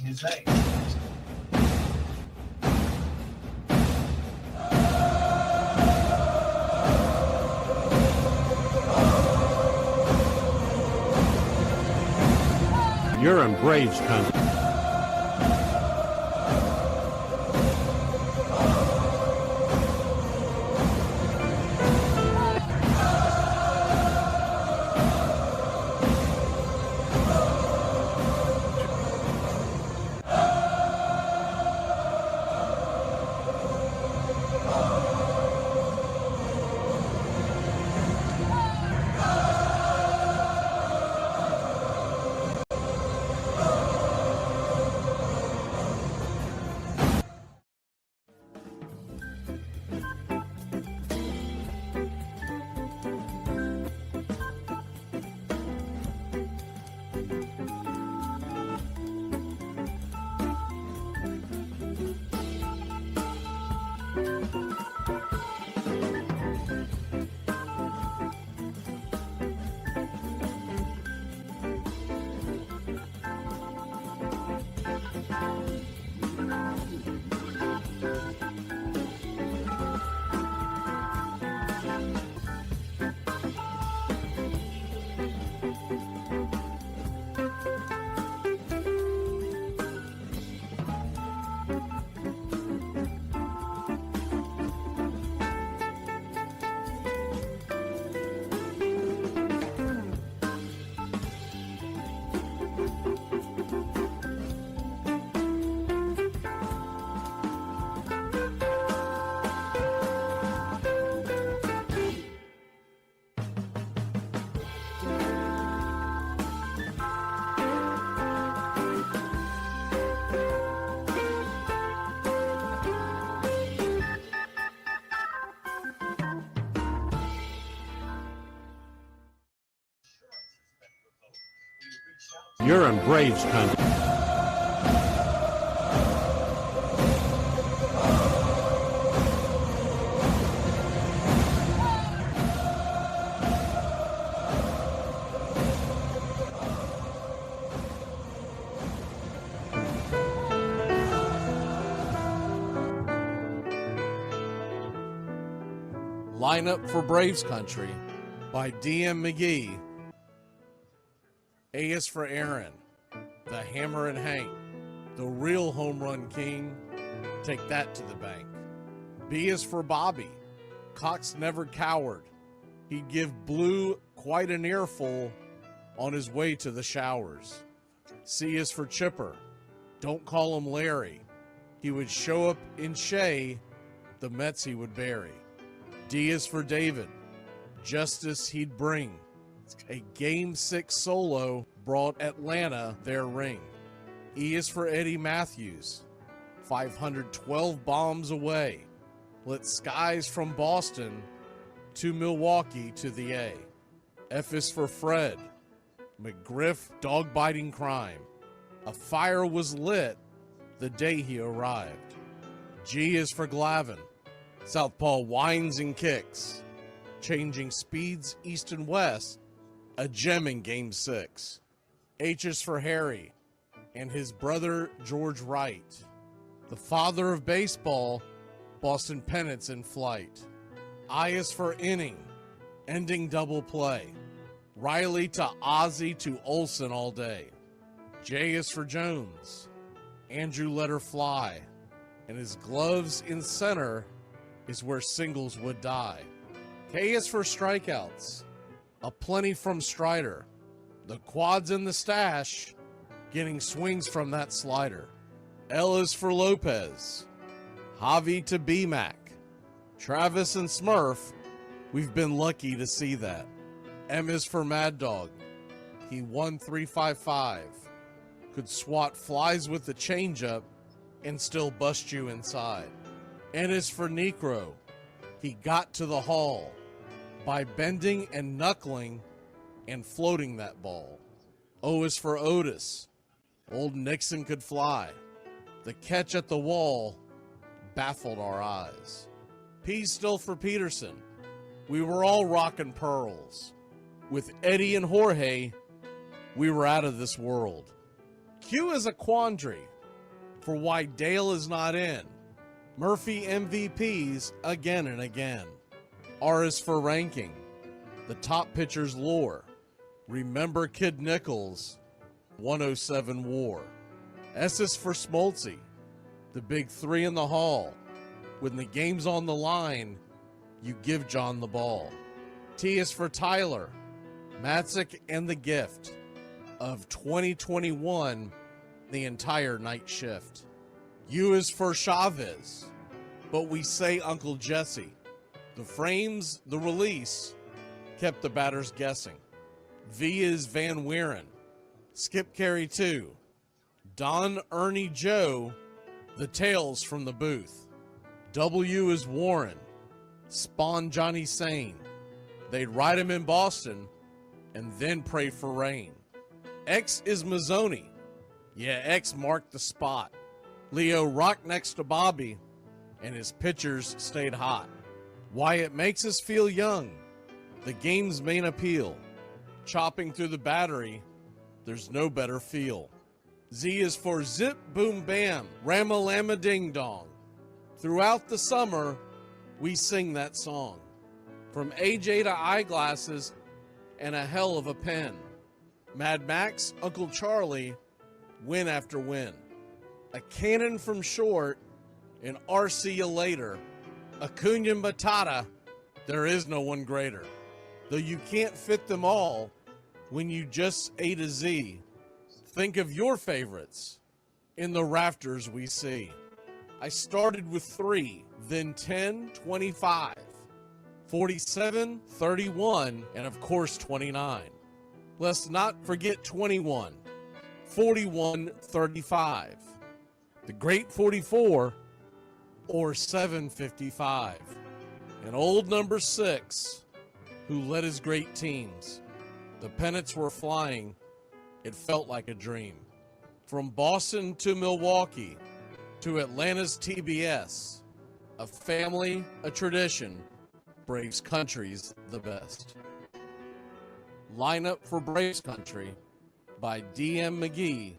his name. You're in Braves country. You're in Braves country. Lineup for Braves Country by D.M. McGee. A is for Aaron, the Hammer and Hank, the real home run king. Take that to the bank. B is for Bobby. Cox never cowered. He'd give Blue quite an earful on his way to the showers. C is for Chipper. Don't call him Larry. He would show up in Shea, the Mets he would bury. D is for David. Justice he'd bring. A Game 6 solo brought Atlanta their ring. E is for Eddie Matthews. 512 bombs away. Lit skies from Boston to Milwaukee to the A. F is for Fred. McGriff dog-biting crime. A fire was lit the day he arrived. G is for Glavine. Southpaw winds and kicks. Changing speeds east and west. A gem in Game 6. H is for Harry and his brother George Wright. The father of baseball, Boston pennants in flight. I is for inning, ending double play. Riley to Ozzie to Olsen all day. J is for Jones. Andrew let her fly. And his gloves in center is where singles would die. K is for strikeouts. A plenty from Strider. The quads in the stash, getting swings from that slider. L is for Lopez. Javi to B-Mac. Travis and Smurf, we've been lucky to see that. M is for Mad Dog. He won 355. Could swat flies with the changeup and still bust you inside. N is for Necro. He got to the hall by bending and knuckling and floating that ball. O is for Otis. Old Nixon could fly. The catch at the wall baffled our eyes. P's still for Peterson. We were all rockin' pearls. With Eddie and Jorge, we were out of this world. Q is a quandary. for why Dale is not in. Murphy MVPs again and again. R is for ranking. The top pitchers lore. Remember Kid Nichols, 107 WAR. S is for Smoltzy. The big three in the hall. When the game's on the line, you give John the ball. T is for Tyler, Matzik, and the gift of 2021, the entire night shift. U is for Chavez, but we say Uncle Jesse. The frames, the release, kept the batters guessing. V is Van Weeren, Skip Carey 2, Don Ernie Joe, the tales from the booth. W is Warren, spawn Johnny Sane. They'd ride him in Boston and then pray for rain. X is Mazzoni. Yeah, X marked the spot. Leo rocked next to Bobby, and his pitchers stayed hot. Why it makes us feel young, the game's main appeal. Chopping through the battery, there's no better feel. Z is for Zip Boom Bam, Rama-Lama Ding Dong. Throughout the summer, we sing that song. From AJ to eyeglasses and a hell of a pen. Mad Max, Uncle Charlie, win after win. A cannon from short, and RC you later. Acuna Matata, there is no one greater. Though you can't fit them all when you just A to Z. Think of your favorites in the rafters we see. I started with 3, then 10, 25, 47, 31, and of course 29. Let's not forget 21, 41, 35, the great 44, or 755, and old number 6, who led his great teams. The pennants were flying. It felt like a dream. From Boston to Milwaukee to Atlanta's TBS, a family, a tradition, Braves Country's the best. Lineup for Braves Country by D.M. McGee.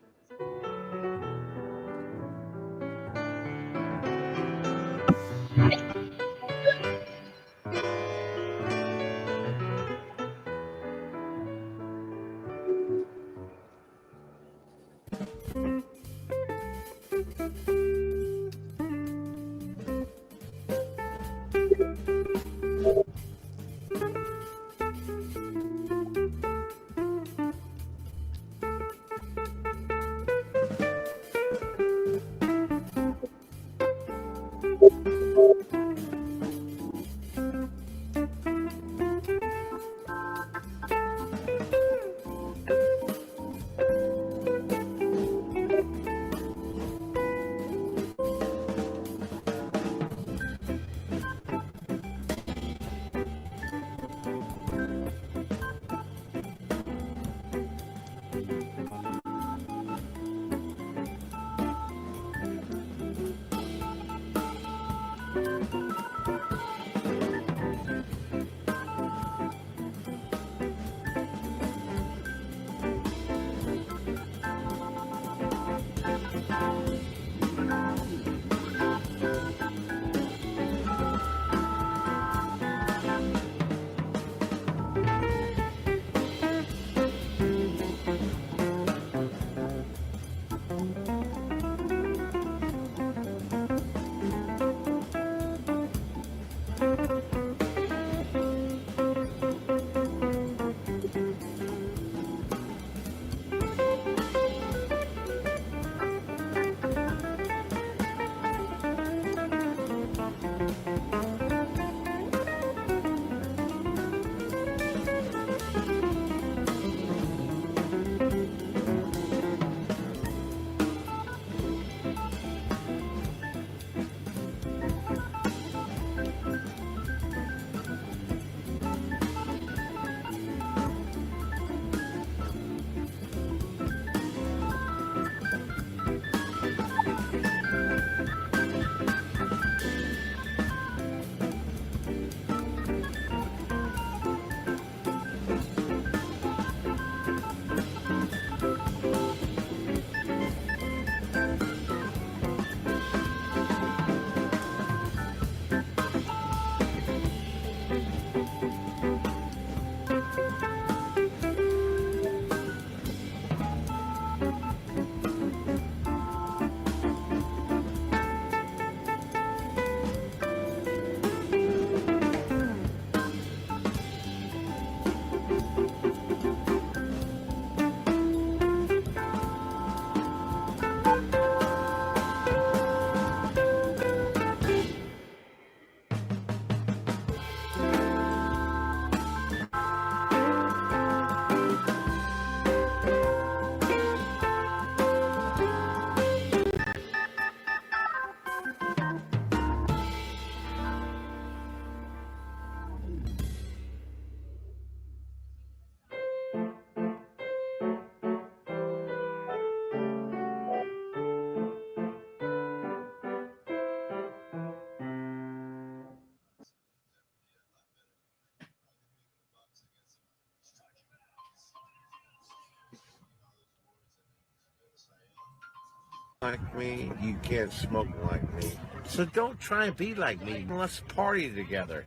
like me, you can't smoke like me. So don't try and be like me. Let's party together.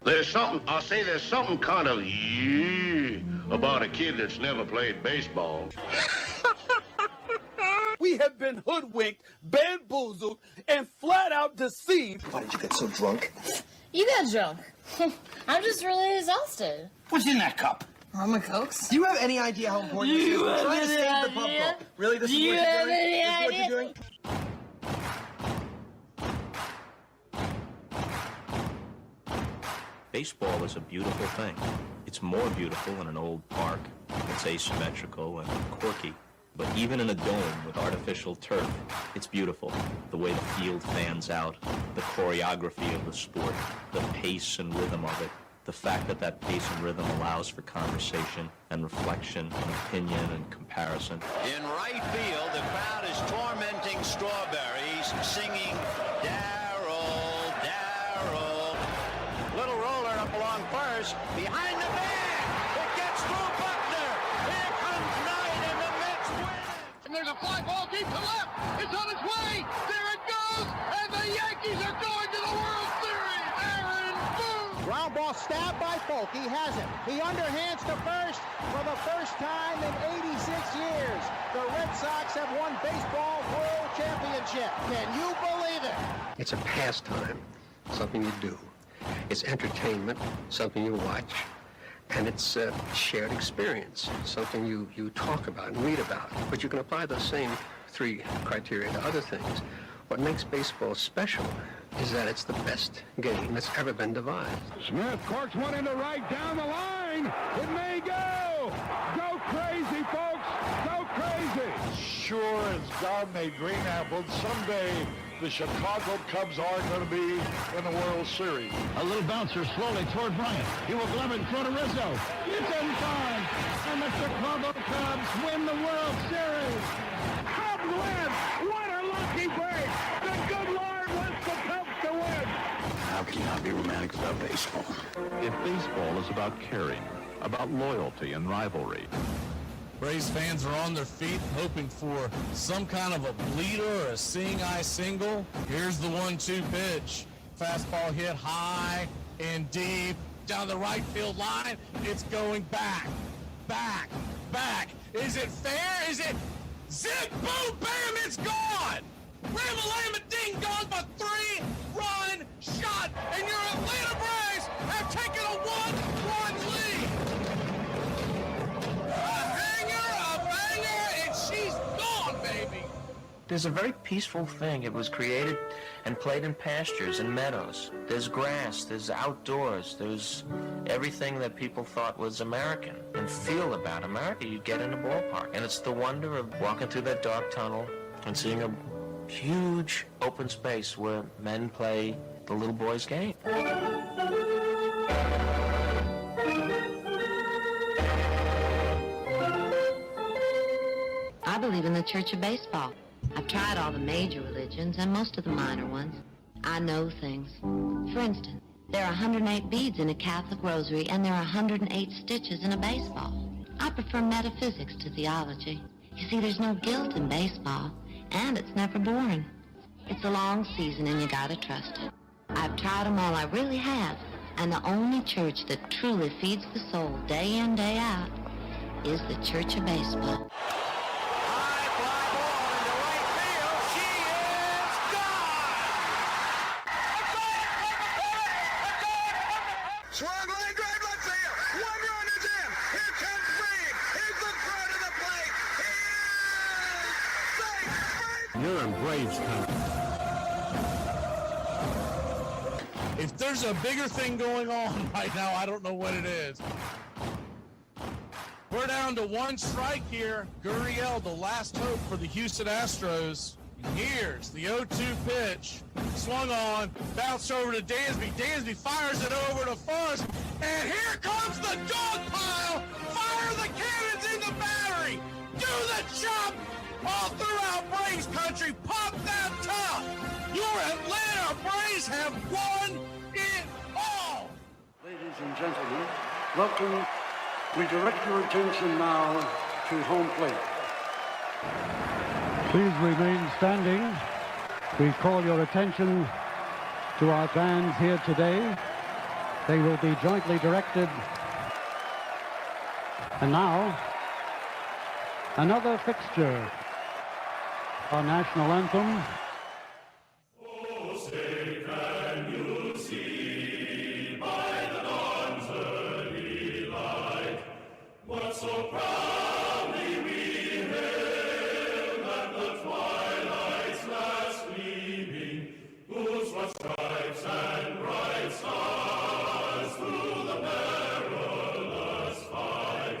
There's something kind of about a kid that's never played baseball. We have been hoodwinked, bamboozled, and flat out deceived. Why did you get so drunk? You got drunk. I'm just really exhausted. What's in that cup? Rum and Cokes. Do you have any idea how important this is? We're trying to save the pub bowl. Really? This is what you're doing? This is what you're doing? Baseball is a beautiful thing. It's more beautiful in an old park. It's asymmetrical and quirky. But even in a dome with artificial turf, it's beautiful. The way the field fans out, the choreography of the sport, the pace and rhythm of it, the fact that that pace and rhythm allows for conversation and reflection and opinion and comparison. In right field, the crowd is tormenting Strawberries, singing Darryl, Darryl. Little roller up along first, behind the bag. It gets through Buckner. Here comes Knight, and the Mets win. And there's a fly ball deep to left. It's on its way. There it goes. And the Yankees are going to the World Series. Aaron Boone. Ground ball stabbed by Folk. He has it. He underhands to first for the first time in 86 years. The Red Sox have won baseball world championship. Can you believe it? It's a pastime, something you do. It's entertainment, something you watch. And it's a shared experience, something you talk about and read about. But you can apply those same three criteria to other things. What makes baseball special is that it's the best game that's ever been devised. Smith corks one into right down the line. It may go. Go crazy, folks. Go crazy. Sure as God made green apples, someday the Chicago Cubs are going to be in the World Series. A little bouncer slowly toward Bryant. He will glove it in front of Rizzo. It's inside. And the Chicago Cubs win the World Series. Cubs win. What a lucky break. The good Lord wants the Cubs to win. How can you not be romantic about baseball? If baseball is about caring, about loyalty and rivalry, Braves fans are on their feet hoping for some kind of a bleeder or a seeing-eye single. Here's the 1-2 pitch. Fastball hit high and deep down the right field line. It's going back, back, back. Is it fair? Is it zip, boom, bam, it's gone. Ram-a-lam, ding dong, a 3-run shot, and your Atlanta Braves have taken a 1-1 lead. She's gone, baby! There's a very peaceful thing. It was created and played in pastures and meadows. There's grass, there's outdoors, there's everything that people thought was American and feel about America. You get in a ballpark, and it's the wonder of walking through that dark tunnel and seeing a huge open space where men play the little boy's game. I believe in the Church of Baseball. I've tried all the major religions and most of the minor ones. I know things. For instance, there are 108 beads in a Catholic rosary and there are 108 stitches in a baseball. I prefer metaphysics to theology. You see, there's no guilt in baseball, and it's never boring. It's a long season and you gotta trust it. I've tried them all, I really have. And the only church that truly feeds the soul day in, day out is the Church of Baseball. You're in Braves country. If there's a bigger thing going on right now, I don't know what it is. We're down to one strike here. Gurriel, the last hope for the Houston Astros. Here's the 0-2 pitch. Swung on, bounced over to Dansby. Dansby fires it over to first. And here comes the dog pile. Fire the cannons in the battery. Do the chop. All throughout Braves country, pop that top! Your Atlanta Braves have won it all! and gentlemen, welcome. We direct your attention now to home plate. Please remain standing. We call your attention to our bands here today. They will be jointly directed. And now, another fixture, our national anthem. So proudly we hail at the twilight's last gleaming, whose white stripes and bright stars through the perilous fight,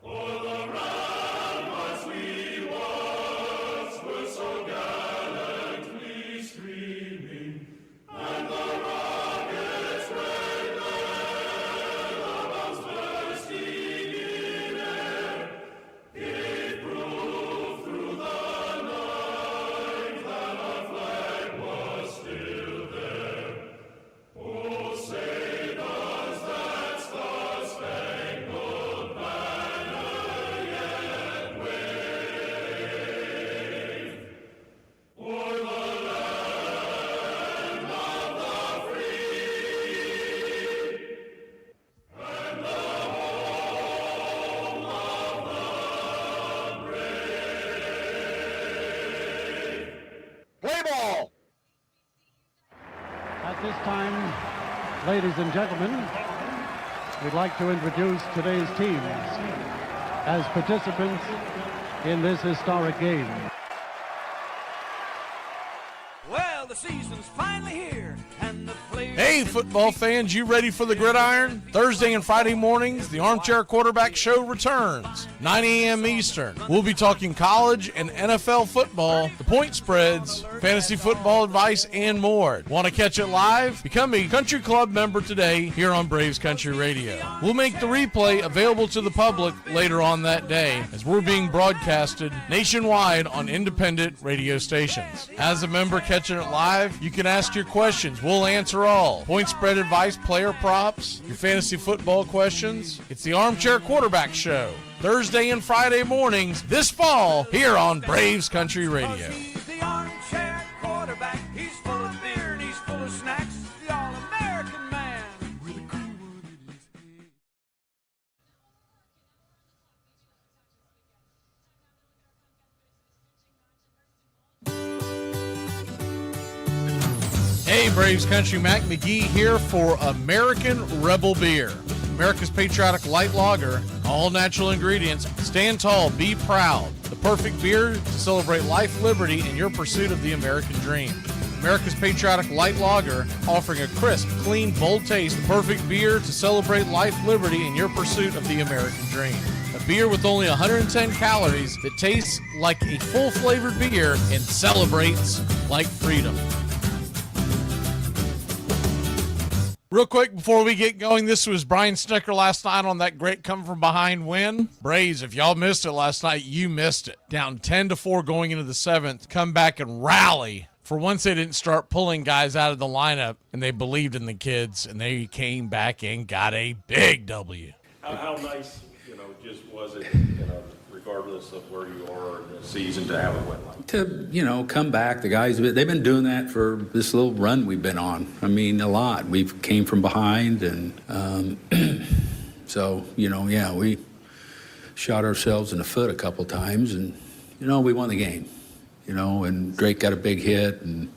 o'er the ramparts we once were so gallantly streaming, and the rockets red glare, the bombs bursting gave proof through the night that our flag was still there. Oh, say does that star-spangled banner yet wave o'er the land of the free and the home of the Play ball! At this time, ladies and gentlemen, we'd like to introduce today's teams as participants in this historic game. Well, the season's finally here, and the players... Hey, football fans, you ready for the gridiron? Thursday and Friday mornings, the Armchair Quarterback Show returns, 9 a.m. Eastern. We'll be talking college and NFL football, the point spreads, fantasy football advice, and more. Want to catch it live? Become a Country Club member today here on Braves Country Radio. We'll make the replay available to the public later on that day, as we're being broadcasted nationwide on independent radio stations. As a member catching it live, you can ask your questions. We'll answer all. Point spread advice, player props, your fantasy football questions. It's the Armchair Quarterback Show, Thursday and Friday mornings this fall here on Braves Country Radio. The armchair quarterback, he's full of beer and he's full of snacks. The all-American man. With a cool one in his Hey, Braves Country, Mac McGee here for American Rebel Beer. America's patriotic light lager, all natural ingredients. Stand tall, be proud. The perfect beer to celebrate life, liberty, and your pursuit of the American dream. America's patriotic light lager, offering a crisp, clean, bold taste. The perfect beer to celebrate life, liberty, and your pursuit of the American dream. A beer with only 110 calories that tastes like a full-flavored beer and celebrates like freedom. Real quick before we get going, this was Brian Snicker last night on that great come-from-behind win. Braves, if y'all missed it last night, you missed it. Down 10-4 going into the 7th. Come back and rally. For once, they didn't start pulling guys out of the lineup, and they believed in the kids, and they came back and got a big W. How nice, just was it, regardless of where you are in the season, to have it went like to, come back. The guys, they've been doing that for this little run we've been on. I mean, a lot. We've came from behind, and so, we shot ourselves in the foot a couple times, and, we won the game, and Drake got a big hit, and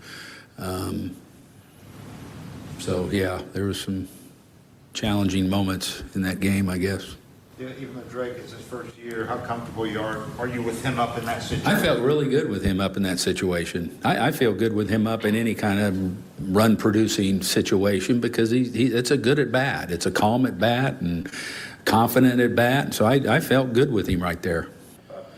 so, there was some challenging moments in that game, I guess. Even though Drake is his first year, how comfortable are you with him up in that situation? I felt really good with him up in that situation. I feel good with him up in any kind of run-producing situation because it's a good at bat. It's a calm at bat and confident at bat. So I felt good with him right there. But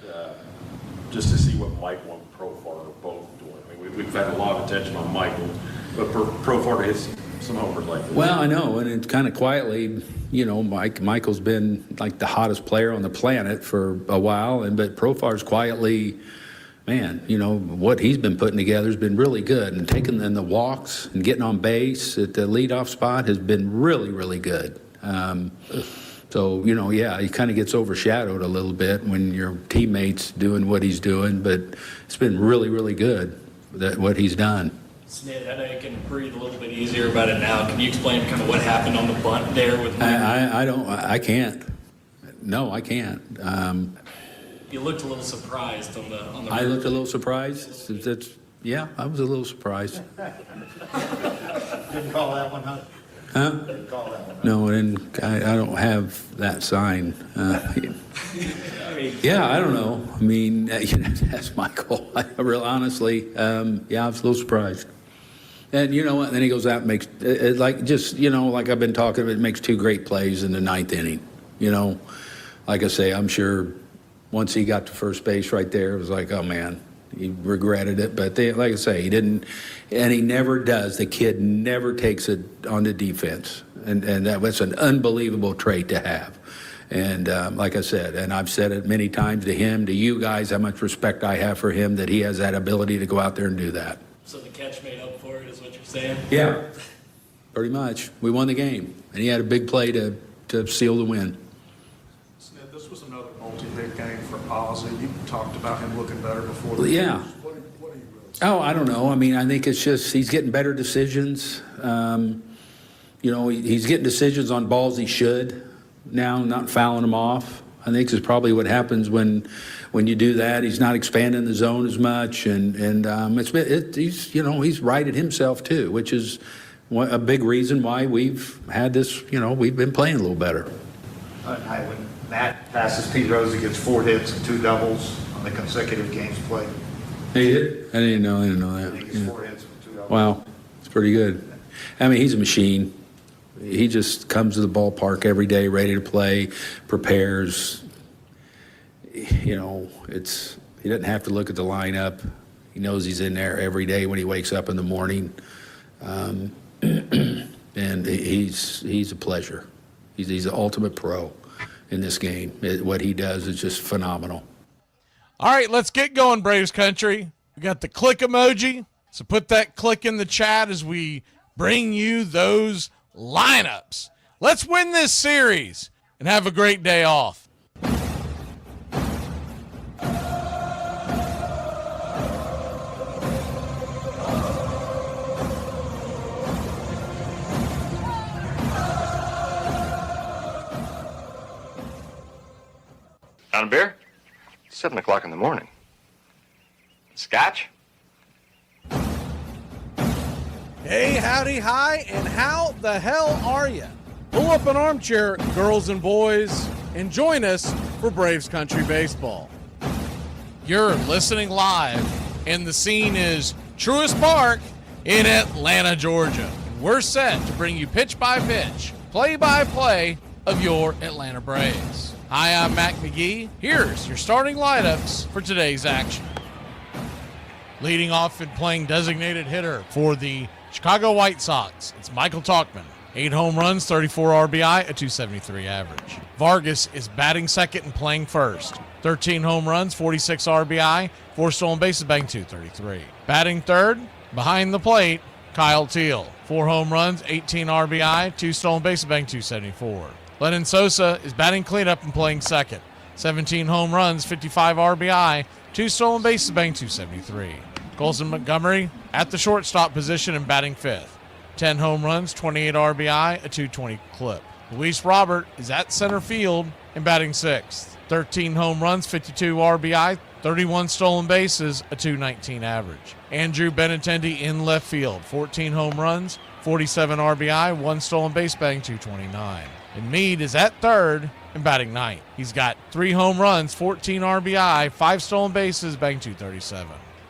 just to see what Michael and Profar are both doing. I mean, we've had a lot of attention on Michael, but Profar hits some homers like this. Well, I know, and it's kind of quietly, Michael's been like the hottest player on the planet for a while, but Profar's quietly man, what he's been putting together has been really good. And taking in the walks and getting on base at the leadoff spot has been really, really good. So, he kind of gets overshadowed a little bit when your teammate's doing what he's doing, but it's been really, really good, what he's done. Snit, I know you can breathe a little bit easier about it now. Can you explain kind of what happened on the bunt there with I can't. No, I can't. You looked a little surprised on the I looked a little surprised. I was a little surprised. Didn't call that one, huh? Huh? Didn't call that one. No, I don't have that sign. Yeah, I don't know. I mean, that's Michael. Honestly, I was a little surprised. And you know what? Then he goes out and makes like I've been talking. It makes 2 great plays in the 9th inning. Like I say, I'm sure once he got to first base right there, it was like, oh man, he regretted it. But like I say, he didn't, and he never does. The kid never takes it on the defense, and that's an unbelievable trait to have. And like I said, and I've said it many times to him, to you guys, how much respect I have for him, that he has that ability to go out there and do that. So the catch made up for it, is what you're saying? Yeah, pretty much. We won the game, and he had a big play to seal the win. Snit, this was another multi-hit game for Ozzie. You talked about him looking better before the Yeah. What do you really say? Oh, I don't know. I mean, I think it's just he's getting better decisions. He's getting decisions on balls he should now, not fouling them off. I think this is probably what happens when you do that. He's not expanding the zone as much, and he's righted himself too, which is a big reason why we've had this. We've been playing a little better. When Matt passes Pete Rose, he gets 4 hits and 2 doubles on the consecutive games played. He did? I didn't know that. He gets 4 hits and 2 doubles. Wow, it's pretty good. I mean, he's a machine. He just comes to the ballpark every day, ready to play, prepares. He doesn't have to look at the lineup. He knows he's in there every day when he wakes up in the morning. And he's a pleasure. He's the ultimate pro in this game. What he does is just phenomenal. All right, let's get going, Braves country. We got the click emoji, so put that click in the chat as we bring you those lineups. Let's win this series and have a great day off. On a beer? 7 o'clock in the morning. Scotch? Hey, howdy, hi, and how the hell are you? Pull up an armchair, girls and boys, and join us for Braves Country Baseball. You're listening live, and the scene is Truist Park in Atlanta, Georgia. We're set to bring you pitch by pitch, play by play of your Atlanta Braves. Hi, I'm Mac McGee. Here's your starting lineups for today's action. Leading off and playing designated hitter for the Chicago White Sox, it's Michael Tauchman. 8 home runs, 34 RBI, a .273 average. Vargas is batting second and playing first. 13 home runs, 46 RBI, 4 stolen bases, batting .233. Batting third, behind the plate, Kyle Teal. 4 home runs, 18 RBI, 2 stolen bases, batting .274. Lennon Sosa is batting cleanup and playing second. 17 home runs, 55 RBI, 2 stolen bases, batting .273. Colson Montgomery at the shortstop position and batting fifth. 10 home runs, 28 RBI, a .220 clip. Luis Robert is at center field and batting sixth. 13 home runs, 52 RBI, 31 stolen bases, a .219 average. Andrew Benintendi in left field. 14 home runs, 47 RBI, 1 stolen base, batting .229. And Meade is at third and batting ninth. He's got 3 home runs, 14 RBI, 5 stolen bases, batting .237.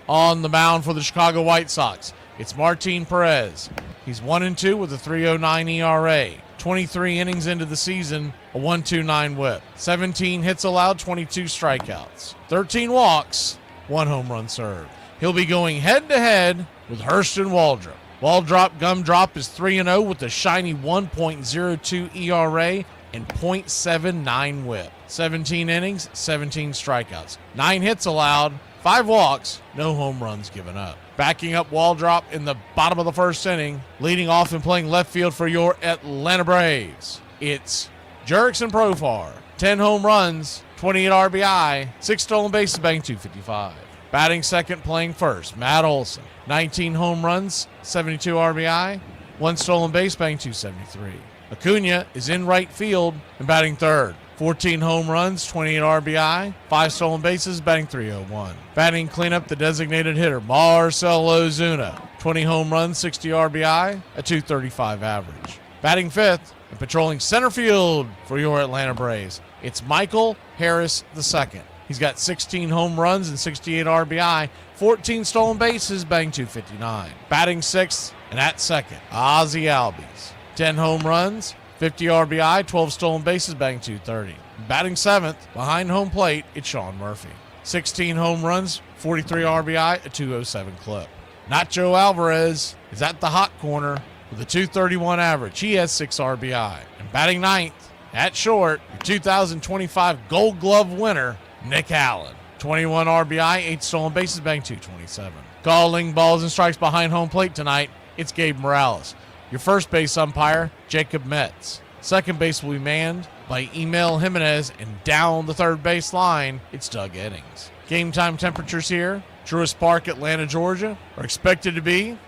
On the mound for the Chicago White Sox, it's Martin Perez. He's 1-2 with a .309 ERA. 23 innings into the season, a .129 whip. 17 hits allowed, 22 strikeouts. 13 walks, 1 home run served. He'll be going head-to-head with Hurston Waldrop. Waldrop Gumdrop is 3-0 with a shiny 1.02 ERA and .79 whip. 17 innings, 17 strikeouts. 9 hits allowed, 5 walks, no home runs given up. Backing up Waldrop in the bottom of the first inning, leading off and playing left field for your Atlanta Braves. It's Jurickson Profar. 10 home runs, 28 RBI, 6 stolen bases, batting .255. Batting second, playing first, Matt Olson. 19 home runs, 72 RBI, 1 stolen base, batting .273. Acuna is in right field and batting third. 14 home runs, 28 RBI, 5 stolen bases, batting .301. Batting cleanup, the designated hitter, Marcell Ozuna. 20 home runs, 60 RBI, a .235 average. Batting fifth and patrolling center field for your Atlanta Braves, it's Michael Harris II. He's got 16 home runs and 68 RBI, 14 stolen bases, batting .259. Batting sixth and at second, Ozzie Albies. 10 home runs, 50 RBI, 12 stolen bases, batting .230. Batting seventh, behind home plate, it's Sean Murphy. 16 home runs, 43 RBI, a .207 clip. Nacho Alvarez is at the hot corner with a .231 average. He has 6 RBI. And batting ninth, at short, your 2025 Gold Glove winner, Nick Allen. 21 RBI, 8 stolen bases, batting .227. Calling balls and strikes behind home plate tonight, it's Gabe Morales. Your first base umpire, Jacob Metz. Second base will be manned by Emil Jimenez, and down the third base line, it's Doug Eddings. Game time temperatures here, Truist Park, Atlanta, Georgia, are expected to be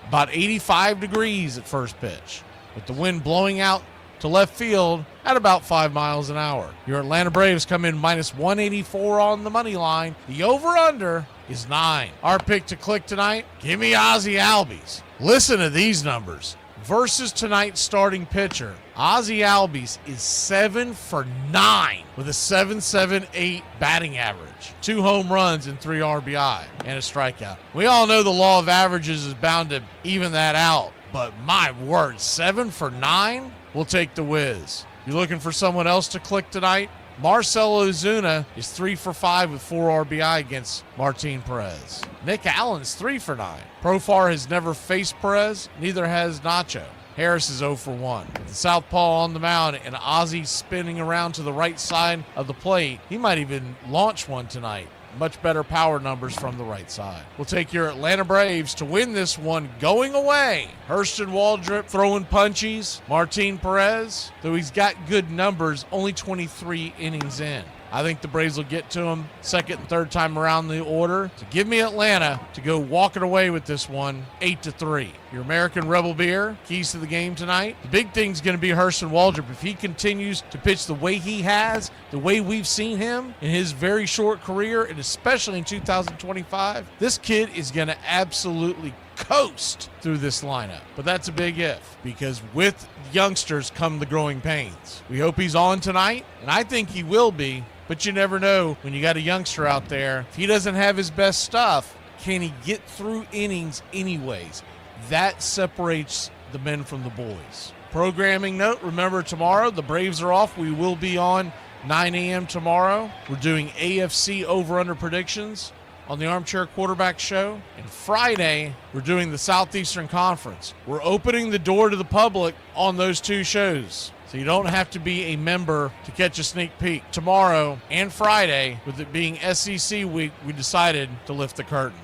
about 85 degrees at first pitch, with the wind blowing out to left field at about 5 miles an hour. Your Atlanta Braves come in minus 184 on the money line. The over-under is 9. Our pick to click tonight, give me Ozzie Albies. Listen to these numbers. Versus tonight's starting pitcher, Ozzie Albies is 7 for 9 with a .778 batting average, 2 home runs and 3 RBI, and a strikeout. We all know the law of averages is bound to even that out, but my word, 7 for 9? We'll take the whiz. You looking for someone else to click tonight? Marcell Ozuna is 3 for 5 with 4 RBI against Martin Perez. Nick Allen's 3 for 9. Profar has never faced Perez, neither has Nacho. Harris is 0 for 1. The southpaw on the mound and Ozzie spinning around to the right side of the plate. He might even launch one tonight. Much better power numbers from the right side. We'll take your Atlanta Braves to win this one going away. Hurston Waldrop throwing punchies. Martin Perez, though he's got good numbers, only 23 innings in. I think the Braves will get to him second and third time around the order. So give me Atlanta to go walking away with this one 8-3. Your American Rebel Beer, keys to the game tonight. The big thing's going to be Hurston Waldrop. If he continues to pitch the way he has, the way we've seen him in his very short career, and especially in 2025, this kid is going to absolutely coast through this lineup. But that's a big if, because with youngsters come the growing pains. We hope he's on tonight, and I think he will be. But you never know when you got a youngster out there. If he doesn't have his best stuff, can he get through innings anyways? That separates the men from the boys. Programming note, remember tomorrow the Braves are off. We will be on 9 a.m. tomorrow. We're doing AFC over-under predictions on the Armchair Quarterback Show. And Friday, we're doing the Southeastern Conference. We're opening the door to the public on those 2 shows. So you don't have to be a member to catch a sneak peek. Tomorrow and Friday, with it being SEC week, we decided to lift the curtain.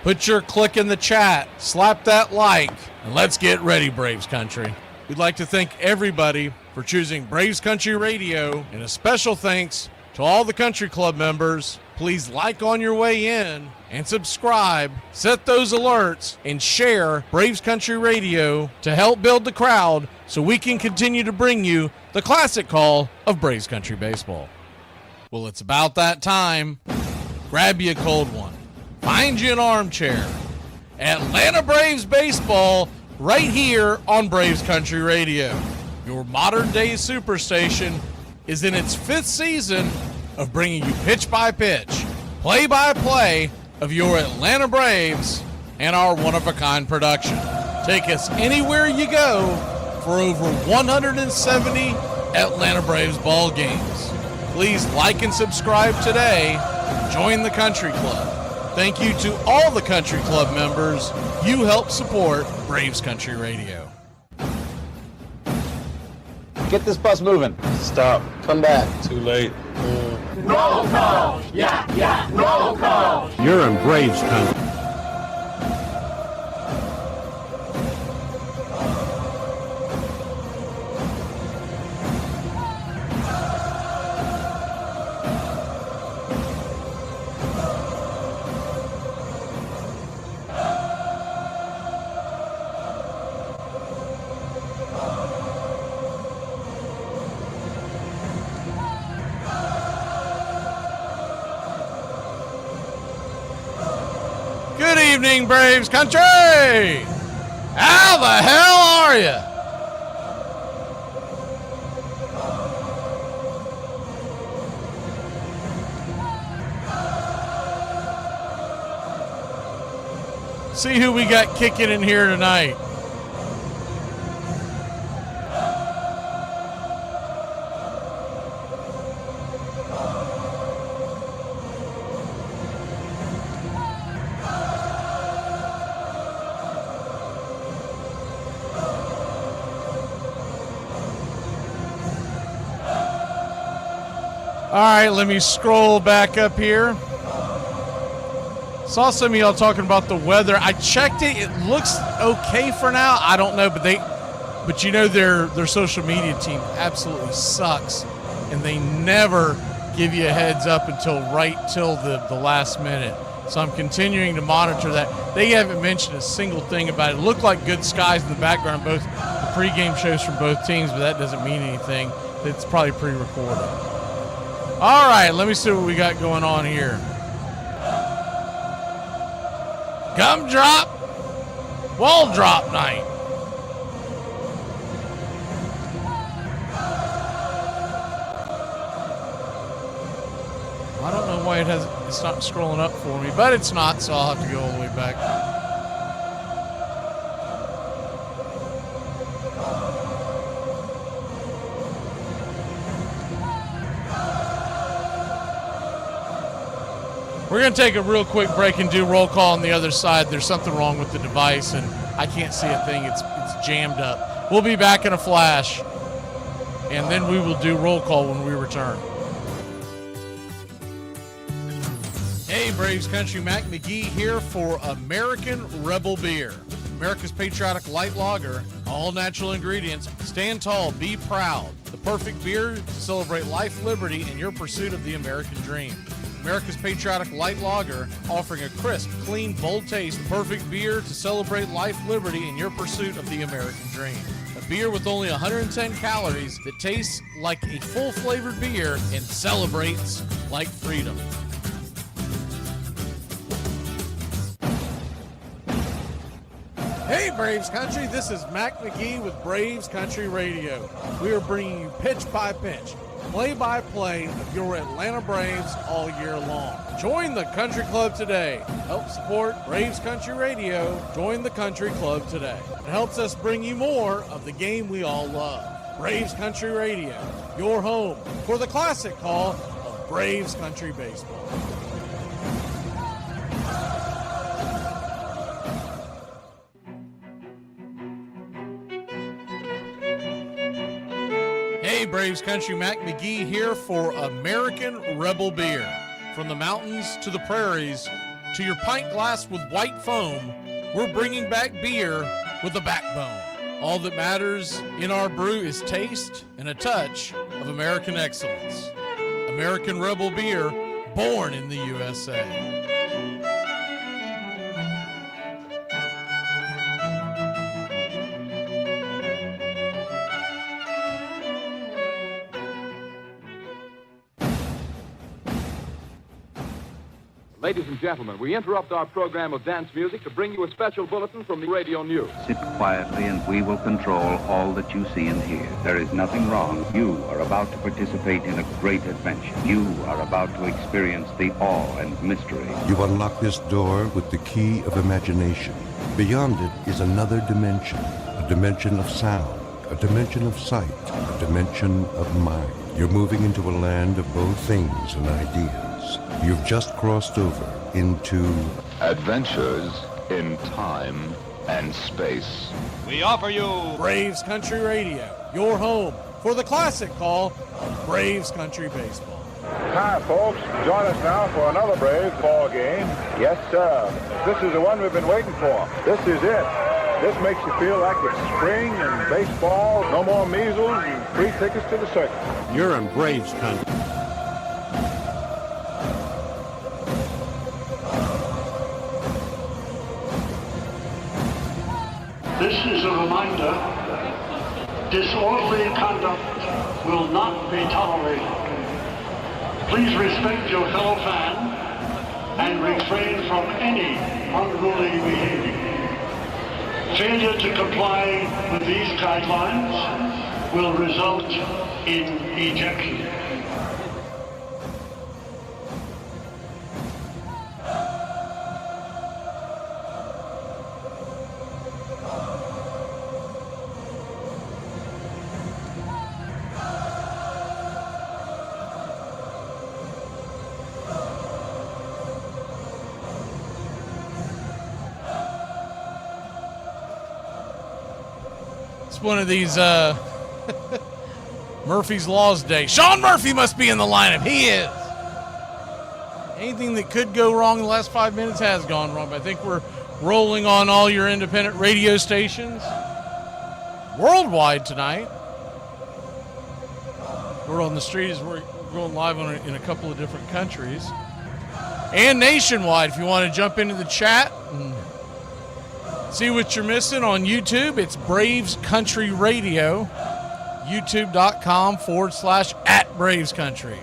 Put your click in the chat, slap that like, and let's get ready, Braves Country. We'd like to thank everybody for choosing Braves Country Radio, and a special thanks to all the country club members. Please like on your way in and subscribe, set those alerts, and share Braves Country Radio to help build the crowd so we can continue to bring you the classic call of Braves Country Baseball. Well, it's about that time. Grab you a cold one. Find you an armchair. Atlanta Braves Baseball right here on Braves Country Radio. Your modern-day superstation is in its 5th season of bringing you pitch-by-pitch, play-by-play of your Atlanta Braves and our one-of-a-kind production. Take us anywhere you go for over 170 Atlanta Braves ball games. Please like and subscribe today. Join the Country Club. Thank you to all the Country Club members. You help support Braves Country Radio. Get this bus moving. Stop. Come back. Too late. roll call. Yeah, roll call. You're in Braves country. Good evening, Braves country! How the hell are you? See who we got kicking in here tonight. All right, let me scroll back up here. Saw some of y'all talking about the weather. I checked it. It looks okay for now. I don't know, but you know their social media team absolutely sucks, and they never give you a heads up until right till the last minute. So I'm continuing to monitor that. They haven't mentioned a single thing about it. It looked like good skies in the background, both the pregame shows from both teams, but that doesn't mean anything. It's probably pre-recorded. All right, let me see what we got going on here. Gumdrop, wall drop night. I don't know why it's not scrolling up for me, but it's not, so I'll have to go all the way back. We're going to take a real quick break and do roll call on the other side. There's something wrong with the device, and I can't see a thing. It's jammed up. We'll be back in a flash, and then we will do roll call when we return. Hey, Braves Country, Mac McGee here for American Rebel Beer. America's patriotic light lager, all natural ingredients. Stand tall, be proud. The perfect beer to celebrate life, liberty, and your pursuit of the American dream. America's patriotic light lager, offering a crisp, clean, bold taste, perfect beer to celebrate life, liberty, and your pursuit of the American dream. A beer with only 110 calories that tastes like a full-flavored beer and celebrates like freedom. Hey, Braves Country, this is Mac McGee with Braves Country Radio. We are bringing you pitch by pitch, play-by-play of your Atlanta Braves all year long. Join the Country Club today. Help support Braves Country Radio. Join the Country Club today. It helps us bring you more of the game we all love. Braves Country Radio, your home for the classic call of Braves Country Baseball. Hey, Braves Country, Mac McGee here for American Rebel Beer. From the mountains to the prairies to your pint glass with white foam, we're bringing back beer with a backbone. All that matters in our brew is taste and a touch of American excellence. American Rebel Beer, born in the USA. Ladies and gentlemen, we interrupt our program of dance music to bring you a special bulletin from the radio news. Sit quietly and we will control all that you see and hear. There is nothing wrong. You are about to participate in a great adventure. You are about to experience the awe and mystery. You unlock this door with the key of imagination. Beyond it is another dimension, a dimension of sound, a dimension of sight, a dimension of mind. You're moving into a land of both things and ideas. You've just crossed over into Adventures in Time and Space. We offer you Braves Country Radio, your home for the classic call of Braves Country Baseball. Hi, folks. Join us now for another Braves ball game. Yes, sir. This is the one we've been waiting for. This is it. This makes you feel like it's spring and baseball. No more measles and free tickets to the circus. You're in Braves country. This is a reminder. Disorderly conduct will not be tolerated. Please respect your fellow fan and refrain from any unruly behavior. Failure to comply with these guidelines will result in ejection. One of these Murphy's Laws Day. Sean Murphy must be in the lineup. He is. Anything that could go wrong in the last 5 minutes has gone wrong, but I think we're rolling on all your independent radio stations worldwide tonight. We're on the streets. We're going live in a couple of different countries and nationwide. If you want to jump into the chat and see what you're missing on YouTube, it's Braves Country Radio, youtube.com/@Braves Country.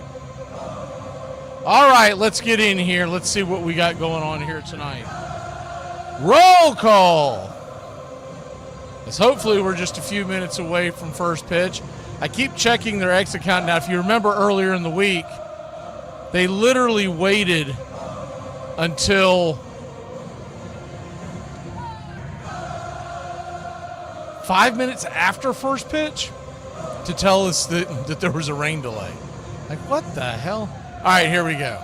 All right, let's get in here. Let's see what we got going on here tonight. Roll call. As hopefully we're just a few minutes away from first pitch. I keep checking their exit count. Now, if you remember earlier in the week, they literally waited until 5 minutes after first pitch to tell us that there was a rain delay. Like, what the hell? All right, here we go.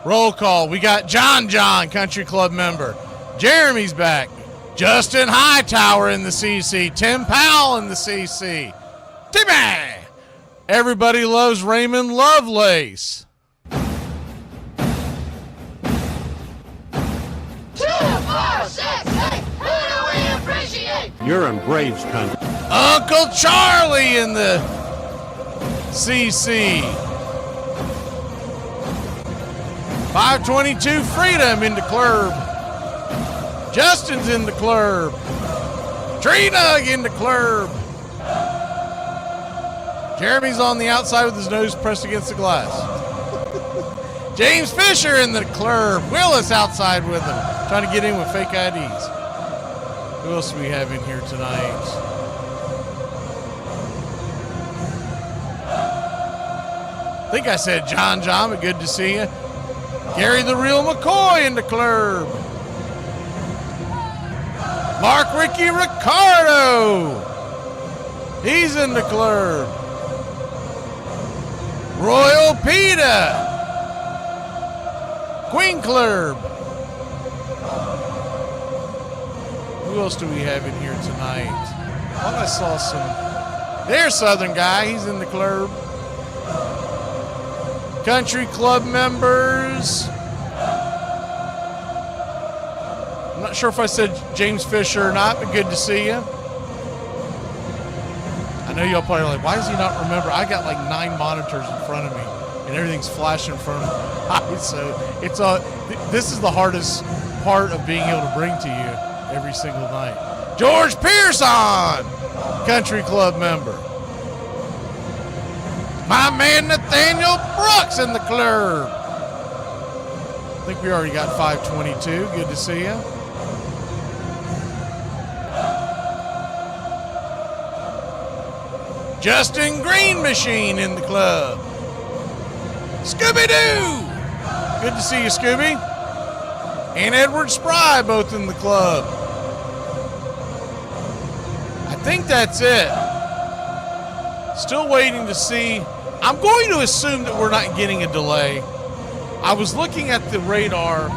Roll call. We got John, Country Club member. Jeremy's back. Justin Hightower in the CC. Tim Powell in the CC. Timmy! Everybody loves Raymond Lovelace. 2, 4, 6, 8. Who do we appreciate? You're in Braves country. Uncle Charlie in the CC. 522 Freedom in the club. Justin's in the club. Tree Nug in the club. Jeremy's on the outside with his nose pressed against the glass. James Fisher in the club. Willis outside with him, trying to get in with fake IDs. Who else do we have in here tonight? I think I said John, but good to see you. Gary the Real McCoy in the club. Mark Ricky Ricardo. He's in the club. Royal Pita. Queen Club. Who else do we have in here tonight? I thought I saw some. There's Southern guy. He's in the club. Country Club members. I'm not sure if I said James Fisher or not, but good to see you. I know y'all probably are like, why does he not remember? I got like 9 monitors in front of me, and everything's flashing from me. So it's this is the hardest part of being able to bring to you every single night. George Pearson, Country Club member. My man Nathaniel Brooks in the club. I think we already got 522. Good to see you. Justin Green Machine in the club. Scooby-Doo. Good to see you, Scooby. And Edward Spry both in the club. I think that's it. Still waiting to see. I'm going to assume that we're not getting a delay. I was looking at the radar,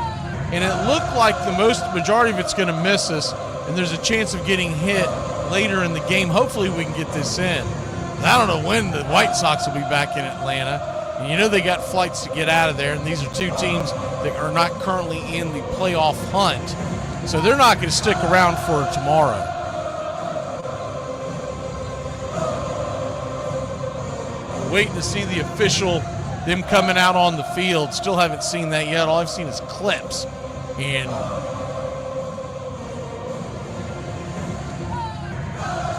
and it looked like the majority of it's going to miss us, and there's a chance of getting hit later in the game. Hopefully we can get this in. I don't know when the Whitesox will be back in Atlanta. And you know they got flights to get out of there, and these are two teams that are not currently in the playoff hunt. So they're not going to stick around for tomorrow. We're waiting to see the official, them coming out on the field. Still haven't seen that yet. All I've seen is clips. And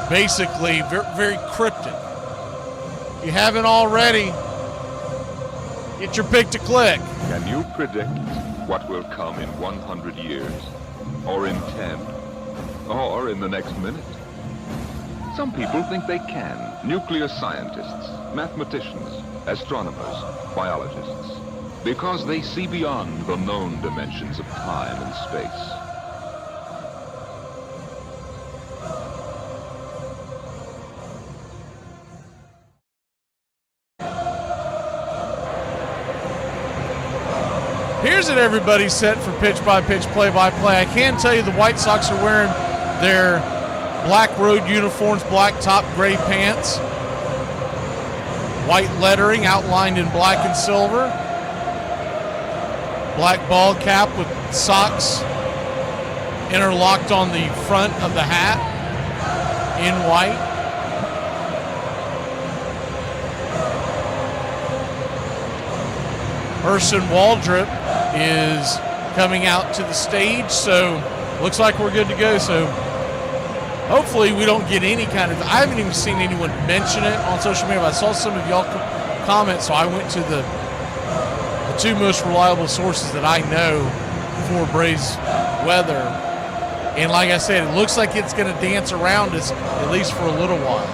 basically, very, very cryptic. If you haven't already, get your pick to click. Can you predict what will come in 100 years? Or in 10? Or in the next minute? Some people think they can. Nuclear scientists, mathematicians, astronomers, biologists. Because they see beyond the known dimensions of time and space. Here's it, everybody's set for pitch-by-pitch, play-by-play. I can tell you the White Sox are wearing their black road uniforms, black top, gray pants, white lettering outlined in black and silver, black ball cap with socks interlocked on the front of the hat in white. Urson Waldrop is coming out to the stage, so looks like we're good to go. So hopefully we don't get any kind of, I haven't even seen anyone mention it on social media, but I saw some of y'all comment, so I went to the two most reliable sources that I know for Braves weather. And like I said, it looks like it's going to dance around us at least for a little while.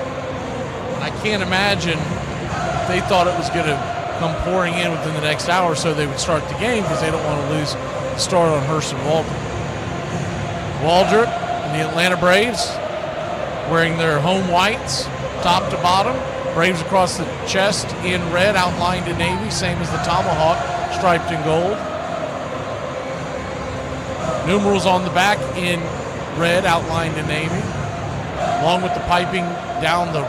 I can't imagine if they thought it was going to come pouring in within the next hour, so they would start the game because they don't want to lose the start on Urson Waldrop. Waldrop and the Atlanta Braves wearing their home whites, top to bottom. Braves across the chest in red, outlined in navy, same as the tomahawk, striped in gold. Numerals on the back in red, outlined in navy, along with the piping down the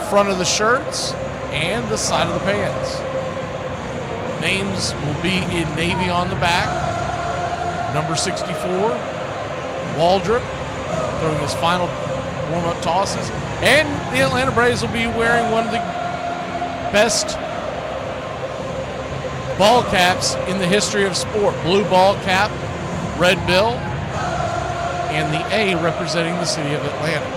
front of the shirts and the side of the pants. Names will be in navy on the back. Number 64, Waldrop, throwing his final warm-up tosses. And the Atlanta Braves will be wearing one of the best ball caps in the history of sport. Blue ball cap, red bill, and the A representing the city of Atlanta.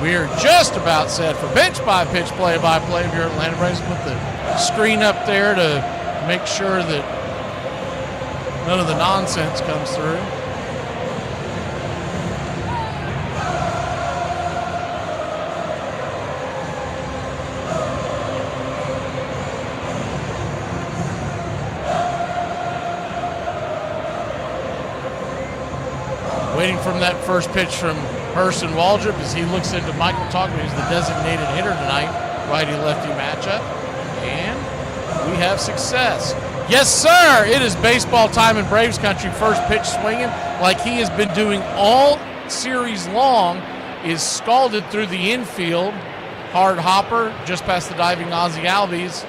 We are just about set for pitch-by-pitch, play-by-play of your Atlanta Braves. Put the screen up there to make sure that none of the nonsense comes through. Waiting from that first pitch from Urson Waldrop as he looks into Michael Togman, who's the designated hitter tonight, righty-lefty matchup, and we have success. Yes, sir! It is baseball time in Braves country. First pitch swinging like he has been doing all series long is scalded through the infield. Hard hopper just past the diving Ozzie Albies.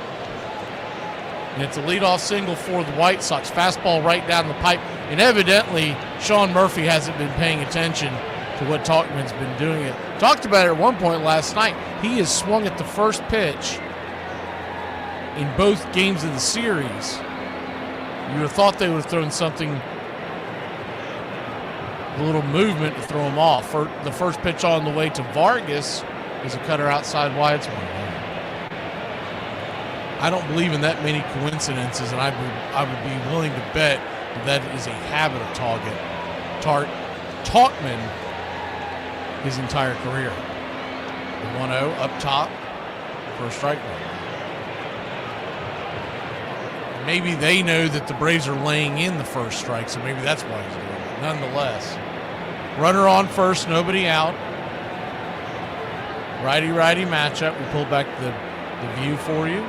And it's a leadoff single for the White Sox. Fastball right down the pipe. And evidently, Sean Murphy hasn't been paying attention to what Talkman's been doing. It talked about it at one point last night. He has swung at the first pitch in both games of the series. You would have thought they would have thrown something, a little movement to throw him off. For the first pitch on the way to Vargas is a cutter outside wide. It's 1-1. I don't believe in that many coincidences, and I would be willing to bet that is a habit of Talkman his entire career. The 1-0 up top for a strike. Maybe they know that the Braves are laying in the first strike, so maybe that's why he's doing it. Nonetheless, runner on first, nobody out. Righty-righty matchup. We pulled back the the view for you.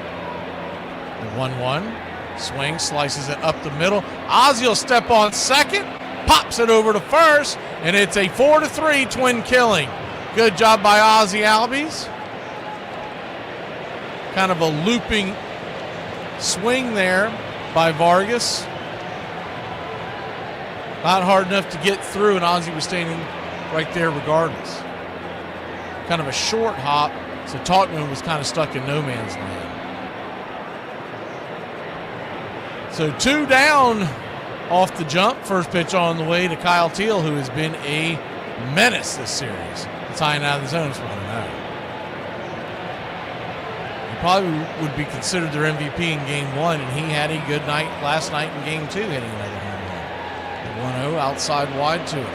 The 1-1. Swing, slices it up the middle. Ozzie will step on second, pops it over to first, and it's a 4-3 twin killing. Good job by Ozzie Albies. Kind of a looping swing there by Vargas. Not hard enough to get through, and Ozzie was standing right there regardless. Kind of a short hop, so Talkman was kind of stuck in no man's land. So 2 down off the jump. First pitch on the way to Kyle Teal, who has been a menace this series. It's high and out of the zone. It's 1-0. He probably would be considered their MVP in Game 1, and he had a good night last night in Game 2, hitting another home run. 1-0 outside wide 2-0.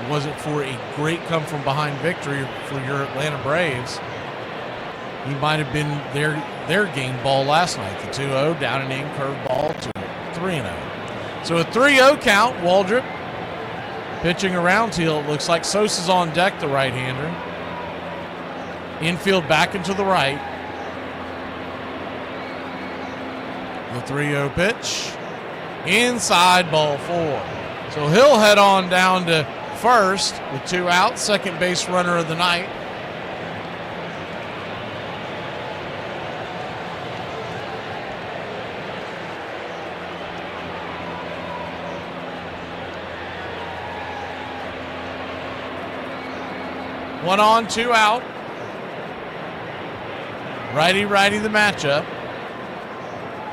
It wasn't for a great come-from-behind victory for your Atlanta Braves. He might have been their game ball last night. The 2-0, down and in, curveball to 3-0. So a 3-0 count. Waldrop pitching around Teal. It looks like Sosa's on deck, the right-hander. Infield back into the right. The 3-0 pitch. Inside, ball 4. So he'll head on down to first with 2 outs. Second base runner of the night. One on, 2 out. Righty-righty the matchup.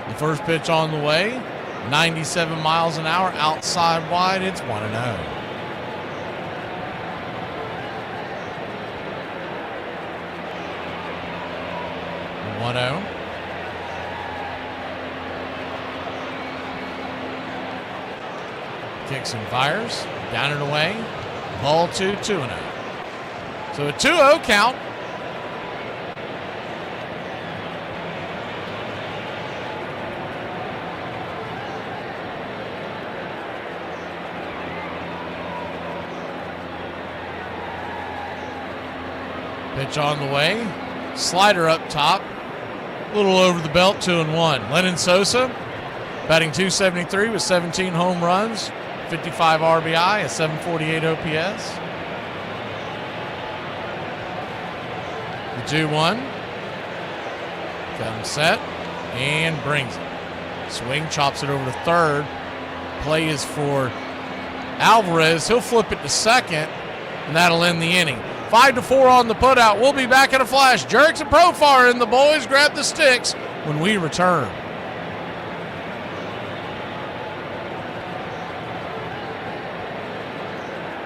The first pitch on the way. 97 miles an hour, outside wide. It's 1-0. 1-0. Kicks and fires. Down and away. Ball 2, 2-0. So a 2-0 count. Pitch on the way. Slider up top. A little over the belt, 2-1. Lennon Sosa, batting .273 with 17 home runs, 55 RBI, a 748 OPS. The 2-1. Comes set and brings it. Swing, chops it over to third. Play is for Alvarez. He'll flip it to second, and that'll end the inning. 5-4 on the putout. We'll be back in a flash. Jerks and Profar and the boys grab the sticks when we return.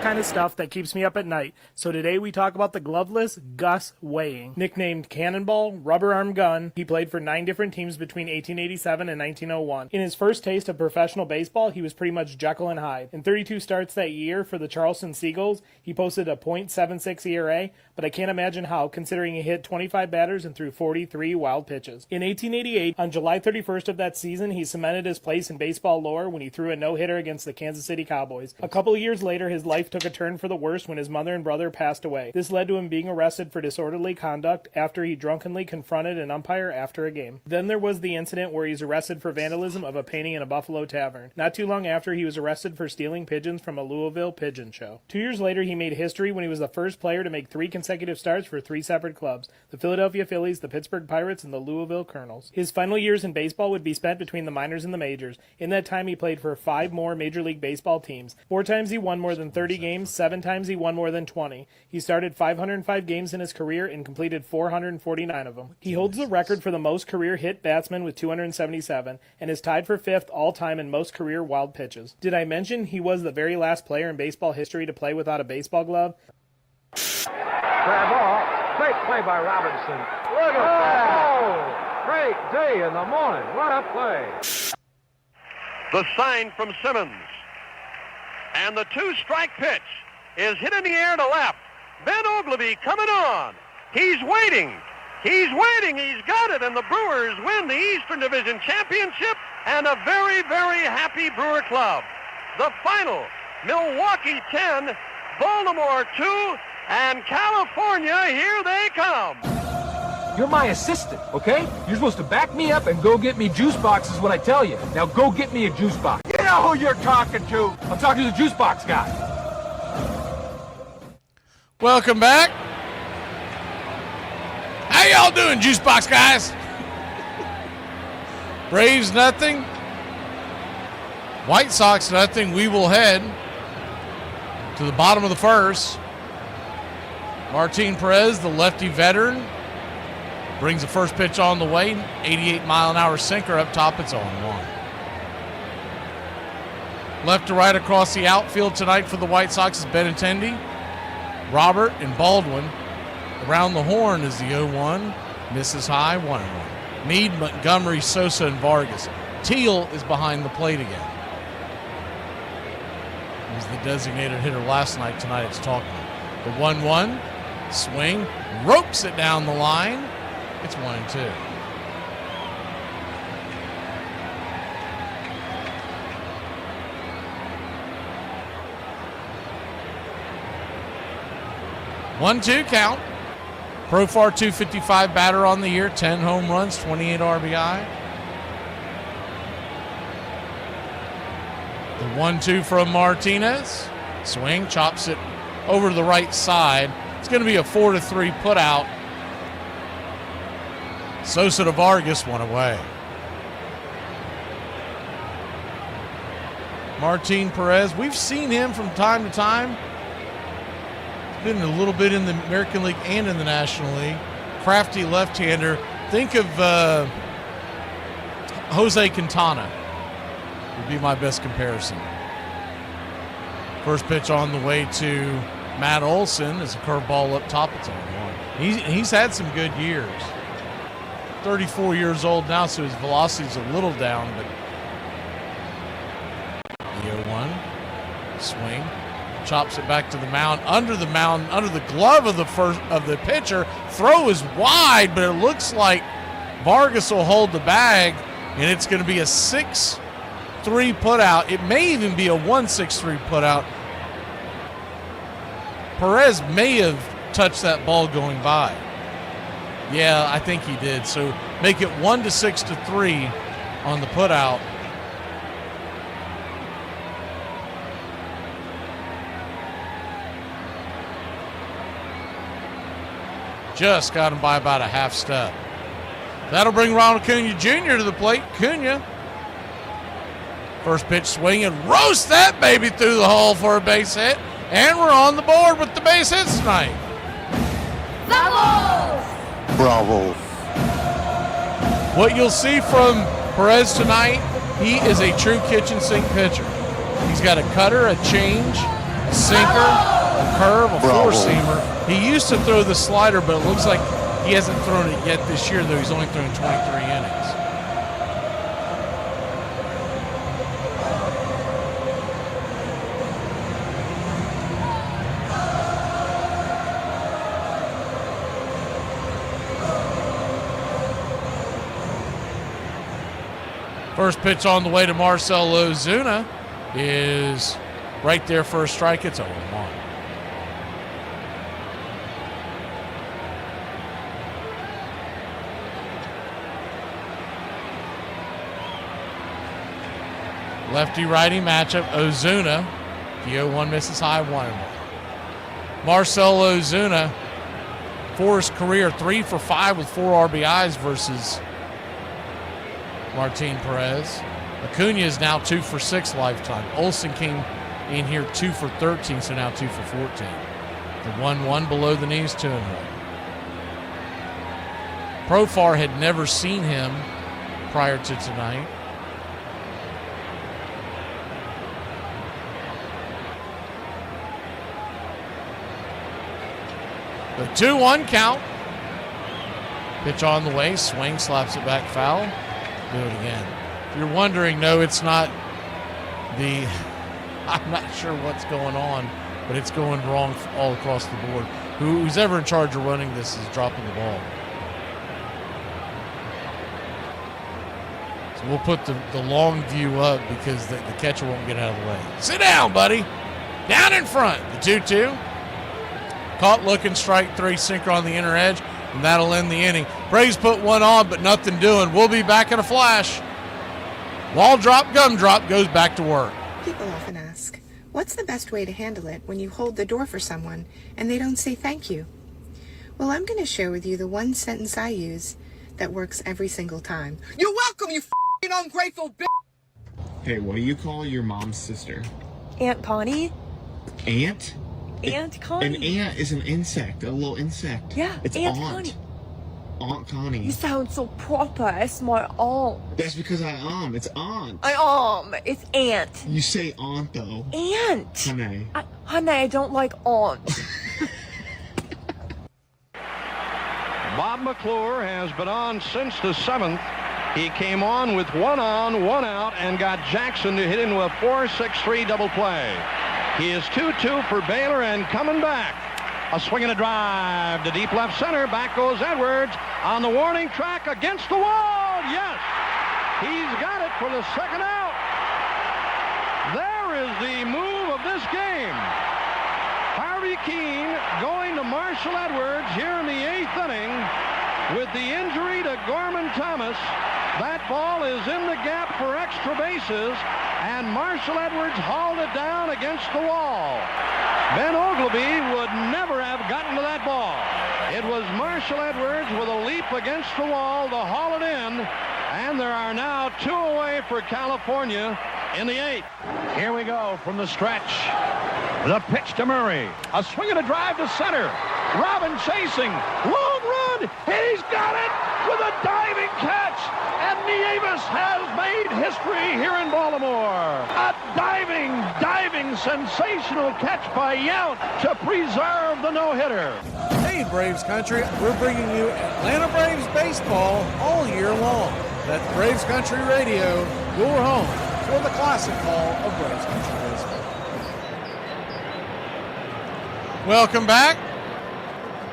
Kind of stuff that keeps me up at night. So today we talk about the gloveless Gus Weighing. Nicknamed Cannonball, Rubber Arm Gun, he played for 9 different teams between 1887 and 1901. In his first taste of professional baseball, he was pretty much Jekyll and Hyde. In 32 starts that year for the Charleston Seagulls, he posted a .76 ERA, but I can't imagine how, considering he hit 25 batters and threw 43 wild pitches. In 1888, on July 31st of that season, he cemented his place in baseball lore when he threw a no-hitter against the Kansas City Cowboys. A couple of years later, his life took a turn for the worse when his mother and brother passed away. This led to him being arrested for disorderly conduct after he drunkenly confronted an umpire after a game. Then there was the incident where he's arrested for vandalism of a painting in a Buffalo tavern. Not too long after, he was arrested for stealing pigeons from a Louisville pigeon show. 2 years later, he made history when he was the first player to make 3 consecutive starts for 3 separate clubs: the Philadelphia Phillies, the Pittsburgh Pirates, and the Louisville Colonels. His final years in baseball would be spent between the minors and the majors. In that time, he played for 5 more Major League Baseball teams. 4 times he won more than 30 games, 7 times he won more than 20. He started 505 games in his career and completed 449 of them. He holds the record for the most career hit batsmen with 277, and is tied for 5th all-time in most career wild pitches. Did I mention he was the very last player in baseball history to play without a baseball glove? Grab ball. Great play by Robinson. Look at that. Great day in the morning. What a play. The sign from Simmons. And the 2-strike pitch is hit in the air to left. Ben Oglivie coming on. He's waiting. He's waiting. He's got it. And the Brewers win the Eastern Division Championship, and a very, very happy Brewer club. The final, Milwaukee 10, Baltimore 2, and California, here they come. You're my assistant, okay? You're supposed to back me up and go get me juice boxes when I tell you. Now go get me a juice box. You know who you're talking to. I'm talking to the juice box guy. Welcome back. How y'all doing, juice box guys? Braves nothing. White Sox nothing. We will head to the bottom of the first. Martin Perez, the lefty veteran, brings the first pitch on the way. 88-mile-an-hour sinker up top. It's 0-1. Left to right across the outfield tonight for the White Sox is Benintendi, Robert, and Baldwin. Around the horn is the 0-1. Misses high, 1-1. Meade, Montgomery, Sosa, and Vargas. Teal is behind the plate again. He was the designated hitter last night. Tonight it's Talkman. The 1-1. Swing, ropes it down the line. It's 1-2. One-two count. Profar 255 batter on the year, 10 home runs, 28 RBI. The 1-2 from Martinez. Swing, chops it over to the right side. It's going to be a 4-3 put out. Sosa to Vargas, one away. Martin Perez, we've seen him from time to time. He's been a little bit in the American League and in the National League. Crafty left-hander. Think of Jose Quintana would be my best comparison. First pitch on the way to Matt Olson is a curveball up top. It's 0-1. He's had some good years. 34 years old now, so his velocity's a little down, but the 0-1. Swing. Chops it back to the mound, under the glove of the pitcher. Throw is wide, but it looks like Vargas will hold the bag, and it's going to be a 6-3 putout. It may even be a 1-6-3 putout. Perez may have touched that ball going by. Yeah, I think he did. So make it 1-6-3 on the putout. Just got him by about a half step. That'll bring Ronald Cunha Jr. to the plate. Cunha. First pitch swinging. Roast that baby through the hole for a base hit. And we're on the board with the base hits tonight. Bravo. What you'll see from Perez tonight, he is a true kitchen sink pitcher. He's got a cutter, a change, a sinker, a curve, a four-seamer. He used to throw the slider, but it looks like he hasn't thrown it yet this year, though he's only thrown 23 innings. First pitch on the way to Marcell Ozuna is right there for a strike. It's 0-1. Lefty-righty matchup. Ozuna, the 0-1 misses high, 1-1. Marcell Ozuna, for his career, 3 for 5 with 4 RBIs versus Martin Perez. Acuna is now 2 for 6 lifetime. Olson came in here 2 for 13, so now 2 for 14. The 1-1 below the knees, 2-1. Profar had never seen him prior to tonight. The 2-1 count. Pitch on the way, swing, slaps it back foul. Do it again. If you're wondering, no, it's not I'm not sure what's going on, but it's going wrong all across the board. Who's ever in charge of running this is dropping the ball. So we'll put the long view up because the catcher won't get out of the way. Sit down, buddy. Down in front. The 2-2. Caught looking, strike 3, sinker on the inner edge. and that'll end the inning. Braves put one on, but nothing doing. We'll be back in a flash. Wall drop, gum drop, goes back to work. People often ask, what's the best way to handle it when you hold the door for someone and they don't say thank you? Well, I'm going to share with you the one sentence I use that works every single time. You're welcome, you f***ing ungrateful bitch! Hey, what do you call your mom's sister? Aunt Connie? Aunt? Aunt Connie. An ant is an insect, a little insect. Yeah, it's Aunt aunt. Connie. Aunt Connie. You sound so proper. It's my aunt. That's because it's aunt. It's aunt. You say aunt though. Aunt. Honey. Honey, I don't like aunt. Bob McClure has been on since the 7th. He came on with 1 on, 1 out, and got Jackson to hit into a 4-6-3 double play. He is 2-2 for Baylor and coming back. A swing and a drive to deep left center. Back goes Edwards on the warning track against the wall. Yes, he's got it for the second out. There is the move of this game. Harvey Keene going to Marshall Edwards here in the 8th inning with the injury to Gorman Thomas. That ball is in the gap for extra bases, and Marshall Edwards hauled it down against the wall. Ben Ogleby would never have gotten to that ball. It was Marshall Edwards with a leap against the wall to haul it in, and there are now 2 away for California in the 8th. Here we go from the stretch. The pitch to Murray. A swing and a drive to center. Robin chasing. Long run. He's got it with a diving catch. And Nieves has made history here in Baltimore. A diving, sensational catch by Yount to preserve the no-hitter. Hey, Braves country, we're bringing you Atlanta Braves baseball all year long. That's Braves Country Radio, your home for the classic call of Braves Country baseball. Welcome back.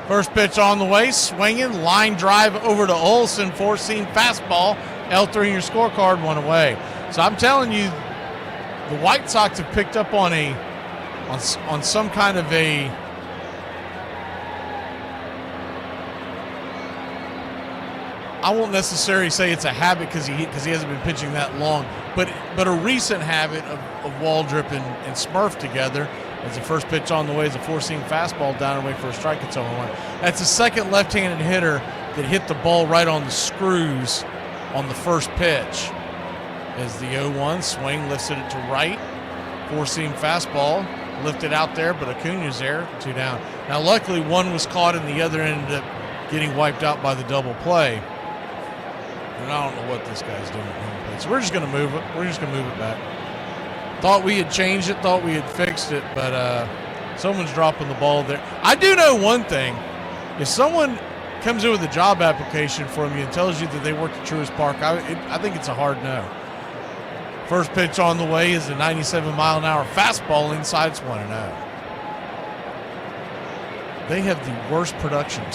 First pitch on the way, swinging, line drive over to Olsen, 4-seam fastball. L3 in your scorecard, 1 away. So I'm telling you, the White Sox have picked up on some kind of a I won't necessarily say it's a habit because he hasn't been pitching that long, but a recent habit of Waldrop and Smurf together. As the first pitch on the way is a 4-seam fastball down and away for a strike. It's 0-1. That's the second left-handed hitter that hit the ball right on the screws on the first pitch. As the 0-1 swing lifted it to right. 4-seam fastball lifted out there, but Acuna's there, 2 down. Now, luckily, one was caught and the other ended up getting wiped out by the double play. And I don't know what this guy's doing at home plate. So we're just going to move it. We're just going to move it back. Thought we had changed it, thought we had fixed it, but someone's dropping the ball there. I do know one thing. If someone comes in with a job application from you and tells you that they work at Truist Park, I think it's a hard no. First pitch on the way is a 97-mile-an-hour fastball inside. It's 1-0. They have the worst production.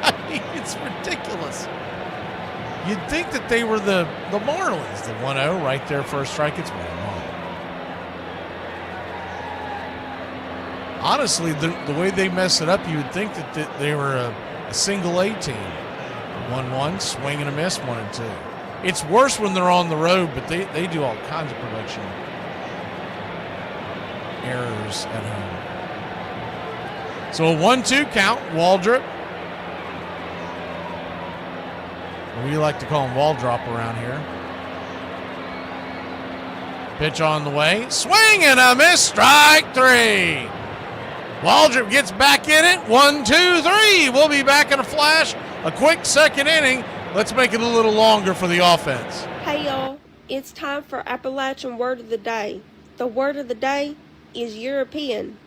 I mean, it's ridiculous. You'd think that they were the Marlins. The 1-0 right there, first strike. It's 1-1. Honestly, the way they mess it up, you would think that they were a single A team. 1-1, swing and a miss, 1-2. It's worse when they're on the road, but they do all kinds of production errors at home. So a 1-2 count, Waldrop. We like to call him Waldrop around here. Pitch on the way, swing and a miss, strike 3. Waldrop gets back in it. 1, 2, 3. We'll be back in a flash. A quick second inning. Let's make it a little longer for the offense. Hey, y'all. It's time for Appalachian Word of the Day. The word of the day is European.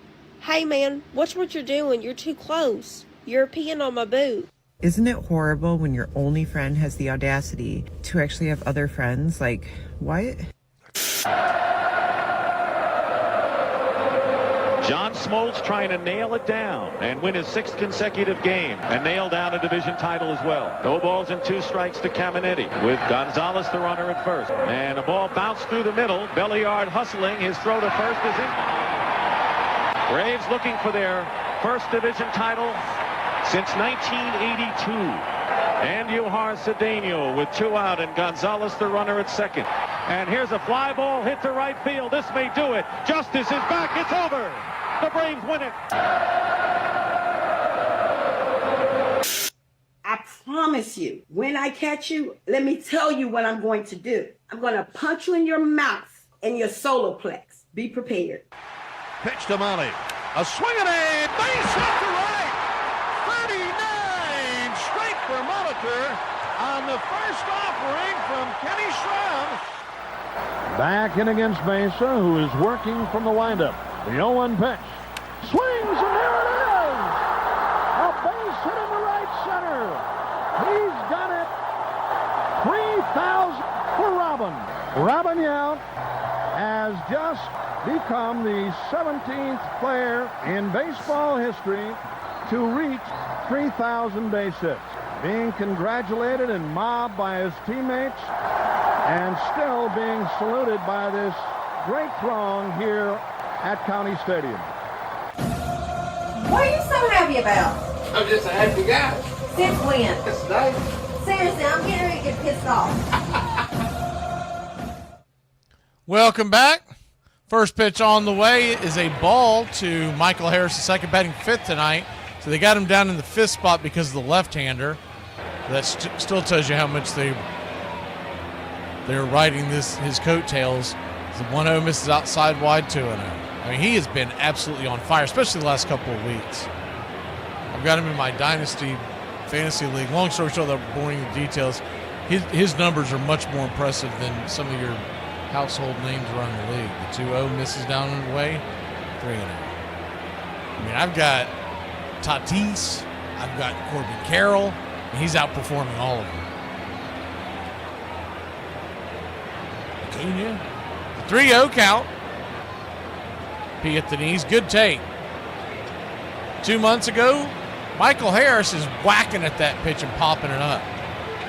Hey, man, watch what you're doing. You're too close. European on my boot. Isn't it horrible when your only friend has the audacity to actually have other friends? Like, what? John Smoltz trying to nail it down and win his 6th consecutive game and nail down a division title as well. No balls and 2 strikes to Caminetti with Gonzalez the runner at first. And a ball bounced through the middle. Belliard hustling. His throw to first is in. Braves looking for their 1st division title since 1982. Andujar Cedeno with 2 out, and Gonzalez the runner at second. And here's a fly ball hit to right field. This may do it. Justice is back. It's over. The Braves win it. I promise you, when I catch you, let me tell you what I'm going to do. I'm going to punch you in your mouth and your solar plex. Be prepared. Pitch to Molly. A swing and a base hit to right. 39 straight for Molitor on the first offering from Kenny Schramm. Back in against Mesa, who is working from the windup. The 0-1 pitch. Swings, and there it is! A base hit in the right center. He's got it. 3,000 for Robin. Robin Yount has just become the 17th player in baseball history to reach 3,000 base hits. Being congratulated and mobbed by his teammates, and still being saluted by this great throng here at County Stadium. What are you so happy about? I'm just a happy guy. Since when? Yesterday. Seriously, I'm getting ready to get pissed off. Welcome back. First pitch on the way is a ball to Michael Harris, the second, batting fifth tonight. So they got him down in the fifth spot because of the left-hander. That still tells you how much they're riding his coattails. The 1-0 misses outside wide, 2-0. I mean, he has been absolutely on fire, especially the last couple of weeks. I've got him in my Dynasty Fantasy League. Long story short, without boring the details, his numbers are much more impressive than some of your household names around the league. The 2-0 misses down and away, 3-0. I mean, I've got Tatis, I've got Corbin Carroll, and he's outperforming all of them. Acuna, the 3-0 count. P at the knees, good take. 2 months ago, Michael Harris is whacking at that pitch and popping it up.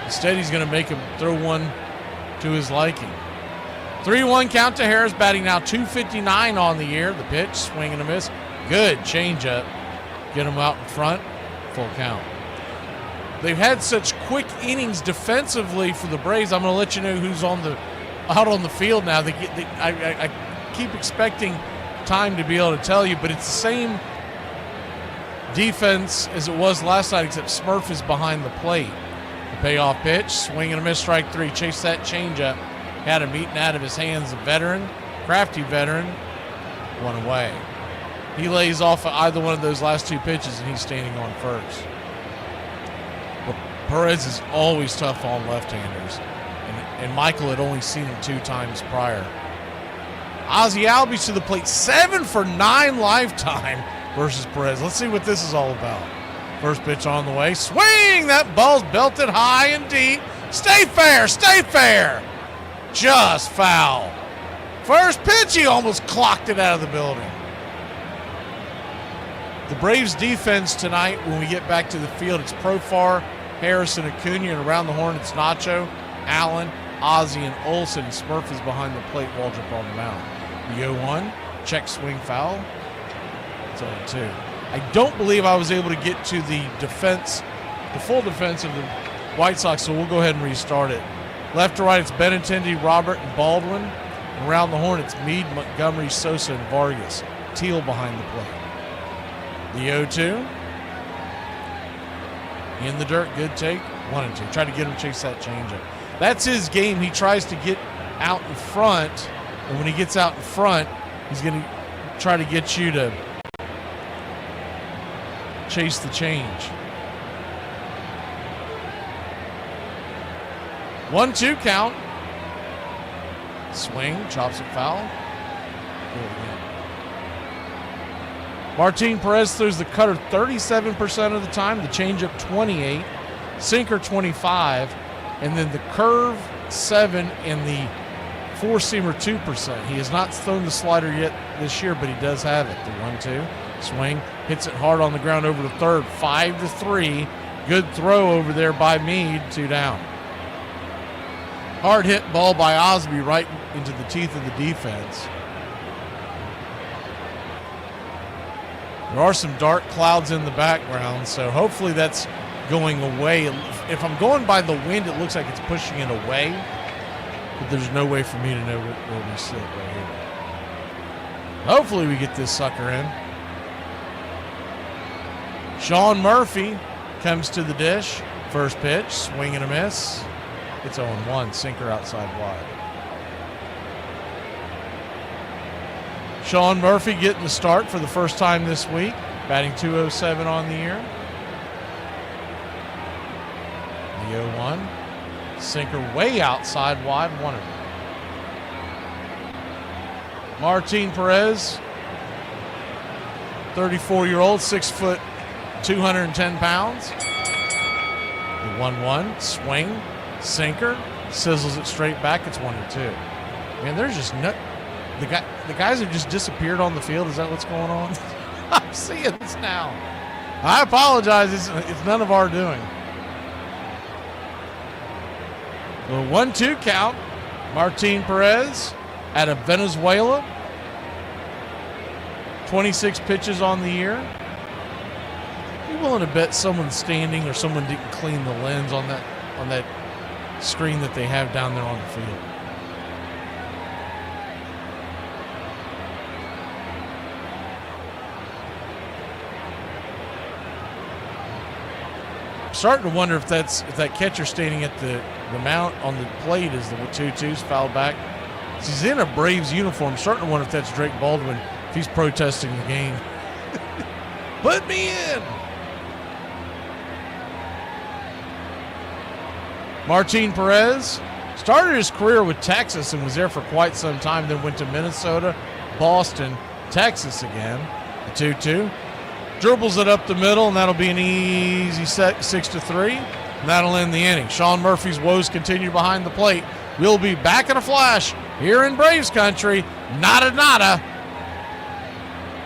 Instead, he's going to make him throw one to his liking. 3-1 count to Harris, batting now .259 on the year. The pitch, swing and a miss. Good changeup. Get him out in front. Full count. They've had such quick innings defensively for the Braves. I'm going to let you know who's out on the field now. I keep expecting time to be able to tell you, but it's the same defense as it was last night, except Smurf is behind the plate. The payoff pitch, swing and a miss, strike 3. Chase that changeup. Had him eaten out of his hands. A veteran, crafty veteran, one away. He lays off of either one of those last 2 pitches, and he's standing on first. But Perez is always tough on left-handers, and Michael had only seen him 2 times prior. Ozzie Albies to the plate, 7 for 9 lifetime versus Perez. Let's see what this is all about. First pitch on the way. Swing! That ball's belted high and deep. Stay fair! Stay fair! Just foul. First pitch, he almost clocked it out of the building. The Braves defense tonight, when we get back to the field, it's Profar, Harrison, Acuna, and around the horn it's Nacho, Allen, Ozzie, and Olsen. Smurf is behind the plate, Waldrop on the mound. The 0-1, check swing foul. It's 0-2. I don't believe I was able to get to the defense, the full defense of the White Sox, so we'll go ahead and restart it. Left to right, it's Benintendi, Robert, and Baldwin. And around the horn, it's Meade, Montgomery, Sosa, and Vargas. Teal behind the plate. The 0-2. In the dirt, good take. 1-2. Try to get him to chase that changeup. That's his game. He tries to get out in front, and when he gets out in front, he's going to try to get you to chase the change. 1-2 count. Swing, chops it foul. Do it again. Martin Perez throws the cutter 37% of the time, the changeup 28%, sinker 25%, and then the curve 7% and the four-seamer 2%. He has not thrown the slider yet this year, but he does have it. The 1-2, swing, hits it hard on the ground over to third, 5-3. Good throw over there by Meade, 2 down. Hard hit ball by Osby right into the teeth of the defense. There are some dark clouds in the background, so hopefully that's going away. If I'm going by the wind, it looks like it's pushing it away, but there's no way for me to know where we sit right here. Hopefully we get this sucker in. Sean Murphy comes to the dish. First pitch, swing and a miss. It's 0-1, sinker outside wide. Sean Murphy getting the start for the first time this week, batting .207 on the year. The 0-1, sinker way outside wide, 1-0. Martin Perez, 34-year-old, 6 foot, 210 pounds. The 1-1, swing, sinker, sizzles it straight back. It's 1-2. Man, there's just the guys have just disappeared on the field. Is that what's going on? I'm seeing this now. I apologize. It's none of our doing. The 1-2 count. Martin Perez out of Venezuela. 26 pitches on the year. You willing to bet someone's standing or someone didn't clean the lens on that screen that they have down there on the field? I'm starting to wonder if that catcher standing at the mount on the plate is the 2-2's fouled back. He's in a Braves uniform. I'm starting to wonder if that's Drake Baldwin, if he's protesting the game. Put me in. Martin Perez started his career with Texas and was there for quite some time, then went to Minnesota, Boston, Texas again. The 2-2. Dribbles it up the middle, and that'll be an easy set, 6-3. And that'll end the inning. Sean Murphy's woes continue behind the plate. We'll be back in a flash here in Braves country. Nada.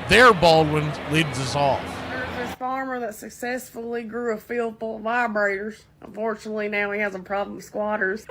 There, Baldwin leads us off. There's this farmer that successfully grew a field full of vibrators. Unfortunately, now he has a problem with squatters.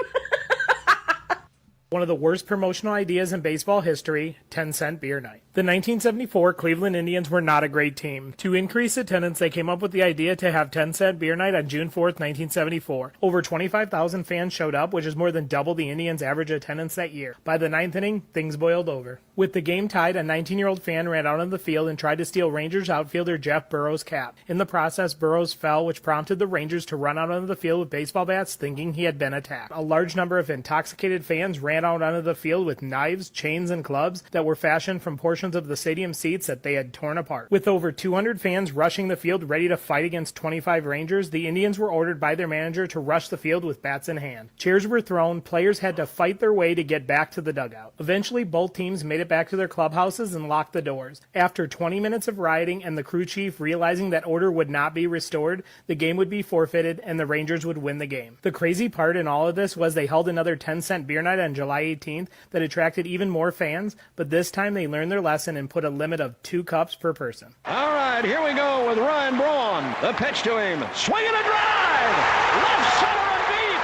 One of the worst promotional ideas in baseball history, 10-cent beer night. The 1974 Cleveland Indians were not a great team. To increase attendance, they came up with the idea to have 10-cent beer night on June 4th, 1974. Over 25,000 fans showed up, which is more than double the Indians' average attendance that year. By the ninth inning, things boiled over. With the game tied, a 19-year-old fan ran out on the field and tried to steal Rangers outfielder Jeff Burrows' cap. In the process, Burrows fell, which prompted the Rangers to run out onto the field with baseball bats, thinking he had been attacked. A large number of intoxicated fans ran out onto the field with knives, chains, and clubs that were fashioned from portions of the stadium seats that they had torn apart. With over 200 fans rushing the field ready to fight against 25 Rangers, the Indians were ordered by their manager to rush the field with bats in hand. Chairs were thrown, players had to fight their way to get back to the dugout. Eventually, both teams made it back to their clubhouses and locked the doors. After 20 minutes of rioting and the crew chief realizing that order would not be restored, the game would be forfeited and the Rangers would win the game. The crazy part in all of this was they held another 10-cent beer night on July 18th that attracted even more fans, but this time they learned their lesson and put a limit of 2 cups per person. All right, here we go with Ryan Braun. The pitch to him. Swing and a drive. Left center and deep.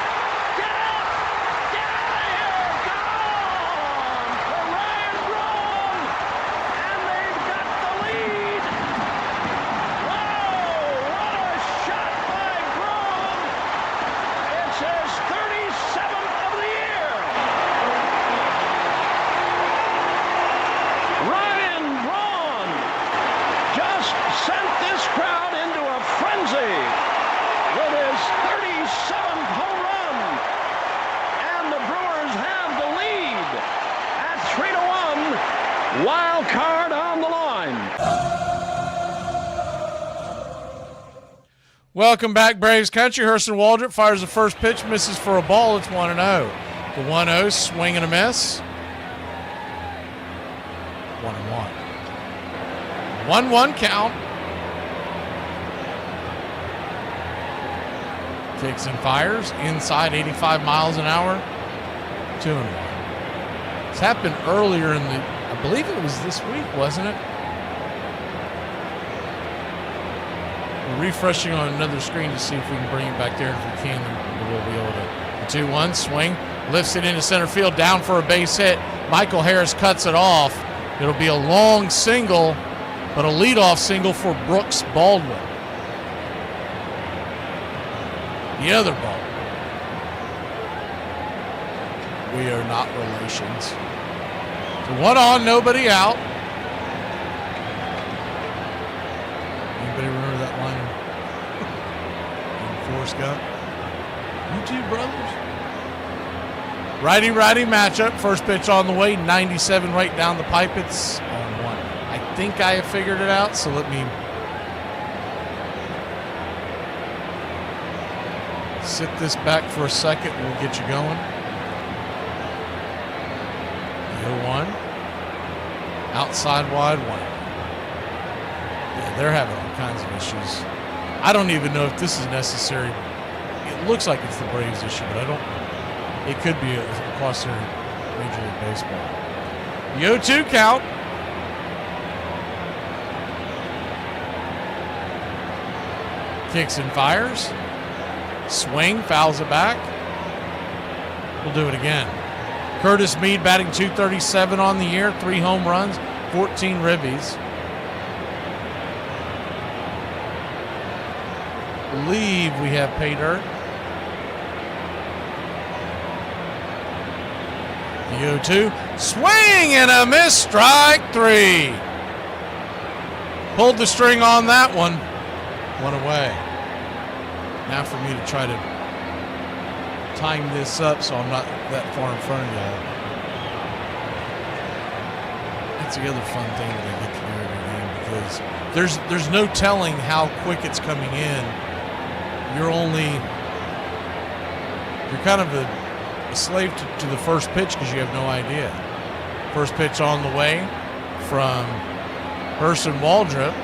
Get out. Get out of here. Gone for Ryan Braun. And they've got the lead. Wow, what a shot by Braun. It's his 37th of the year. Ryan Braun just sent this crowd into a frenzy with his 37th home run. And the Brewers have the lead at 3-1. Wild card on the line. Welcome back, Braves country. Hurston Waldrop fires the first pitch, misses for a ball. It's 1-0. The 1-0, swing and a miss. 1-1. 1-1 count. Kicks and fires inside 85 miles an hour. 2-1. It's happened earlier in the, I believe it was this week, wasn't it? We're refreshing on another screen to see if we can bring it back there. If we can, then we'll be able to. The 2-1 swing, lifts it into center field, down for a base hit. Michael Harris cuts it off. It'll be a long single but a leadoff single for Brooks Baldwin. The other ball. We are not relations. So 1 on, nobody out. Anybody remember that line in Forrest Gump? You two brothers? Righty-righty matchup. First pitch on the way. 97 right down the pipe. It's on 1. I think I have figured it out, so let me sit this back for a second and we'll get you going. 0-1. Outside wide 1. Yeah, they're having all kinds of issues. I don't even know if this is necessary. It looks like it's the Braves issue, but I don't. It could be across their Major League Baseball. The 0-2 count. Kicks and fires. Swing, fouls it back. We'll do it again. Curtis Mead batting .237 on the year, 3 home runs, 14 ribbies. Believe we have pay dirt. The 0-2, swing and a miss, strike 3. Pulled the string on that one. 1 away. Now for me to try to time this up so I'm not that far in front of you. That's the other fun thing that I get to do every game, because there's no telling how quick it's coming in. You're kind of a slave to the first pitch because you have no idea. First pitch on the way from Person Waldrop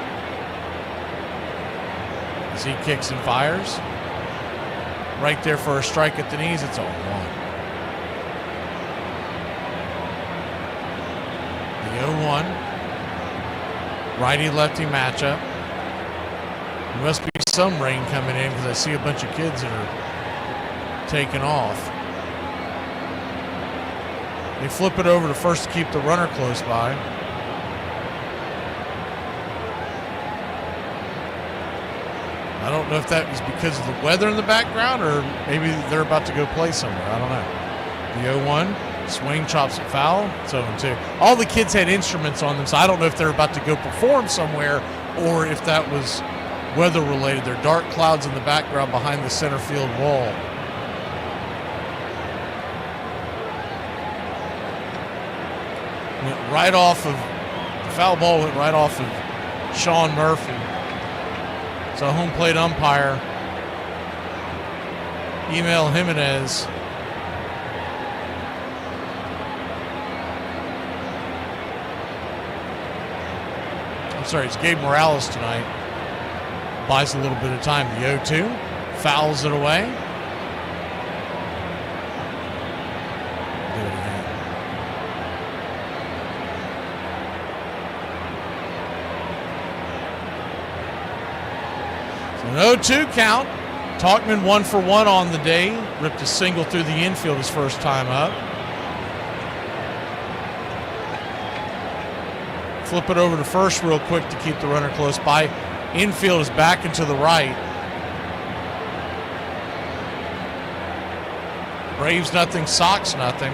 as he kicks and fires. Right there for a strike at the knees. It's 0-1. The 0-1. Righty-lefty matchup. There must be some rain coming in because I see a bunch of kids that are taking off. They flip it over to first to keep the runner close by. I don't know if that was because of the weather in the background or maybe they're about to go play somewhere. I don't know. The 0-1, swing, chops it foul. It's 0-2. All the kids had instruments on them, so I don't know if they're about to go perform somewhere or if that was weather related. There are dark clouds in the background behind the center field wall. Went right off of, the foul ball went right off of Sean Murphy. So home plate umpire, Emil Jimenez, I'm sorry, it's Gabe Morales tonight. Buys a little bit of time. The 0-2, fouls it away. Do it again. An 0-2 count. Talkman 1 for 1 on the day. Ripped a single through the infield his first time up. Flip it over to first real quick to keep the runner close by. Infield is back and to the right. Braves nothing, Sox nothing.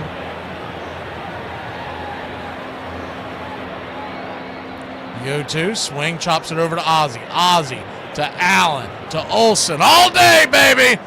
The 0-2, swing, chops it over to Ozzie. Ozzie to Allen, to Olsen, all day, baby!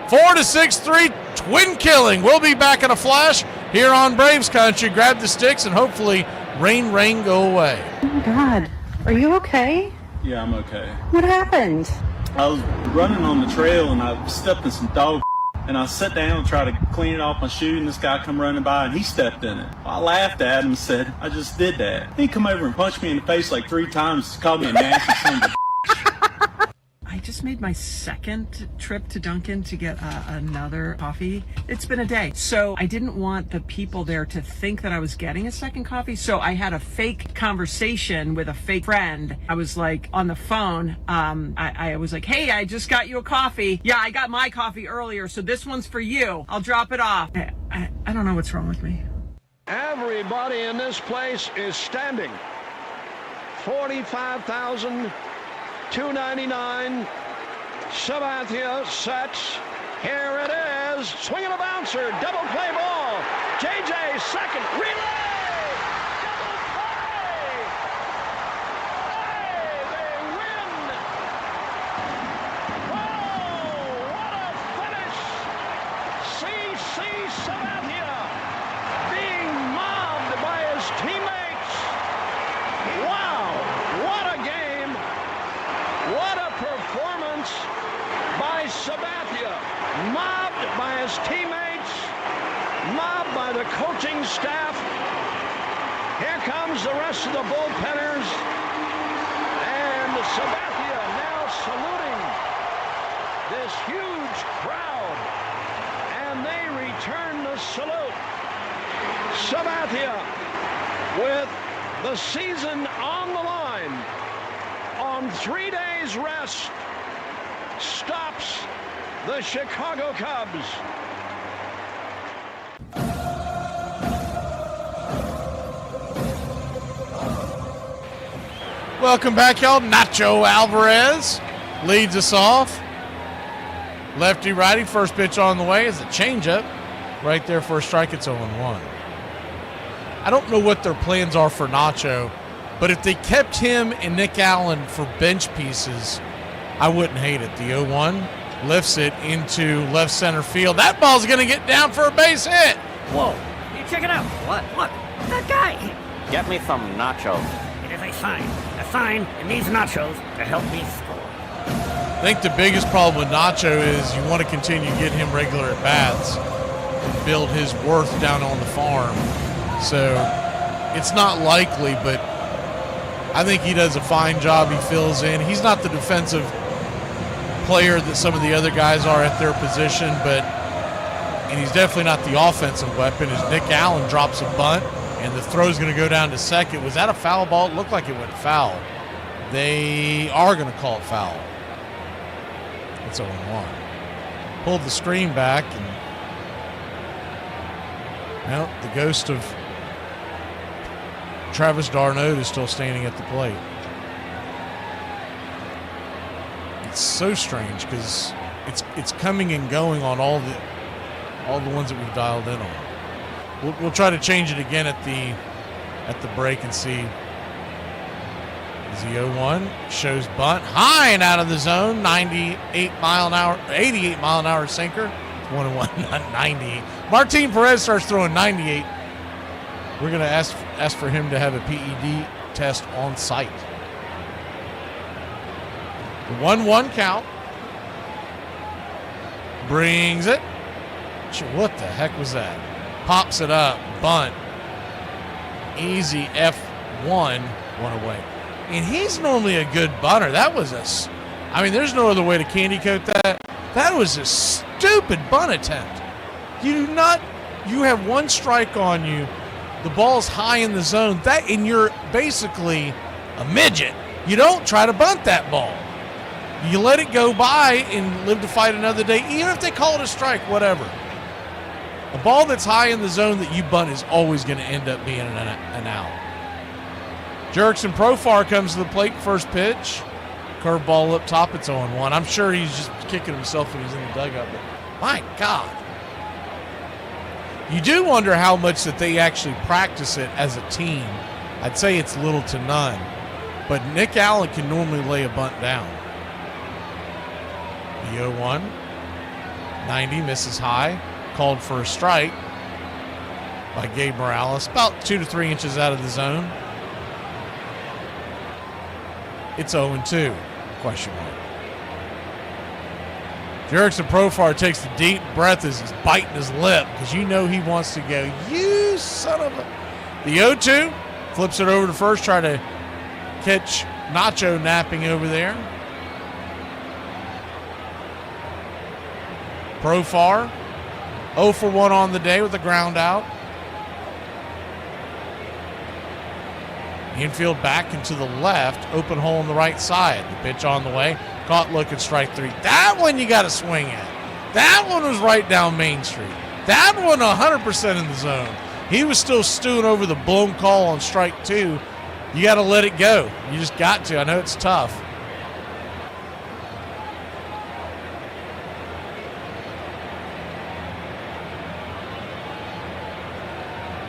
4-6-3, twin killing. We'll be back in a flash here on Braves Country. Grab the sticks and hopefully rain, go away. Oh my God, are you okay? Yeah, I'm okay. What happened? I was running on the trail and I stepped in some dog and I sat down and tried to clean it off my shoe and this guy come running by and he stepped in it. I laughed at him and said, I just did that. He come over and punched me in the face like 3 times, called me a nasty son of a I just made my second trip to Dunkin' to get another coffee. It's been a day. So I didn't want the people there to think that I was getting a second coffee. So I had a fake conversation with a fake friend. I was like on the phone. I was like, hey, I just got you a coffee. Yeah, I got my coffee earlier. So this one's for you. I'll drop it off. I don't know what's wrong with me. Everybody in this place is standing. $45,299. Sabathia sets. Here it is. Swing and a bouncer. Double play ball. JJ second. Relay. Double play. Hey, they win. Oh, what a finish. CC Sabathia being mobbed by his teammates. Wow, what a game. What a performance by Sabathia. Mobbed by his teammates, mobbed by the coaching staff. Here comes the rest of the bullpenners. And Sabathia now saluting this huge crowd. And they return the salute. Sabathia, with the season on the line, on 3 days rest, stops the Chicago Cubs. Welcome back, y'all. Nacho Alvarez leads us off. Lefty righty, first pitch on the way is a changeup. Right there for a strike, it's 0-1. I don't know what their plans are for Nacho, but if they kept him and Nick Allen for bench pieces, I wouldn't hate it. The 0-1 lifts it into left center field. That ball's going to get down for a base hit. Whoa, you check it out. What? Look, that guy. Get me some nachos. It is a sign. A sign. It needs nachos to help me score. I think the biggest problem with Nacho is you want to continue to get him regular at bats, build his worth down on the farm. So it's not likely, but I think he does a fine job. He fills in. He's not the defensive player that some of the other guys are at their position, and he's definitely not the offensive weapon. As Nick Allen drops a bunt, and the throw's going to go down to second. Was that a foul ball? It looked like it went foul. They are going to call it foul. It's 0-1. Pulled the screen back, and well, the ghost of Travis d'Arnaud is still standing at the plate. It's so strange because it's coming and going on all the ones that we've dialed in on. We'll try to change it again at the break and see. Is the 0-1 shows bunt high and out of the zone, 88 mile an hour sinker. 1-1, not 98. Martin Perez starts throwing 98. We're going to ask for him to have a PED test on site. The 1-1 count. Brings it. What the heck was that? Pops it up. Bunt. Easy F1. One away. And he's normally a good bunter. That was there's no other way to candy coat that. That was a stupid bunt attempt. You have one strike on you. The ball's high in the zone. And you're basically a midget. You don't try to bunt that ball. You let it go by and live to fight another day, even if they call it a strike, whatever. A ball that's high in the zone that you bunt is always going to end up being an out. Jurickson Profar comes to the plate, first pitch. Curveball up top, it's 0-1. I'm sure he's just kicking himself when he's in the dugout, but my God. You do wonder how much that they actually practice it as a team. I'd say it's little to none. But Nick Allen can normally lay a bunt down. The 0-1. 90 misses high. Called for a strike by Gabe Morales. About 2 to 3 inches out of the zone. It's 0-2. Question mark. Jurickson Profar takes a deep breath as he's biting his lip because you know he wants to go, you son of a... The 0-2 flips it over to first, try to catch Nacho napping over there. Profar 0 for 1 on the day with a ground out. Infield back and to the left, open hole on the right side. The pitch on the way, caught looking, strike 3. That one you got to swing at. That one was right down Main Street. That one 100% in the zone. He was still stewing over the blown call on strike 2. You got to let it go. You just got to. I know it's tough.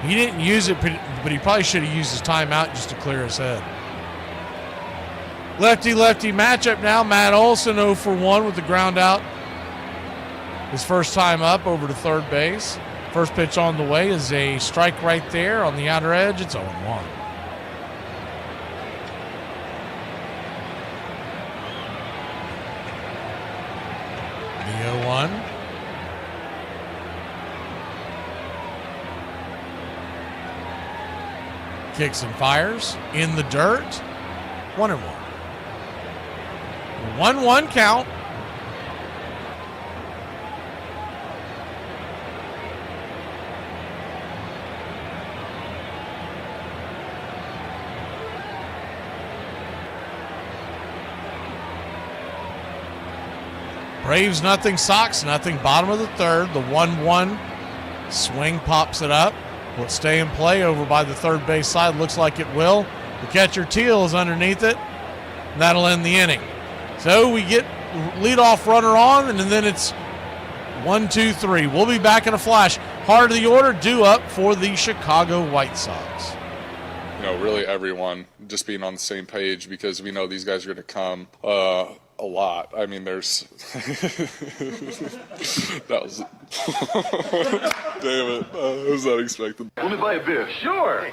He didn't use it, but he probably should have used his timeout just to clear his head. Lefty-lefty matchup now. Matt Olson 0 for 1 with the ground out. His first time up over to third base. First pitch on the way is a strike right there on the outer edge. It's 0-1. The 0-1. Kicks and fires in the dirt. 1-1. 1-1 count. Braves nothing, Sox nothing. Bottom of the third. The 1-1 swing pops it up. Will it stay in play over by the third base side? Looks like it will. The catcher Teal is underneath it. And that'll end the inning. So we get leadoff runner on, and then it's 1, 2, 3. We'll be back in a flash. Heart of the order due up for the Chicago White Sox. You know, really everyone just being on the same page, because we know these guys are going to come a lot. I mean, there's that was damn it, I was not expecting. Let me buy a beer. Sure.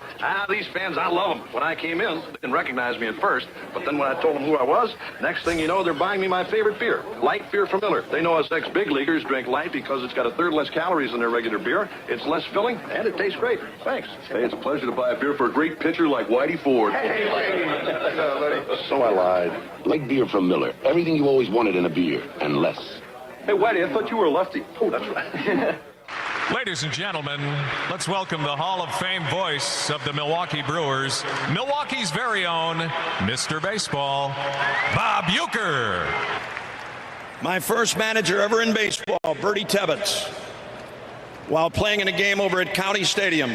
These fans, I love them. When I came in, they didn't recognize me at first, but then when I told them who I was, next thing you know, they're buying me my favorite beer, light beer from Miller. They know us ex-big leaguers drink light because it's got a third less calories than their regular beer. It's less filling, and it tastes great. Thanks. Hey, it's a pleasure to buy a beer for a great pitcher like Whitey Ford. Hey, so I lied. Light beer from Miller. Everything you always wanted in a beer, and less. Hey, Whitey, I thought you were a lefty. Oh, that's right. Ladies and gentlemen, let's welcome the Hall of Fame voice of the Milwaukee Brewers, Milwaukee's very own Mr. Baseball, Bob Uecker. My first manager ever in baseball, Bertie Tebbetts, while playing in a game over at County Stadium,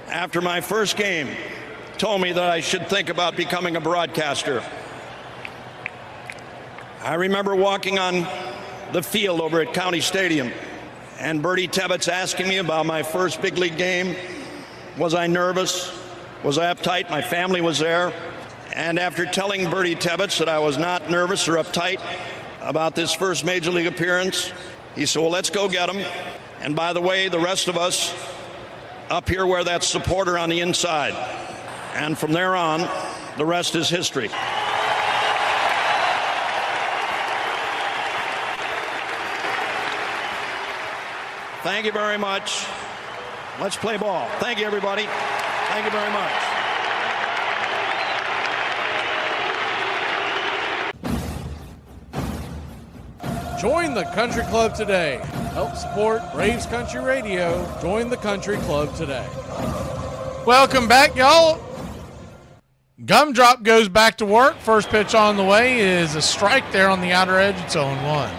after my first game, told me that I should think about becoming a broadcaster. I remember walking on the field over at County Stadium and Bertie Tebbetts asking me about my first big league game. Was I nervous? Was I uptight? My family was there. And after telling Bertie Tebbetts that I was not nervous or uptight about this first major league appearance, he said, well, let's go get him. And by the way, the rest of us up here wear that supporter on the inside. And from there on, the rest is history. Thank you very much. Let's play ball. Thank you, everybody. Thank you very much. Join the Country Club today. Help support Braves Country Radio. Join the Country Club today. Welcome back, y'all. Gumdrop goes back to work. First pitch on the way is a strike there on the outer edge. It's 0-1.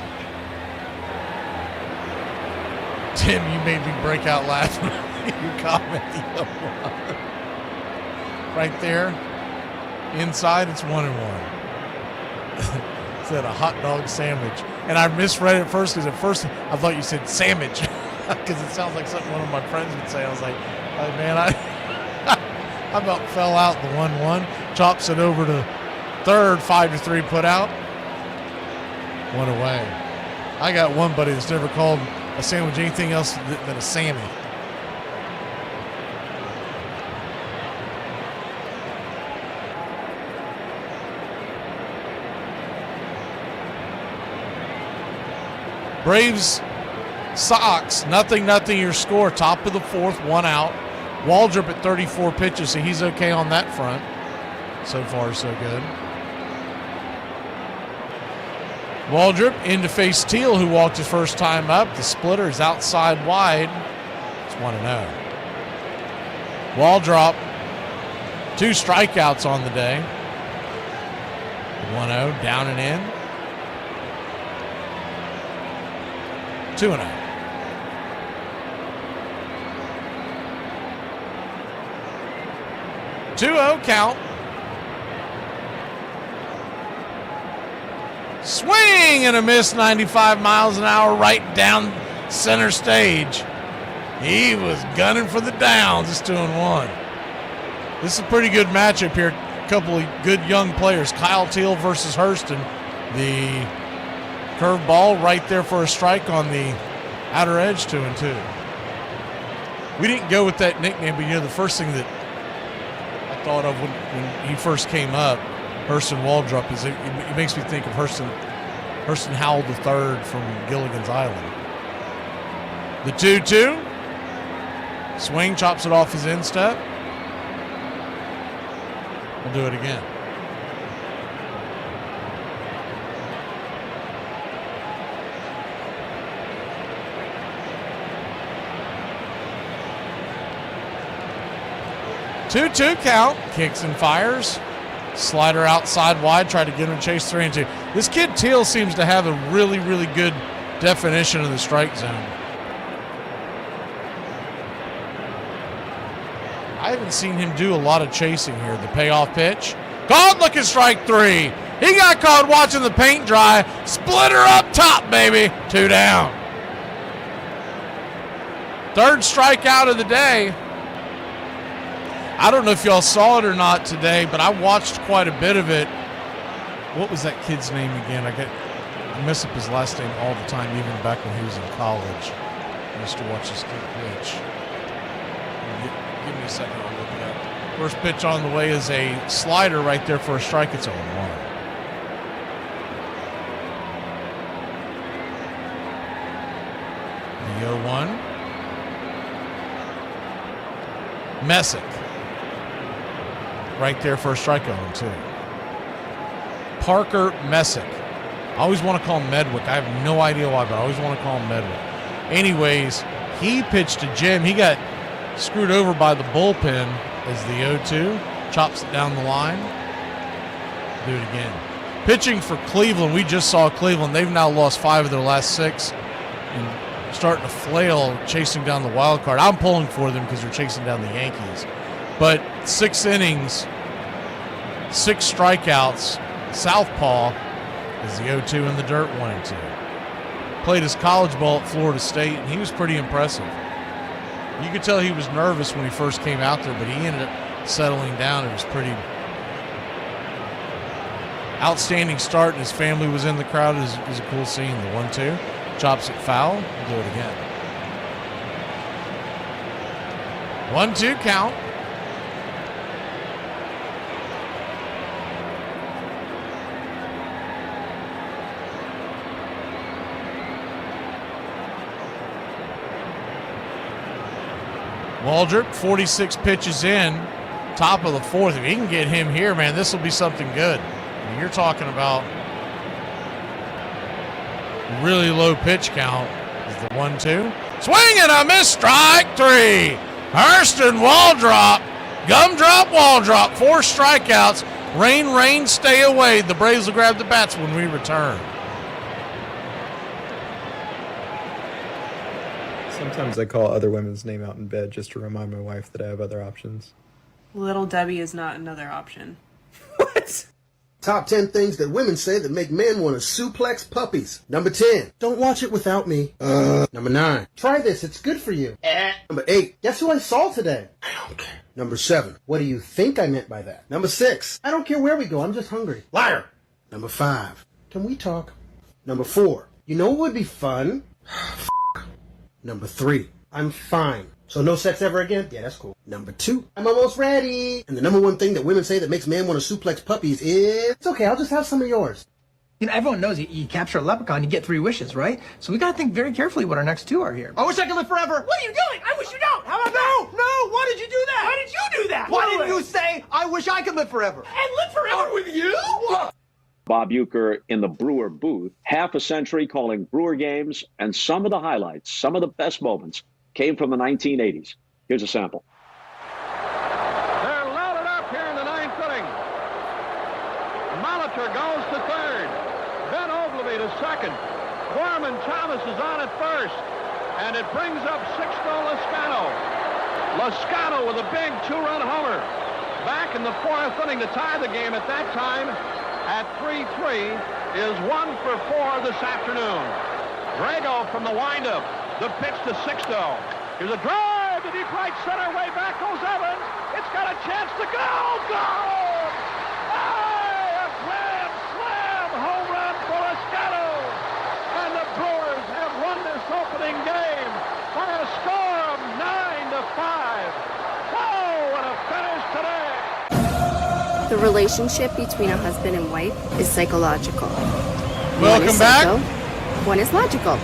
Tim, you made me break out laughing. You comment the 0-1. Right there. Inside, it's 1-1. Said a hot dog sandwich. And I misread it first because at first I thought you said sandwich because it sounds like something one of my friends would say. I was like, oh, man, I about fell out the 1-1. Chops it over to third, 5-3 put out. One away. I got one buddy that's never called a sandwich anything else than a Sammy. Braves, Sox, 0-0 your score. Top of the fourth, 1 out. Waldrop at 34 pitches, so he's okay on that front. So far, so good. Waldrop in to face Teal, who walked his first time up. The splitter is outside wide. It's 1-0. Waldrop, 2 strikeouts on the day. 1-0, down and in. 2-0. 2-0 count. Swing and a miss, 95 miles an hour right down center stage. He was gunning for the downs. It's 2-1. This is a pretty good matchup here. A couple of good young players. Kyle Teal versus Hurston. The curveball right there for a strike on the outer edge, 2-2. We didn't go with that nickname, but the first thing that I thought of when he first came up, Hurston Waldrop, is it makes me think of Hurston Howell III from Gilligan's Island. The 2-2. Swing, chops it off his instep. We'll do it again. Two count. Kicks and fires. Slider outside wide. Tried to get him to chase 3-2. This kid Teal seems to have a really, really good definition of the strike zone. I haven't seen him do a lot of chasing here. The payoff pitch. Caught, looking strike 3. He got caught watching the paint dry. Splitter up top, baby. 2 down. Third strikeout of the day. I don't know if y'all saw it or not today, but I watched quite a bit of it. What was that kid's name again? I mess up his last name all the time, even back when he was in college. I used to watch this kid pitch. Give me a second, I'll look it up. First pitch on the way is a slider right there for a strike. It's 0-1. The 0-1. Messick. Right there for a strike, 0-2. Parker Messick. I always want to call him Medwick. I have no idea why, but I always want to call him Medwick. Anyways, he pitched to Jim. He got screwed over by the bullpen as the 0-2. Chops it down the line. Do it again. Pitching for Cleveland. We just saw Cleveland. They've now lost 5 of their last 6 and starting to flail chasing down the wild card. I'm pulling for them because they're chasing down the Yankees. But 6 innings, 6 strikeouts. Southpaw is the 0-2 in the dirt, 1-2. Played his college ball at Florida State, and he was pretty impressive. You could tell he was nervous when he first came out there, but he ended up settling down. It was pretty outstanding start, and his family was in the crowd. It was a cool scene. The 1-2. Chops it foul. We'll do it again. 1-2 count. Waldrop, 46 pitches in, top of the 4th. If he can get him here, man, this will be something good. I mean, you're talking about really low pitch count. Is the 1-2. Swing and a miss, strike 3. Hurston Waldrop, gumdrop Waldrop, 4 strikeouts. Rain, stay away. The Braves will grab the bats when we return. Sometimes I call other women's name out in bed just to remind my wife that I have other options. Little Debbie is not another option. Top 10 things that women say that make men want to suplex puppies. Number 10, don't watch it without me. Number 9, try this, it's good for you. Number 8, guess who I saw today? I don't care. Number 7, what do you think I meant by that? Number 6, I don't care where we go, I'm just hungry. Liar. Number 5, can we talk? Number 4, you know what would be fun? Number 3, I'm fine. So no sex ever again? Yeah, that's cool. Number 2, I'm almost ready. And the number 1 thing that women say that makes men want to suplex puppies is, it's okay, I'll just have some of yours. You know, everyone knows you capture a leprechaun, you get 3 wishes, right? So we gotta think very carefully what our next 2 are here. I wish I could live forever. What are you doing? I wish you don't. How about No, why did you do that? Why did you do that? Why didn't you say, I wish I could live forever? And live forever with you? What? Bob Uecker in the Brewer booth, half a century calling Brewer games, and some of the highlights, some of the best moments came from the 1980s. Here's a sample. They're loaded up here in the 9th inning. Molitor goes to 3rd. Ben Ogilvie to 2nd. Gorman Thomas is on at 1st. And it brings up Sixto Lascano. Lascano with a big 2-run homer. back in the fourth inning to tie the game at that time at 3-3 is 1 for 4 this afternoon. Drago from the windup. The pitch to Sixto. Here's a drive to deep right center. Way back goes Evans. It's got a chance to go. Goal! Hey, a grand slam home run for Escato. And the Brewers have won this opening game by a score of 9-5. Oh, what a finish today. The relationship between a husband and wife is psychological. Welcome back. One is logical.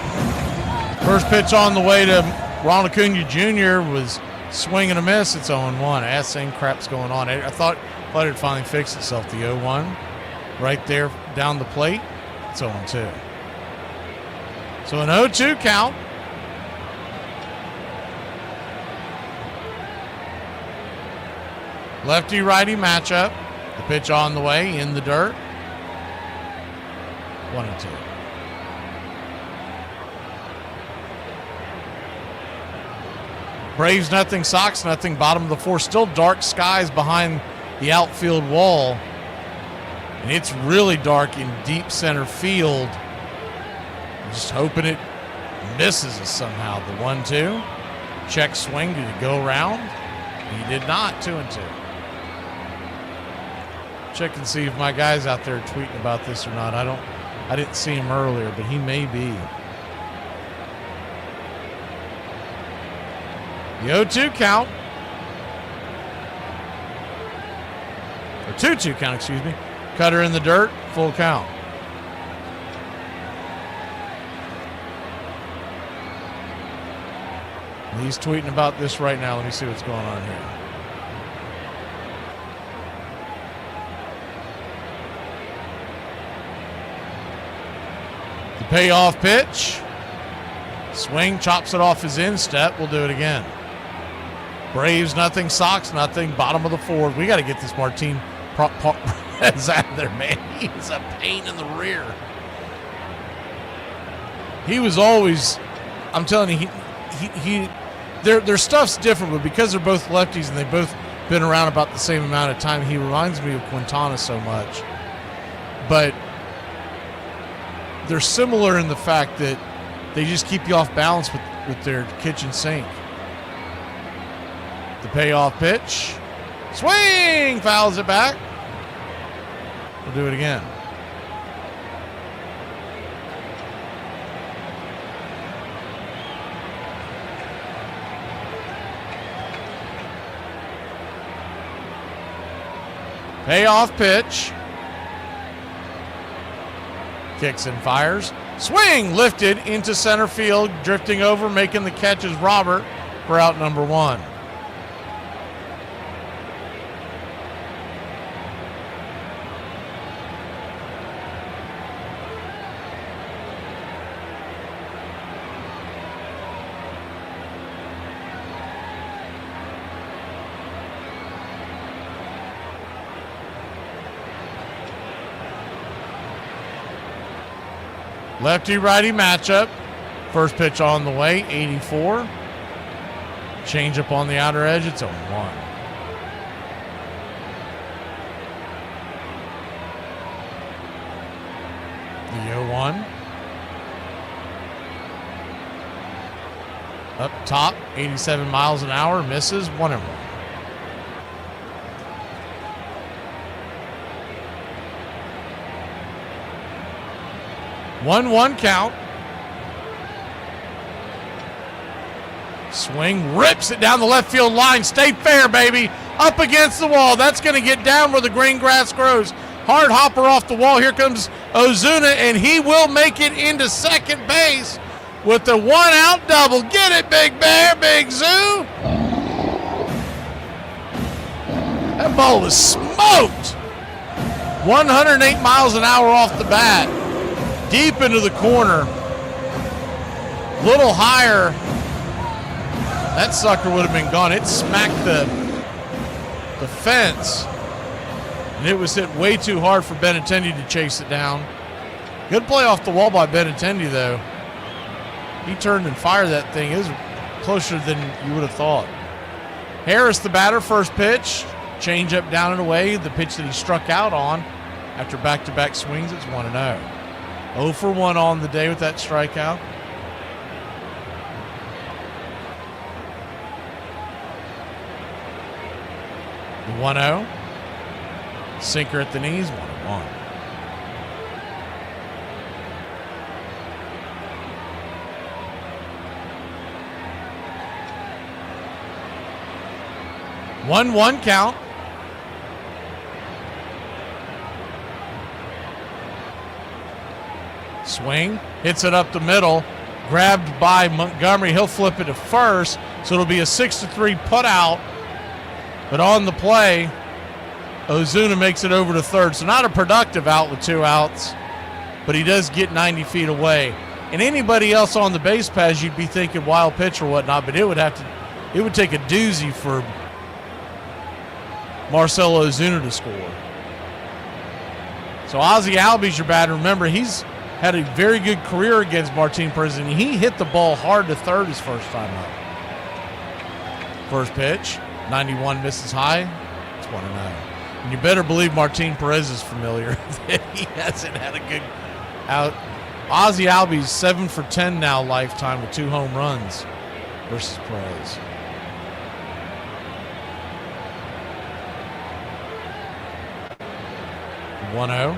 First pitch on the way to Ronald Acuna Jr. was swing and a miss. It's 0-1. That same crap's going on. I thought it finally fixed itself. The 0-1 right there down the plate. It's 0-2. So an 0-2 count. Lefty-righty matchup. The pitch on the way in the dirt. 1-2. Braves nothing, Sox nothing, bottom of the fourth. Still dark skies behind the outfield wall. And it's really dark in deep center field. Just hoping it misses us somehow. The 1-2. Check swing. Did it go around? He did not. 2-2. Check and see if my guy's out there tweeting about this or not. I didn't see him earlier, but he may be. The 0-2 count. Or 2-2 count, excuse me. Cutter in the dirt, full count. He's tweeting about this right now. Let me see what's going on here. The payoff pitch. Swing, chops it off his instep. We'll do it again. Braves nothing, Sox nothing. Bottom of the fourth. We got to get this Martin Perez out of there, man. He's a pain in the rear. He was always, I'm telling you, their stuff's different, but because they're both lefties and they've both been around about the same amount of time, he reminds me of Quintana so much. But they're similar in the fact that they just keep you off balance with their kitchen sink. The payoff pitch. Swing! Fouls it back. We'll do it again. Payoff pitch. Kicks and fires. Swing! Lifted into center field. Drifting over, making the catch is Robert for out number 1. Lefty-righty matchup. First pitch on the way, 84. Change up on the outer edge, it's 0-1. The 0-1. Up top, 87 miles an hour, misses, 1-1. 1-1 count. Swing, rips it down the left field line. Stay fair, baby. Up against the wall. That's going to get down where the green grass grows. Hard hopper off the wall. Here comes Ozuna, and he will make it into second base with the 1-out double. Get it, Big Bear, Big Zoo. That ball was smoked. 108 miles an hour off the bat. Deep into the corner. Little higher. That sucker would have been gone. It smacked the fence. And it was hit way too hard for Benintendi to chase it down. Good play off the wall by Benintendi, though. He turned and fired that thing. It was closer than you would have thought. Harris, the batter, first pitch. Changeup down and away, the pitch that he struck out on after back-to-back swings. It's 1-0. 0 for 1 on the day with that strikeout. The 1-0. Sinker at the knees, 1-1. One count. Swing, hits it up the middle, grabbed by Montgomery. He'll flip it to first, so it'll be a 6-3 put out. But on the play, Ozuna makes it over to third. So not a productive out with 2 outs, but he does get 90 feet away. And anybody else on the base paths, you'd be thinking wild pitch or whatnot, but it would take a doozy for Marcell Ozuna to score. So Ozzie Albies your batter. Remember, he's had a very good career against Martin Perez, and he hit the ball hard to third his first time up. First pitch, 91 misses high. It's 1-0. And you better believe Martin Perez is familiar that he hasn't had a good out. Ozzie Albies 7 for 10 now lifetime with 2 home runs versus Perez. One 1-0.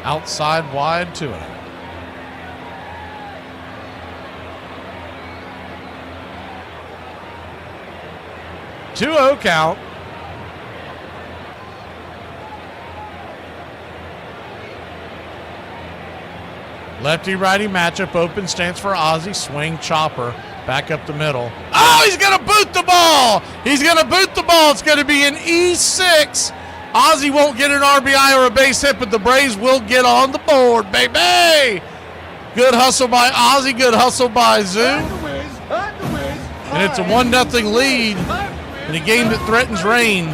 Outside wide, 2-0. Two-0 count. Lefty-righty matchup, open stance for Ozzie. Swing, chopper, back up the middle. Oh, he's going to boot the ball. He's going to boot the ball. It's going to be an E6. Ozzie won't get an RBI or a base hit, but the Braves will get on the board, baby. Good hustle by Ozzie, good hustle by Zoo. And it's a 1-0 lead in a game that threatens rain.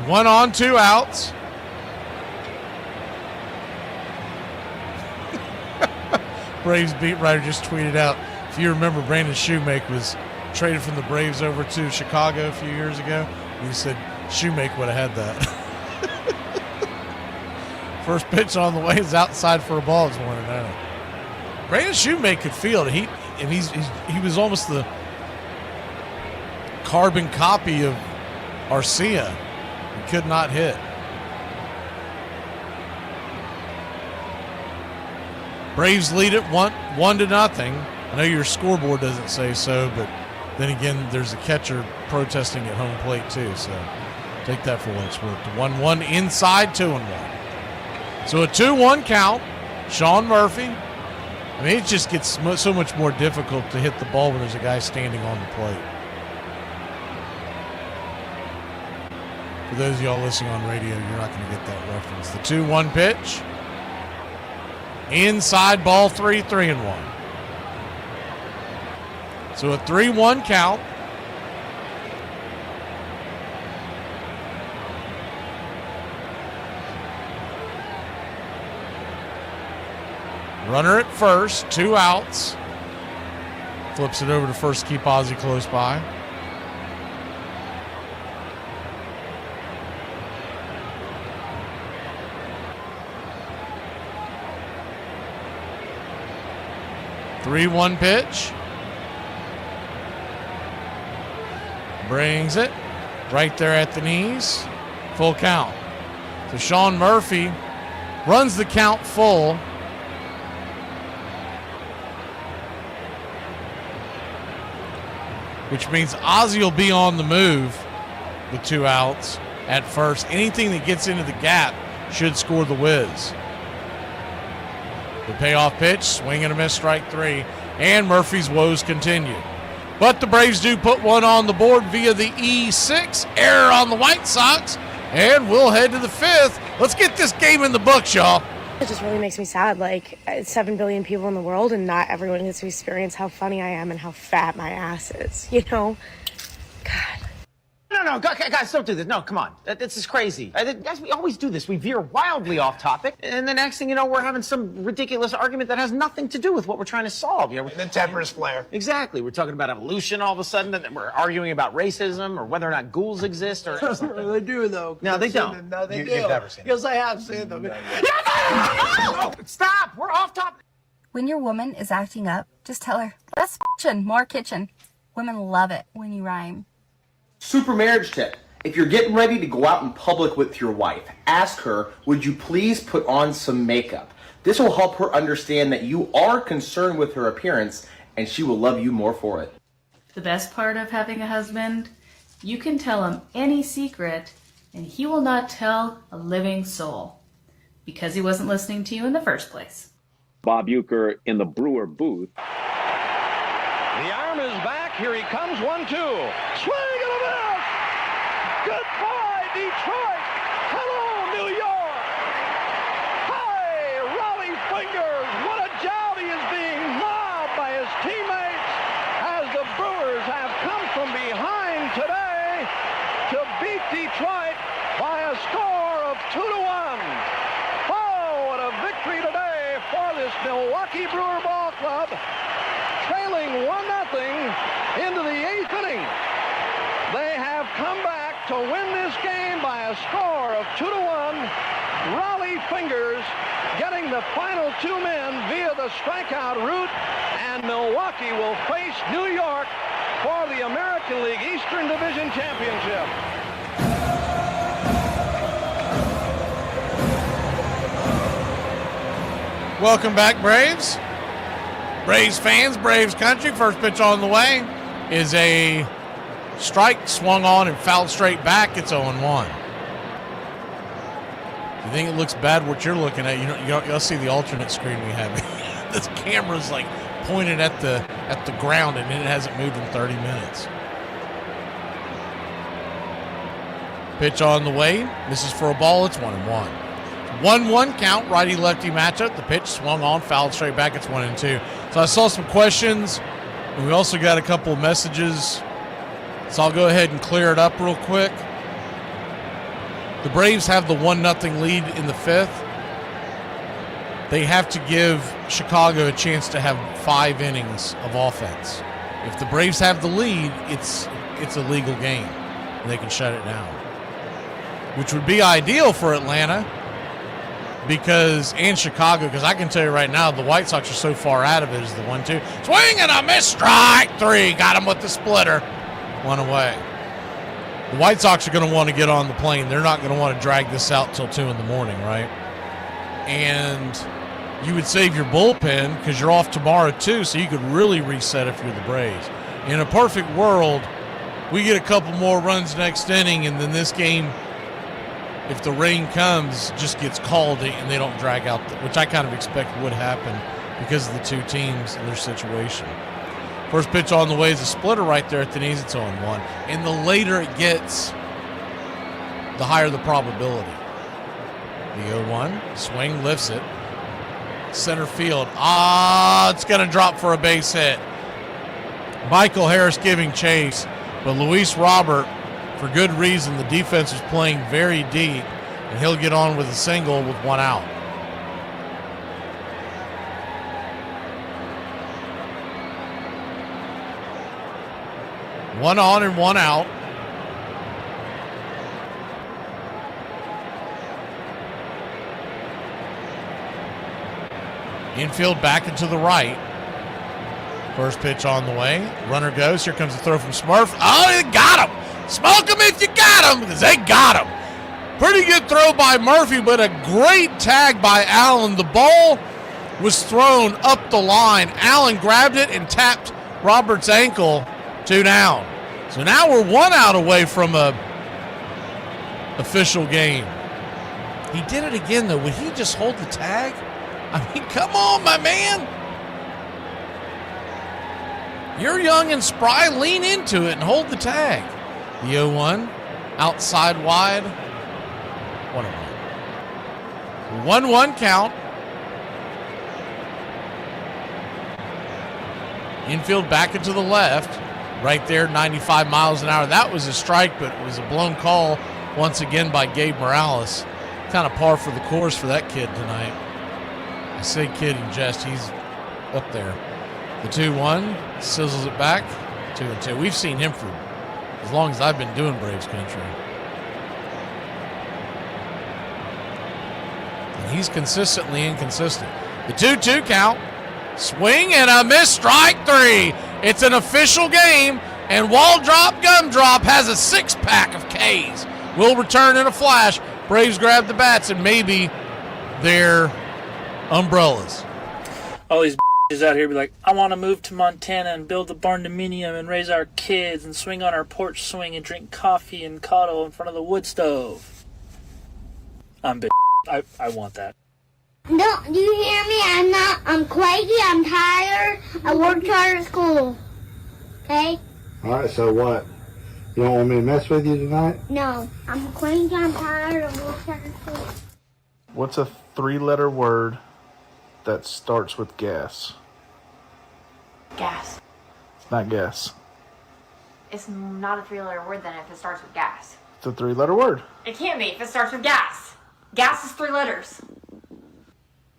One on, 2 outs. Braves beat writer just tweeted out, if you remember, Brandon Shoemake was traded from the Braves over to Chicago a few years ago. He said Shoemake would have had that. First pitch on the way is outside for a ball. It's 1-0. Brandon Shoemake could field. He was almost the carbon copy of Arcia. He could not hit. Braves lead it 1-0. I know your scoreboard doesn't say so, but then again, there's a catcher protesting at home plate too, so take that for what it's worth. 1-1 inside, 2-1. So a 2-1 count. Sean Murphy. I mean, it just gets so much more difficult to hit the ball when there's a guy standing on the plate. For those of y'all listening on radio, you're not going to get that reference. The 2-1 pitch. Inside ball 3-1. So a 3-1 count. Runner at first, 2 outs. Flips it over to first, keep Ozzie close by. Three-1 pitch. Brings it right there at the knees. Full count. So Sean Murphy runs the count full. Which means Ozzie will be on the move with 2 outs at first. Anything that gets into the gap should score the whiz. The payoff pitch, swing and a miss, strike 3, and Murphy's woes continue. But the Braves do put one on the board via the E6, error on the White Sox, and we'll head to the 5th. Let's get this game in the books, y'all. It just really makes me sad. Like, it's 7 billion people in the world, and not everyone gets to experience how funny I am and how fat my ass is, you know? No, guys, don't do this. No, come on. This is crazy. Guys, we always do this. We veer wildly off topic, and the next thing you know, we're having some ridiculous argument that has nothing to do with what we're trying to solve. And then tempers flare. Exactly. We're talking about evolution all of a sudden, and then we're arguing about racism or whether or not ghouls exist or something. They do, though. No, they don't. No, they do. You've never seen them. Yes, I have seen them. Stop! We're off topic. When your woman is acting up, just tell her, less f***ing, more kitchen. Women love it when you rhyme. Super marriage tip. If you're getting ready to go out in public with your wife, ask her, would you please put on some makeup? This will help her understand that you are concerned with her appearance, and she will love you more for it. The best part of having a husband, you can tell him any secret, and he will not tell a living soul, because he wasn't listening to you in the first place. Bob Uecker in the Brewer booth. The arm is back. Here he comes. 1-2. Swing and a miss. Goodbye, Detroit. Hello, New York. Hi, Raleigh Fingers. What a job he is being mobbed by his teammates as the Brewers have come from behind today to beat Detroit by a score of 2-1. Oh, what a victory today for this Milwaukee Brewer Ball Club. Trailing 1-0 into the 8th inning. They have come back to win this game by a score of 2-1. Raleigh Fingers getting the final 2 men via the strikeout route, and Milwaukee will face New York for the American League Eastern Division Championship. Welcome back, Braves. Braves fans, Braves country. First pitch on the way is a strike, swung on and fouled straight back. It's 0-1. You think it looks bad what you're looking at? You'll see the alternate screen we have. This camera's like pointed at the ground, and it hasn't moved in 30 minutes. Pitch on the way. Misses for a ball. It's 1-1. 1-1 count, righty-lefty matchup. The pitch swung on, fouled straight back. It's 1-2. So I saw some questions, and we also got a couple of messages. So I'll go ahead and clear it up real quick. The Braves have the 1-0 lead in the 5th. They have to give Chicago a chance to have 5 innings of offense. If the Braves have the lead, it's a legal game, and they can shut it down, which would be ideal for Atlanta and Chicago, because I can tell you right now, the White Sox are so far out of it as the 1-2. Swing and a miss, strike 3. Got him with the splitter. 1 away. The White Sox are going to want to get on the plane. They're not going to want to drag this out till 2 in the morning, right? And you would save your bullpen because you're off tomorrow too, so you could really reset if you're the Braves. In a perfect world, we get a couple more runs next inning, and then this game, if the rain comes, just gets called and they don't drag out, which I kind of expect would happen because of the 2 teams and their situation. First pitch on the way is a splitter right there at the knees. It's 0-1. And the later it gets, the higher the probability. The 0-1, swing, lifts it. Center field. It's going to drop for a base hit. Michael Harris giving chase, but Luis Robert, for good reason, the defense is playing very deep, and he'll get on with a single with 1 out. One on and 1 out. Infield back and to the right. First pitch on the way. Runner goes. Here comes the throw from Smurf. Oh, they got him. Smoke him if you got him, because they got him. Pretty good throw by Murphy, but a great tag by Allen. The ball was thrown up the line. Allen grabbed it and tapped Robert's ankle. 2 down. So now we're 1 out away from a official game. He did it again, though. Would he just hold the tag? I mean, come on, my man. You're young and spry. Lean into it and hold the tag. The 0-1, outside wide. 1-1. 1-1 count. Infield back into the left. Right there, 95 miles an hour. That was a strike, but it was a blown call once again by Gabe Morales. Kind of par for the course for that kid tonight. I say kid in jest. He's up there. The 2-1, sizzles it back. 2-2. We've seen him for as long as I've been doing Braves country. And he's consistently inconsistent. The 2-2 count. Swing and a miss, strike 3. It's an official game, and Wall Drop Gumdrop has a 6-pack of K's. Will return in a flash. Braves grab the bats and maybe their umbrellas. All these out here be like, I want to move to Montana and build a barn dominium and raise our kids and swing on our porch swing and drink coffee and cuddle in front of the wood stove. I'm bitch. I want that. No, do you hear me? I'm crazy, I'm tired, I worked hard at school. Okay? Alright, so what? You don't want me to mess with you tonight? No, I'm crazy, I'm tired, I worked hard at school. What's a 3-letter word that starts with gas? Gas. It's not gas. It's not a 3-letter word then if it starts with gas. It's a 3-letter word. It can't be if it starts with gas. Gas is 3 letters.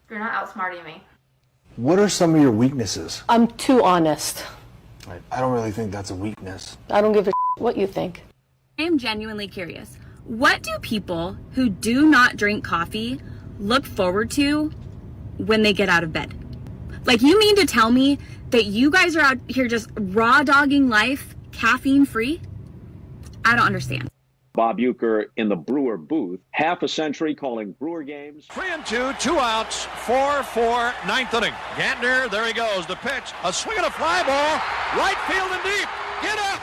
You're not outsmarting me. What are some of your weaknesses? I'm too honest. I don't really think that's a weakness. I don't give a what you think. I am genuinely curious. What do people who do not drink coffee look forward to when they get out of bed? Like, you mean to tell me that you guys are out here just raw dogging life, caffeine free? I don't understand. Bob Uecker in the Brewer booth, half a century calling Brewer games. 3-2, 2 outs, 4-4, ninth inning. Gantner, there he goes. The pitch, a swing and a fly ball, right field and deep. Get up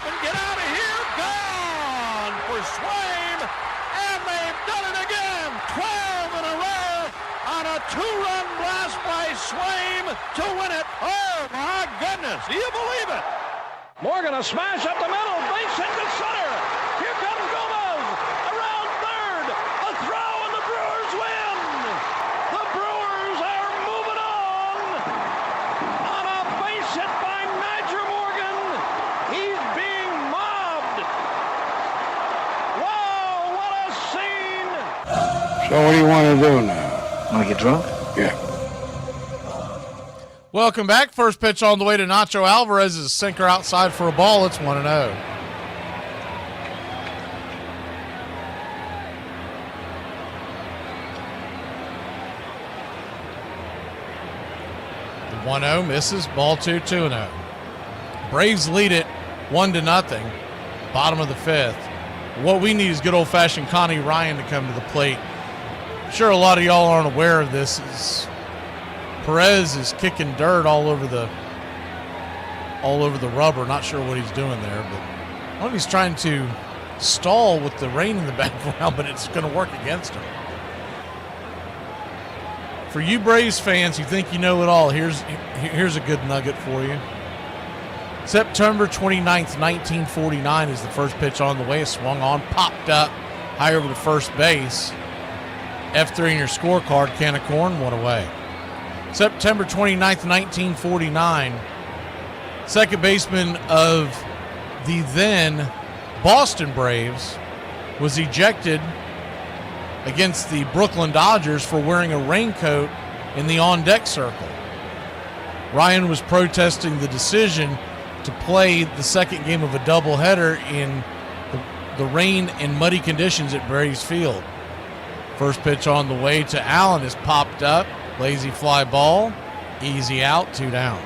and get out of here. Gone for Swaim, and they've done it again. 12 in a row on a 2-run blast by Swaim to win it. Oh my goodness, do you believe it? Morgan, a smash up the middle, base hit to center. Here comes Gomez, around third, a throw, and the Brewers win. The Brewers are moving on a base hit by Niger Morgan. He's being mobbed. Wow, what a scene. So what do you want to do now? Want to get drunk? Yeah. Welcome back. First pitch on the way to Nacho Alvarez is a sinker outside for a ball. It's 1-0. The 1-0 misses. Ball 2-0. Braves lead it 1-0. Bottom of the 5th. What we need is good old-fashioned Connie Ryan to come to the plate. I'm sure a lot of y'all aren't aware of this. Perez is kicking dirt all over the rubber. Not sure what he's doing there, but I don't know if he's trying to stall with the rain in the background, but it's going to work against him. For you Braves fans who think you know it all, here's a good nugget for you. September 29th, 1949 is the first pitch on the way. It swung on, popped up high over to first base. F3 in your scorecard, can of corn, one away. September 29th, 1949, second baseman of the then Boston Braves was ejected against the Brooklyn Dodgers for wearing a raincoat in the on-deck circle. Ryan was protesting the decision to play the second game of a doubleheader in the rain and muddy conditions at Braves Field. First pitch on the way to Allen is popped up. Lazy fly ball, easy out, 2 down.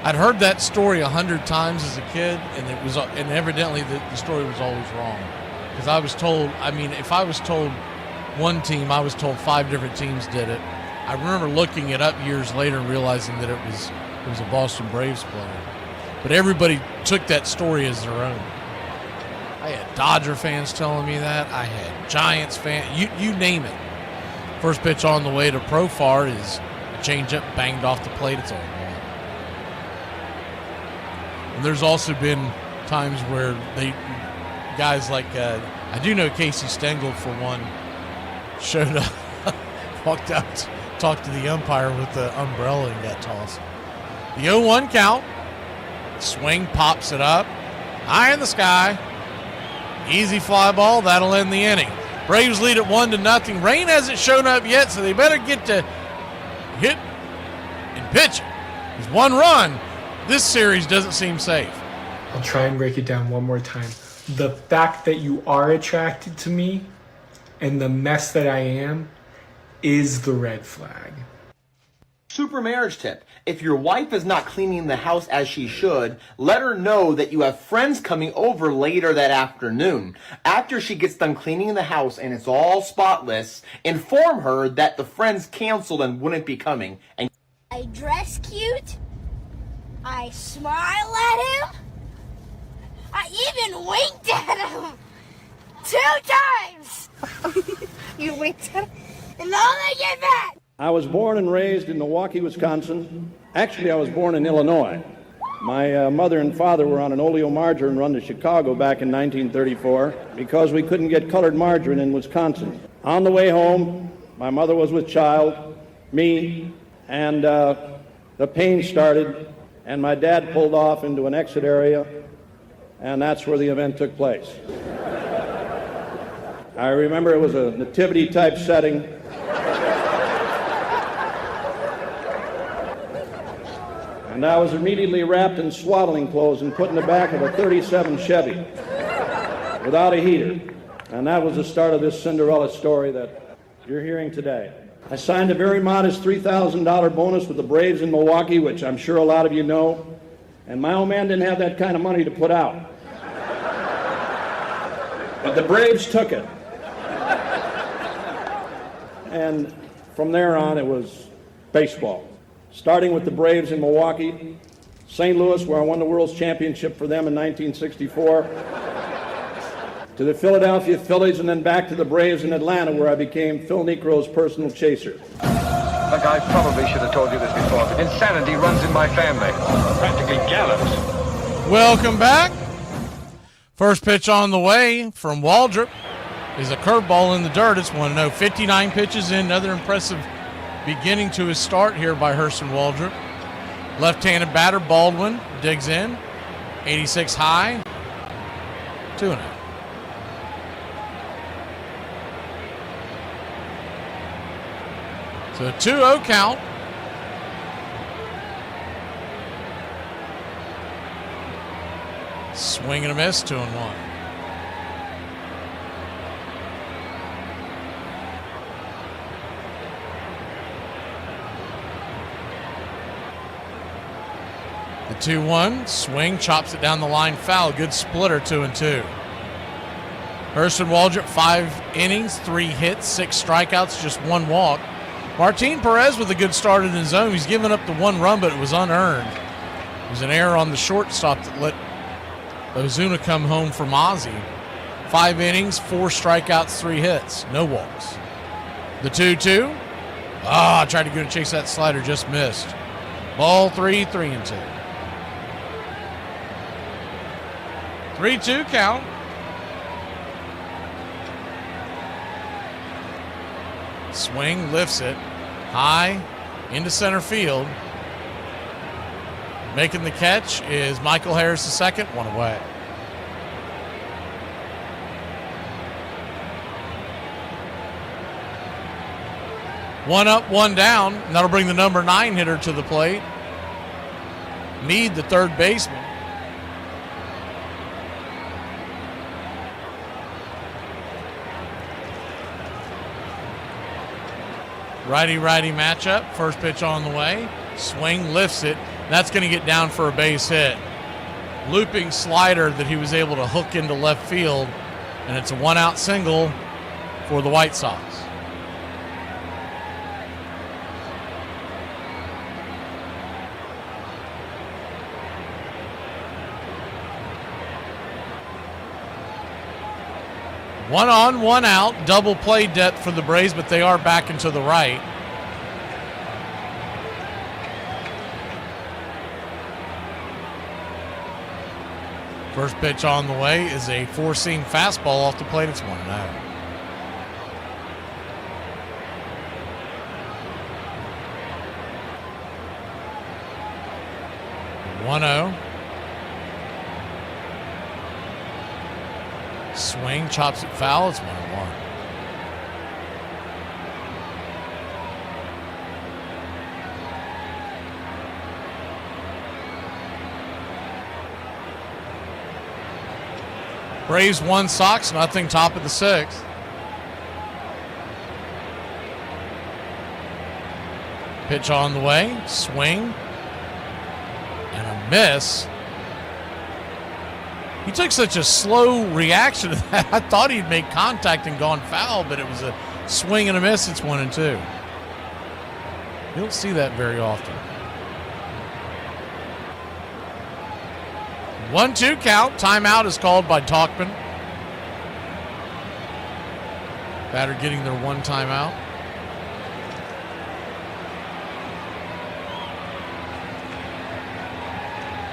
I'd heard that story 100 times as a kid, and evidently the story was always wrong. Because I was told, if I was told one team, I was told 5 different teams did it. I remember looking it up years later and realizing that it was a Boston Braves player. But everybody took that story as their own. I had Dodger fans telling me that. I had Giants fans. You name it. First pitch on the way to Profar is a changeup banged off the plate. It's all gone. And there's also been times where guys like, I do know Casey Stengel for one, showed up, walked out, talked to the umpire with the umbrella and got tossed. The 0-1 count. Swing, pops it up. High in the sky. Easy fly ball. That'll end the inning. Braves lead at 1-0. Rain hasn't shown up yet, so they better get to hit and pitch it. There's 1 run. This series doesn't seem safe. I'll try and break it down one more time. The fact that you are attracted to me and the mess that I am is the red flag. Super marriage tip. If your wife is not cleaning the house as she should, let her know that you have friends coming over later that afternoon. After she gets done cleaning the house and it's all spotless, inform her that the friends canceled and wouldn't be coming. And I dress cute. I smile at him. I even winked at him 2 times. You winked at him? And all they get back. I was born and raised in Milwaukee, Wisconsin. Actually, I was born in Illinois. My mother and father were on an oleomargarine run to Chicago back in 1934 because we couldn't get colored margarine in Wisconsin. On the way home, my mother was with child, me, and the pain started, and my dad pulled off into an exit area, and that's where the event took place. I remember it was a nativity-type setting. And I was immediately wrapped in swaddling clothes and put in the back of a 37 Chevy without a heater. And that was the start of this Cinderella story that you're hearing today. I signed a very modest $3,000 bonus with the Braves in Milwaukee, which I'm sure a lot of you know. And my old man didn't have that kind of money to put out. But the Braves took it. And from there on, it was baseball. Starting with the Braves in Milwaukee, St. Louis, where I won the World's Championship for them in 1964, to the Philadelphia Phillies, and then back to the Braves in Atlanta, where I became Phil Necro's personal chaser. Look, I probably should have told you this before, but insanity runs in my family. Practically gallows. Welcome back. First pitch on the way from Waldrop is a curveball in the dirt. It's 1-0. 59 pitches in. Another impressive beginning to his start here by Hurston Waldrop. Left-handed batter Baldwin digs in. 86 high. 2-0. So a 2-0 count. Swing and a miss, 2-1. The 2-1 swing, chops it down the line, foul. Good splitter, 2-2. Hurston Waldrop, 5 innings, 3 hits, 6 strikeouts, just 1 walk. Martin Perez with a good start in his own. He's given up the 1 run, but it was unearned. It was an error on the shortstop that let Ozuna come home from Ozzie. 5 innings, 4 strikeouts, 3 hits, no walks. The 2-2. Tried to go to chase that slider, just missed. Ball 3, 3-2. 3-2 count. Swing, lifts it high into center field. Making the catch is Michael Harris II, 1 away. One up, 1 down, and that'll bring the number 9 hitter to the plate. Meade, the third baseman. Righty-righty matchup. First pitch on the way. Swing, lifts it. That's going to get down for a base hit. Looping slider that he was able to hook into left field, and it's a 1-out single for the White Sox. One on, 1 out, double play depth for the Braves, but they are backing to the right. First pitch on the way is a 4-seam fastball off the plate. It's 1-0. 1-0. Swing, chops it foul. It's 1-1. Braves 1, Sox nothing, top of the 6th. Pitch on the way, swing, and a miss. He took such a slow reaction to that. I thought he'd made contact and gone foul, but it was a swing and a miss. It's 1-2. You don't see that very often. 1-2 count. Timeout is called by Talkman. Batter getting their one timeout.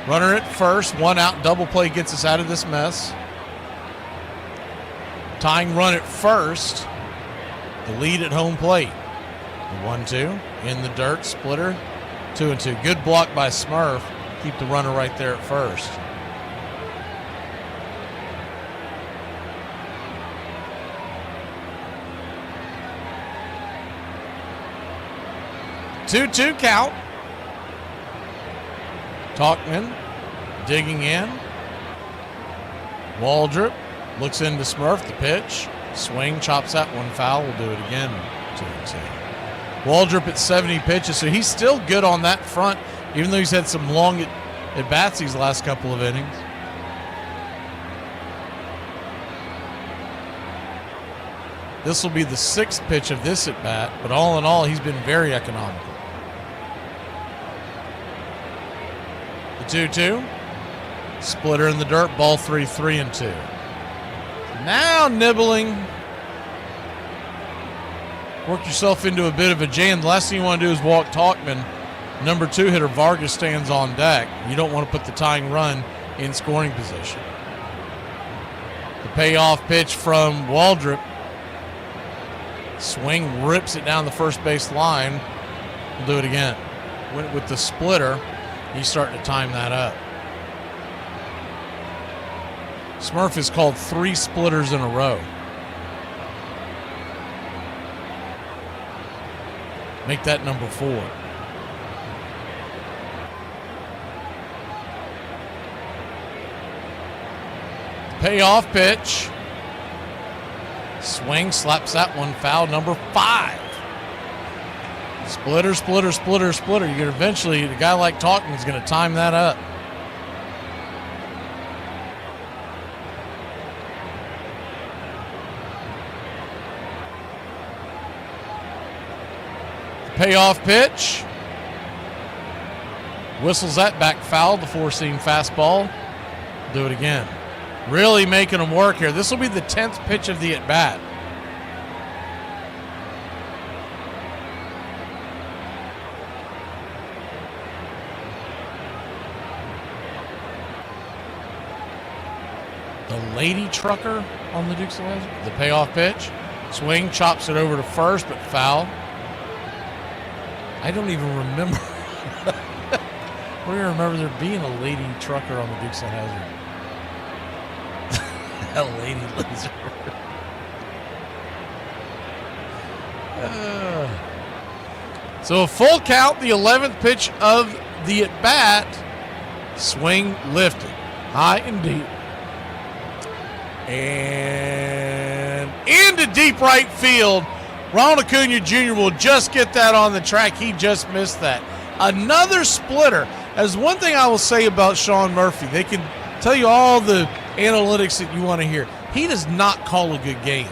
Runner at first, 1 out, double play gets us out of this mess. Tying run at first, the lead at home plate. The 1-2 in the dirt, splitter, 2-2. Good block by Smurf. Keep the runner right there at first. Two count. Talkman digging in. Waldrop looks into Smurf, the pitch. Swing, chops that one foul. We'll do it again. 2-2. Waldrop at 70 pitches, so he's still good on that front, even though he's had some long at bats these last couple of innings. This will be the 6th pitch of this at bat, but all in all, he's been very economical. 2-2. Splitter in the dirt, ball 3, 3-2. Now nibbling. Work yourself into a bit of a jam. The last thing you want to do is walk Talkman. Number 2 hitter Vargas stands on deck. You don't want to put the tying run in scoring position. The payoff pitch from Waldrop. Swing, rips it down the first base line. We'll do it again. Went with the splitter. He's starting to time that up. Smurf has called 3 splitters in a row. Make that number 4. Payoff pitch. Swing, slaps that one foul, number 5. Splitter, splitter, splitter, splitter. You're gonna eventually, the guy like Talkman is going to time that up. Payoff pitch. Whistles that back foul, the 4-seam fastball. Do it again. Really making them work here. This will be the 10th pitch of the at-bat. The lady trucker on the Dukes of Hazzard. The payoff pitch. Swing, chops it over to first, but foul. I don't even remember. Where do you remember there being a lady trucker on the Dukes of Hazzard? A lady loser. So a full count, the 11th pitch of the at-bat. Swing lifted. High and deep. And into deep right field. Ronald Acuna Jr. will just get that on the track. He just missed that. Another splitter. As one thing I will say about Sean Murphy, they can tell you all the analytics that you want to hear. He does not call a good game.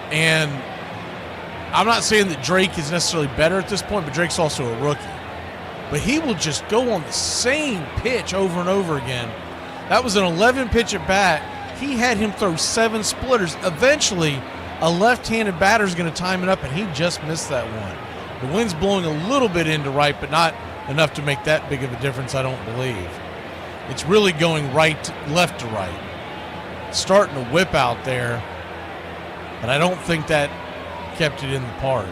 And I'm not saying that Drake is necessarily better at this point, but Drake's also a rookie. But he will just go on the same pitch over and over again. That was an 11-pitch at bat. He had him throw 7 splitters. Eventually, a left-handed batter is going to time it up, and he just missed that one. The wind's blowing a little bit into right, but not enough to make that big of a difference, I don't believe. It's really going left to right. It's starting to whip out there, but I don't think that kept it in the park.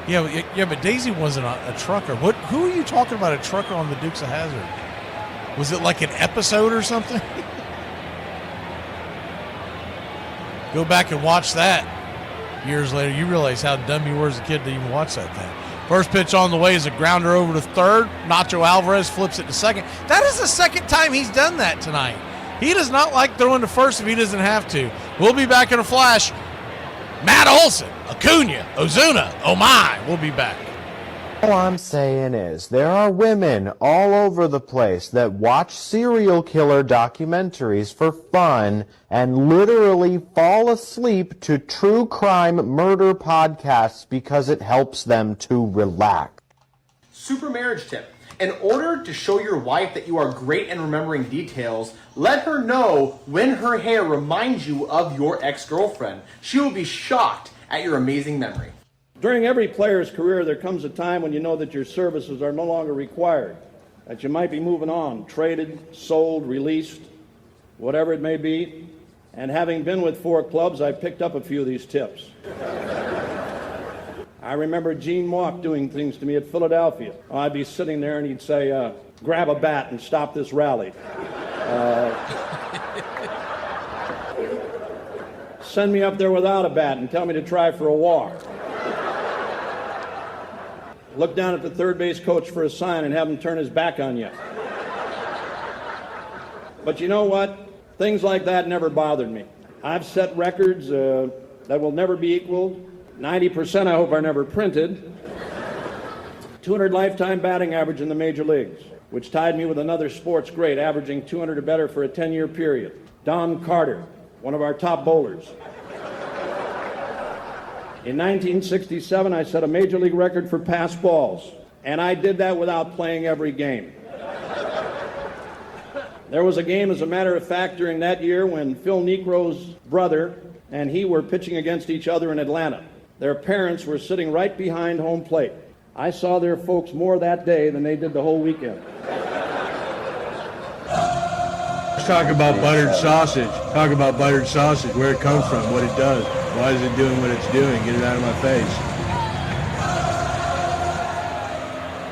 Yeah, but Daisy wasn't a trucker. Who are you talking about, a trucker on the Dukes of Hazzard? Was it like an episode or something? Go back and watch that years later. You realize how dumb you were as a kid to even watch that thing. First pitch on the way is a grounder over to third. Nacho Alvarez flips it to second. That is the second time he's done that tonight. He does not like throwing to first if he doesn't have to. We'll be back in a flash. Matt Olson, Acuna, Ozuna, oh my, we'll be back. All I'm saying is there are women all over the place that watch serial killer documentaries for fun and literally fall asleep to true crime murder podcasts because it helps them to relax. Super marriage tip. In order to show your wife that you are great in remembering details, let her know when her hair reminds you of your ex-girlfriend. She will be shocked at your amazing memory. During every player's career, there comes a time when you know that your services are no longer required, that you might be moving on, traded, sold, released, whatever it may be. And having been with 4 clubs, I picked up a few of these tips. I remember Gene Mauch doing things to me at Philadelphia. I'd be sitting there and he'd say, grab a bat and stop this rally. Send me up there without a bat and tell me to try for a walk. Look down at the third base coach for a sign and have him turn his back on you. But you know what? Things like that never bothered me. I've set records that will never be equaled. 90% I hope are never printed. 200 lifetime batting average in the major leagues, which tied me with another sports great, averaging 200 or better for a 10-year period. Don Carter, one of our top bowlers. In 1967, I set a major league record for pass balls, and I did that without playing every game. There was a game, as a matter of fact, during that year when Phil Niekro's brother and he were pitching against each other in Atlanta. Their parents were sitting right behind home plate. I saw their folks more that day than they did the whole weekend. Let's talk about buttered sausage. Talk about buttered sausage, where it comes from, what it does. Why is it doing what it's doing? Get it out of my face.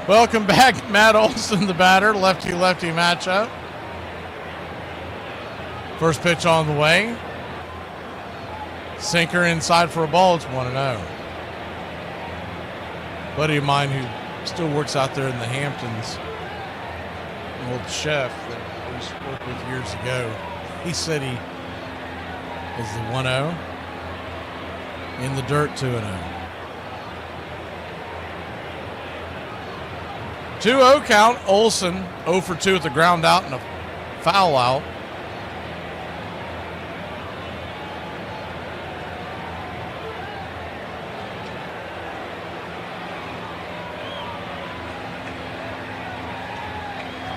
Welcome back, Matt Olson, the batter. Lefty-lefty matchup. First pitch on the way. Sinker inside for a ball. It's 1-0. Buddy of mine who still works out there in the Hamptons, an old chef that I used to work with years ago, he said he is the 1-0. In the dirt, 2-0. 2-0 count. Olson 0 for 2 at the ground out and a foul out.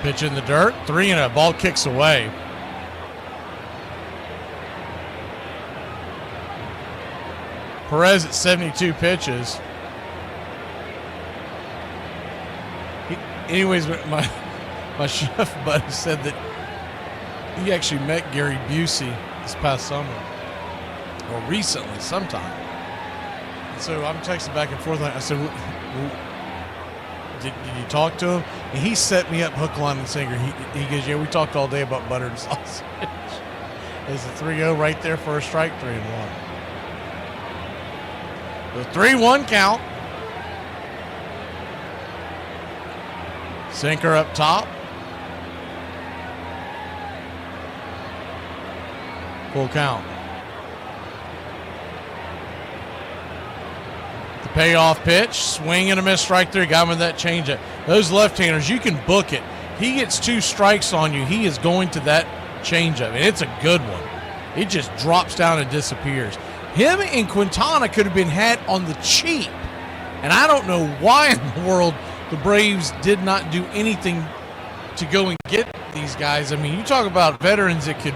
Pitch in the dirt, 3-0. Ball kicks away. Perez at 72 pitches. Anyways, my chef buddy said that he actually met Gary Busey this past summer, or recently, sometime. And so I'm texting back and forth. I said, did you talk to him? And he set me up hook, line, and sinker. He goes, yeah, we talked all day about butter and sausage. There's a 3-0 right there for a strike, 3-1. The 3-1 count. Sinker up top. Full count. The payoff pitch. Swing and a miss, strike 3. Got him with that changeup. Those left-handers, you can book it. He gets 2 strikes on you, he is going to that changeup, and it's a good one. It just drops down and disappears. Him and Quintana could have been had on the cheap. And I don't know why in the world the Braves did not do anything to go and get these guys. I mean, you talk about veterans that could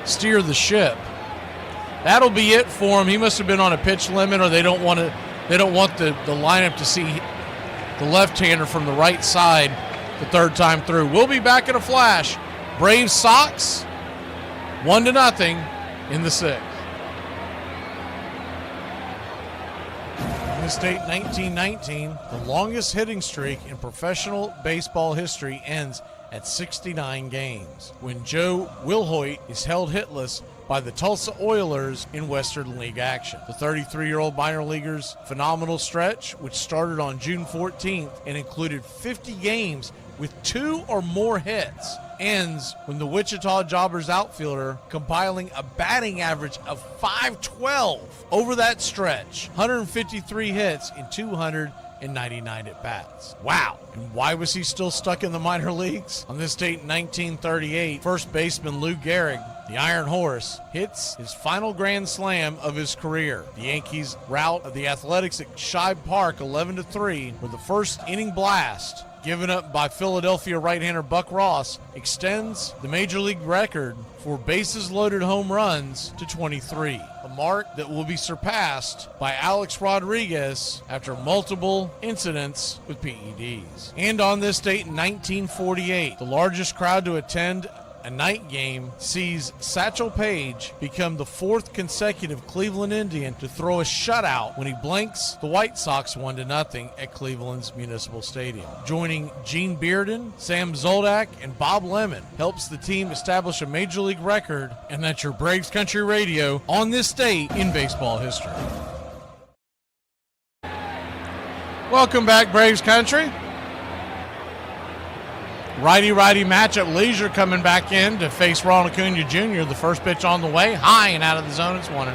steer the ship. That'll be it for him. He must have been on a pitch limit, or they don't want the lineup to see the left-hander from the right side the third time through. We'll be back in a flash. Braves Sox 1-0 in the 6th. In this date, 1919, the longest hitting streak in professional baseball history ends at 69 games, when Joe Wilhoit is held hitless by the Tulsa Oilers in Western League action. The 33-year-old minor leaguer's phenomenal stretch, which started on June 14th and included 50 games with 2 or more hits, ends when the Wichita Jobbers outfielder compiling a batting average of .512 over that stretch, 153 hits in 299 at-bats. Wow. And why was he still stuck in the minor leagues? On this date in 1938, first baseman Lou Gehrig, the Iron Horse, hits his final grand slam of his career. The Yankees' rout of the Athletics at Shibe Park 11-3 with the first inning blast given up by Philadelphia right-hander Buck Ross extends the major league record for bases-loaded home runs to 23, a mark that will be surpassed by Alex Rodriguez after multiple incidents with PEDs. And on this date in 1948, the largest crowd to attend a night game sees Satchel Paige become the 4th consecutive Cleveland Indian to throw a shutout when he blanks the White Sox 1-0 at Cleveland's Municipal Stadium. Joining Gene Bearden, Sam Zoldak, and Bob Lemon helps the team establish a major league record, and that's your Braves Country Radio on this date in baseball history. Welcome back, Braves Country. Righty-righty matchup. Leisure coming back in to face Ron Acuna Jr. The first pitch on the way. High and out of the zone. It's 1-0.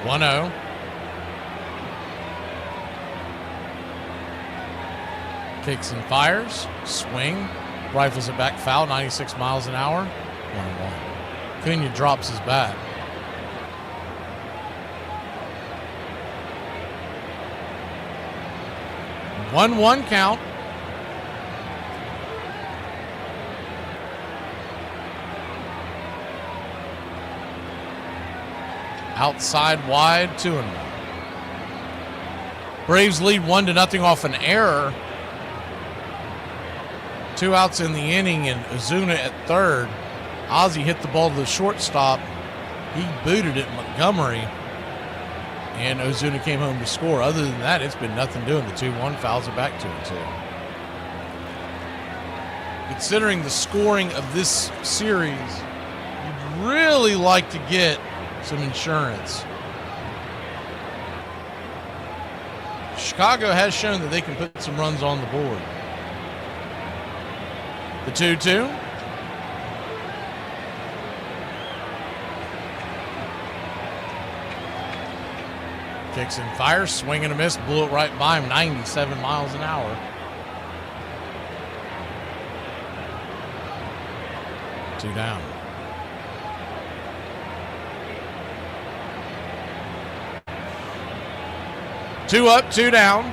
1-0. Kicks and fires. Swing. Rifles it back foul. 96 miles an hour. 1-1. Acuna drops his bat. 1-1 count. Outside wide, 2-1. Braves lead 1-0 off an error. 2 outs in the inning, and Ozuna at third. Ozzie hit the ball to the shortstop. He booted it, Montgomery. And Ozuna came home to score. Other than that, it's been nothing doing. The 2-1 fouls are back 2-2. Considering the scoring of this series, you'd really like to get some insurance. Chicago has shown that they can put some runs on the board. The 2-2. Kicks and fires, swing and a miss, blew it right by him, 97 miles an hour. 2 down. Two up, 2 down.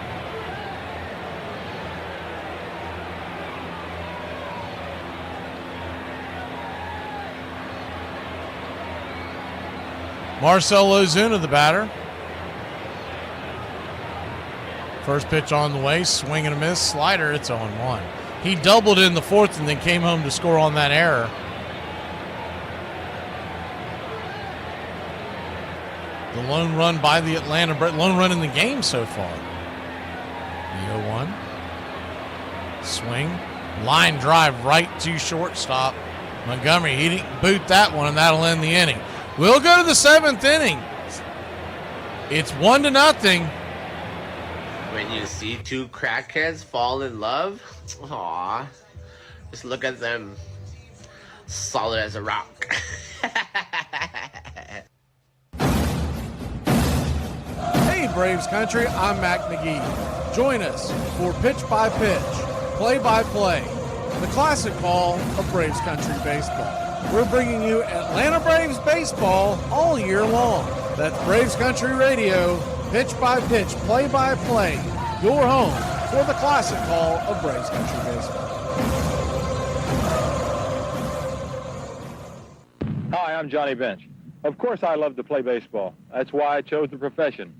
Marcell Ozuna, the batter. First pitch on the way, swing and a miss, slider, it's 0-1. He doubled in the 4th and then came home to score on that error. The lone run by the Atlanta Braves, lone run in the game so far. The 0-1. Swing, line drive right to shortstop. Montgomery, he didn't boot that one, and that'll end the inning. We'll go to the 7th inning. It's 1-0. When you see 2 crackheads fall in love, aw, just look at them, solid as a rock. Hey Braves Country, I'm Mac McGee. Join us for Pitch by Pitch, Play by Play, the classic call of Braves Country Baseball. We're bringing you Atlanta Braves baseball all year long. That's Braves Country Radio, Pitch by Pitch, Play by Play, your home for the classic call of Braves Country Baseball. Hi, I'm Johnny Bench. Of course I love to play baseball. That's why I chose the profession.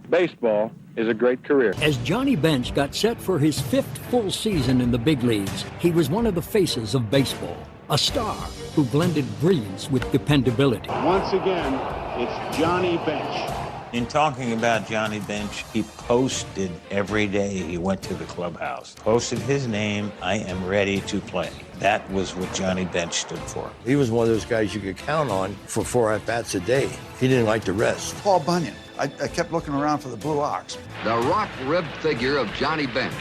Baseball is a great career. As Johnny Bench got set for his 5th full season in the big leagues, he was one of the faces of baseball. A star who blended brilliance with dependability. Once again, it's Johnny Bench. In talking about Johnny Bench, he posted every day he went to the clubhouse. Posted his name, I am ready to play. That was what Johnny Bench stood for. He was one of those guys you could count on for 4 at-bats a day. He didn't like to rest. Paul Bunyan. I kept looking around for the Blue Ox. The rock-ribbed figure of Johnny Bench.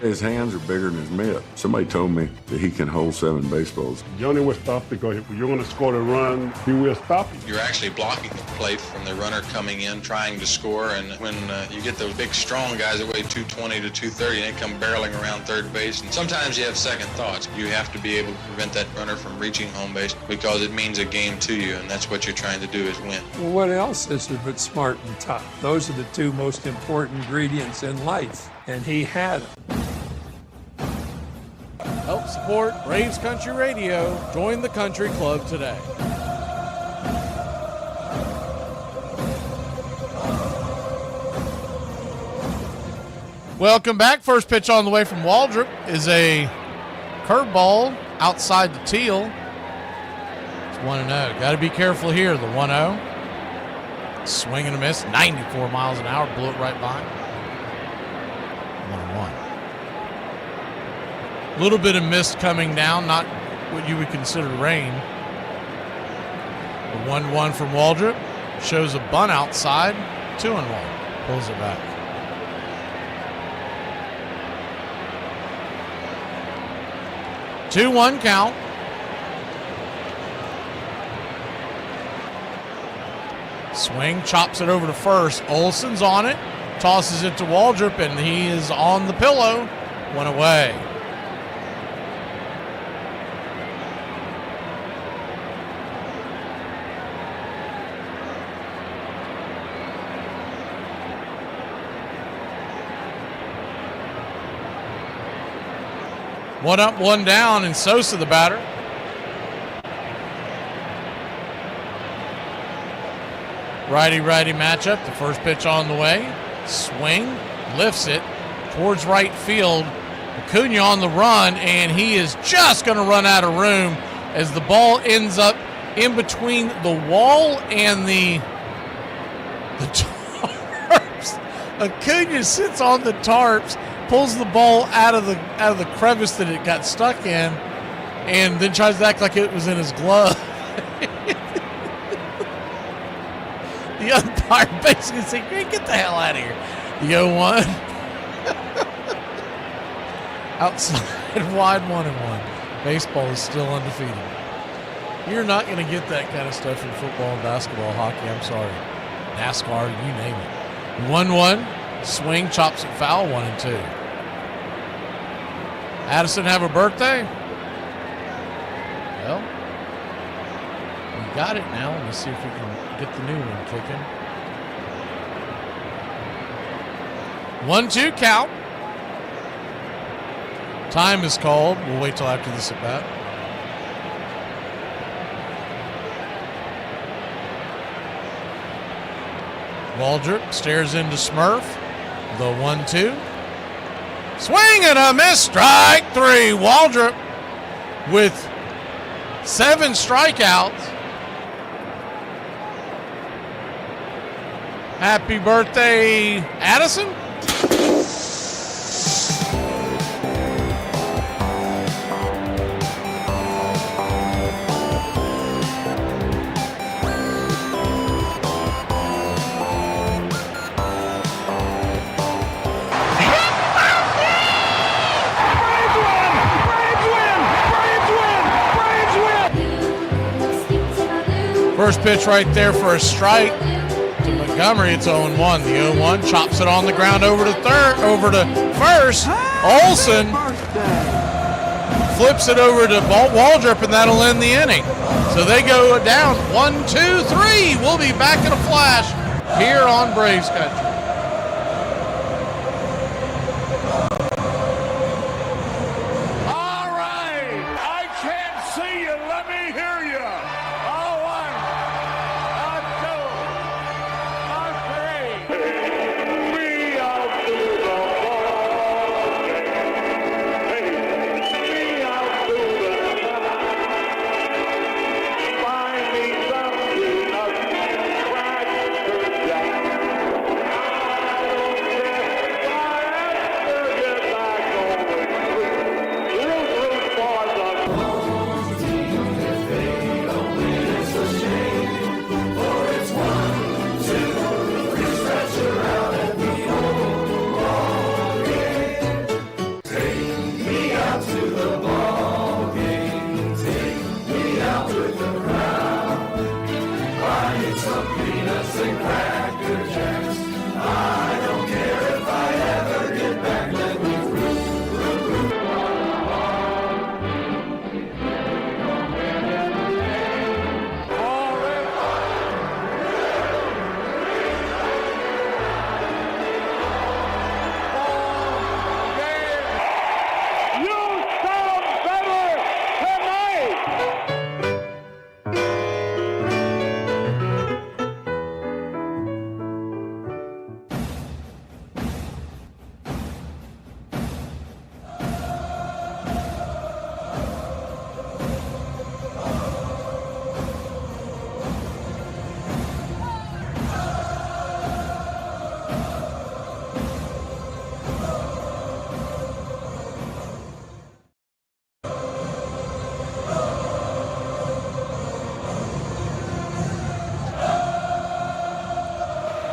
His hands are bigger than his mitt. Somebody told me that he can hold 7 baseballs. Johnny will stop because if you're going to score the run, he will stop you. You're actually blocking the plate from the runner coming in, trying to score. And when you get those big, strong guys that weigh 220 to 230, and they come barreling around third base, and sometimes you have second thoughts. You have to be able to prevent that runner from reaching home base because it means a game to you, and that's what you're trying to do is win. Well, what else is there but smart and tough? Those are the 2 most important ingredients in life, and he had them. Help support Braves Country Radio. Join the country club today. Welcome back. First pitch on the way from Waldrop is a curveball outside the teal. It's 1-0. Got to be careful here. The 1-0. Swing and a miss. 94 miles an hour. Blew it right by. 1-1. A little bit of mist coming down, not what you would consider rain. The 1-1 from Waldrop shows a bunt outside. 2-1. Pulls it back. Two-one count. Swing, chops it over to first. Olson's on it, tosses it to Waldrop, and he is on the pillow. 1 away. One up, one down, and Sosa the batter. Righty-righty matchup. The first pitch on the way. Swing, lifts it towards right field. Acuna on the run, and he is just going to run out of room as the ball ends up in between the wall and the tarps. Acuna sits on the tarps, pulls the ball out of the crevice that it got stuck in, and then tries to act like it was in his glove. The umpire basically said, "Hey, get the hell out of here." The 0-1. Outside wide 1-1. Baseball is still undefeated. You're not going to get that kind of stuff in football and basketball, hockey. I'm sorry. NASCAR, you name it. 1-1. Swing, chops it foul. 1-2. Addison have a birthday? Well, we got it now. Let's see if we can get the new one kicking. 1-2 count. Time is called. We'll wait till after this at bat. Waldrop stares into Smurf. The 1-2. Swing and a miss. Strike 3. Waldrop with 7 strikeouts. Happy birthday, Addison. First pitch right there for a strike to Montgomery. It's 0-1. The 0-1 chops it on the ground over to first. Olson flips it over to Waldrop, and that'll end the inning. So they go down 1-2-3. We'll be back in a flash here on Braves Country.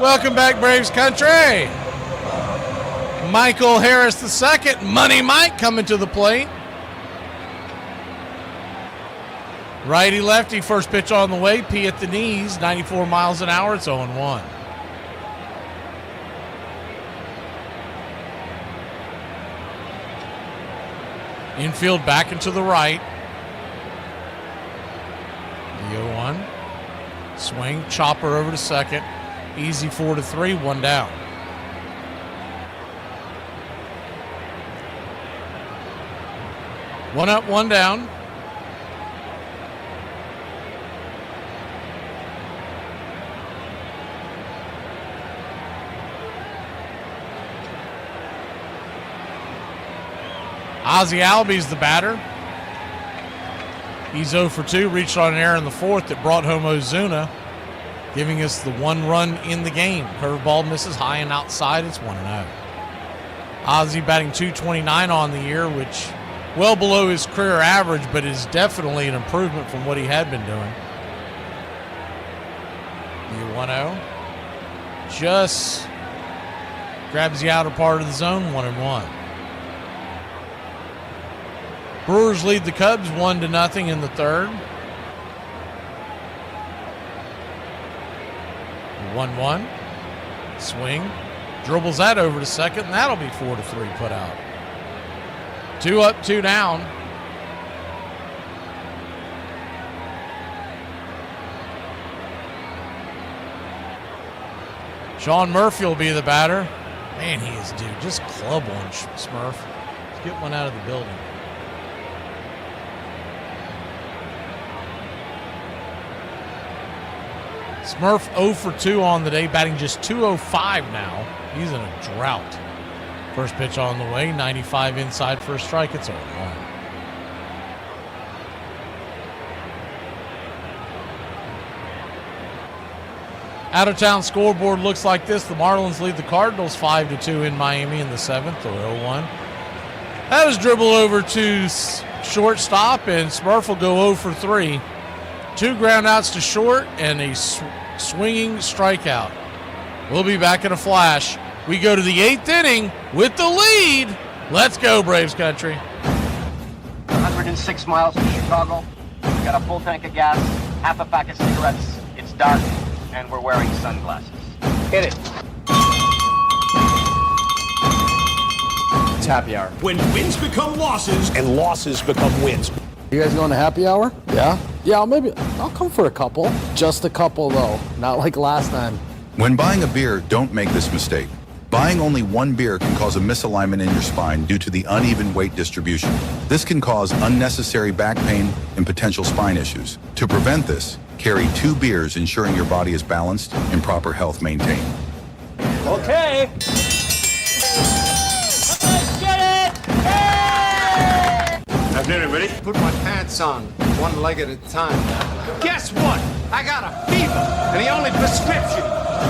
Welcome back, Braves country. Michael Harris II, Money Mike, coming to the plate. Righty lefty, first pitch on the way. P at the knees, 94 miles an hour. It's 0-1. Infield back and to the right. The 0-1. Swing, chopper over to second. Easy 4-3, one down. One up, one down. Ozzie Albies the batter. He's 0 for 2, reached on an error in the fourth that brought home Ozuna, giving us the one run in the game. Curveball misses high and outside. It's 1-0. Ozzie batting .229 on the year, which well below his career average, but is definitely an improvement from what he had been doing. The 1-0. Just grabs the outer part of the zone, 1-1. Brewers lead the Cubs 1-0 in the third. 1-1. Swing. Dribbles that over to second, and that'll be 4-3 put out. 2 up, 2 down. Sean Murphy will be the batter. Man, he is due. Just club one, Smurf. Let's get one out of the building. Smurf 0 for 2 on the day, batting just .205 now. He's in a drought. First pitch on the way, 95 inside for a strike. It's 0-1. Out-of-town scoreboard looks like this. The Marlins lead the Cardinals 5-2 in Miami in the seventh, or 0-1. That was dribbled over to shortstop, and Smurf will go 0 for 3. 2 groundouts to short and a swinging strikeout. We'll be back in a flash. We go to the 8th inning with the lead. Let's go, Braves country. 106 miles from Chicago. We got a full tank of gas, half a pack of cigarettes. It's dark, and we're wearing sunglasses. Hit it. It's happy hour. When wins become losses and losses become wins. You guys going to happy hour? Yeah? Yeah, I'll come for a couple. Just a couple, though. Not like last time. When buying a beer, don't make this mistake. Buying only one beer can cause a misalignment in your spine due to the uneven weight distribution. This can cause unnecessary back pain and potential spine issues. To prevent this, carry 2 beers, ensuring your body is balanced and proper health maintained. Okay. Let's get it! Hey! Have dinner ready? Put my pants on, one leg at a time. Guess what? I got a fever, and the only prescription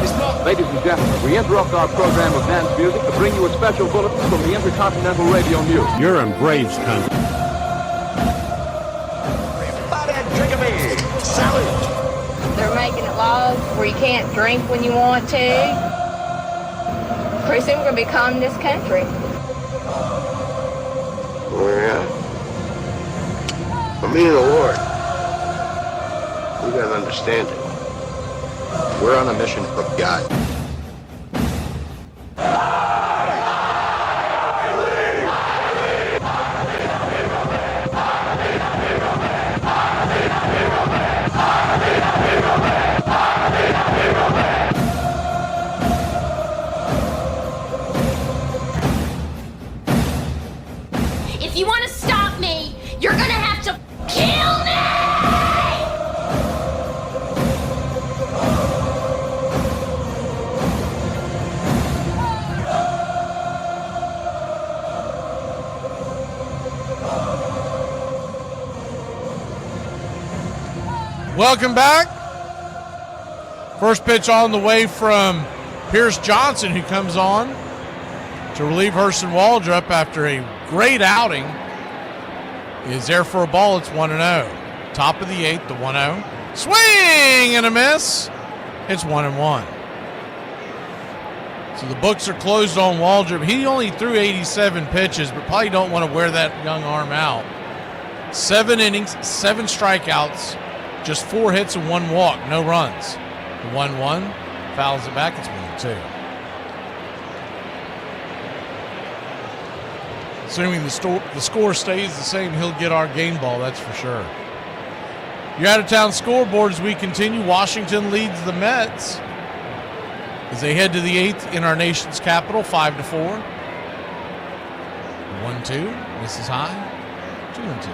is more. Ladies and gentlemen, we interrupt our program of dance music to bring you a special bulletin from the Intercontinental Radio News. You're in Braves country. Pregame. Salute. They're making it laws where you can't drink when you want to. Pretty soon we're going to be calling this country. Oh, yeah. For me and the Lord, we got to understand it. We're on a mission from God. If you want to stop me, you're gonna have to kill me! Welcome back. First pitch on the way from Pierce Johnson, who comes on to relieve Hurston Waldrop after a great outing. Is there for a ball. It's 1-0. Top of the 8th, the 1-0. Swing and a miss. It's 1-1. So the books are closed on Waldrop. He only threw 87 pitches, but probably don't want to wear that young arm out. 7 innings, 7 strikeouts, just 4 hits and 1 walk, no runs. 1-1, fouls it back, it's 1-2. Assuming the score stays the same, he'll get our game ball, that's for sure. Your out-of-town scoreboard as we continue. Washington leads the Mets as they head to the 8th in our nation's capital, 5-4. 1-2, misses high, 2-2.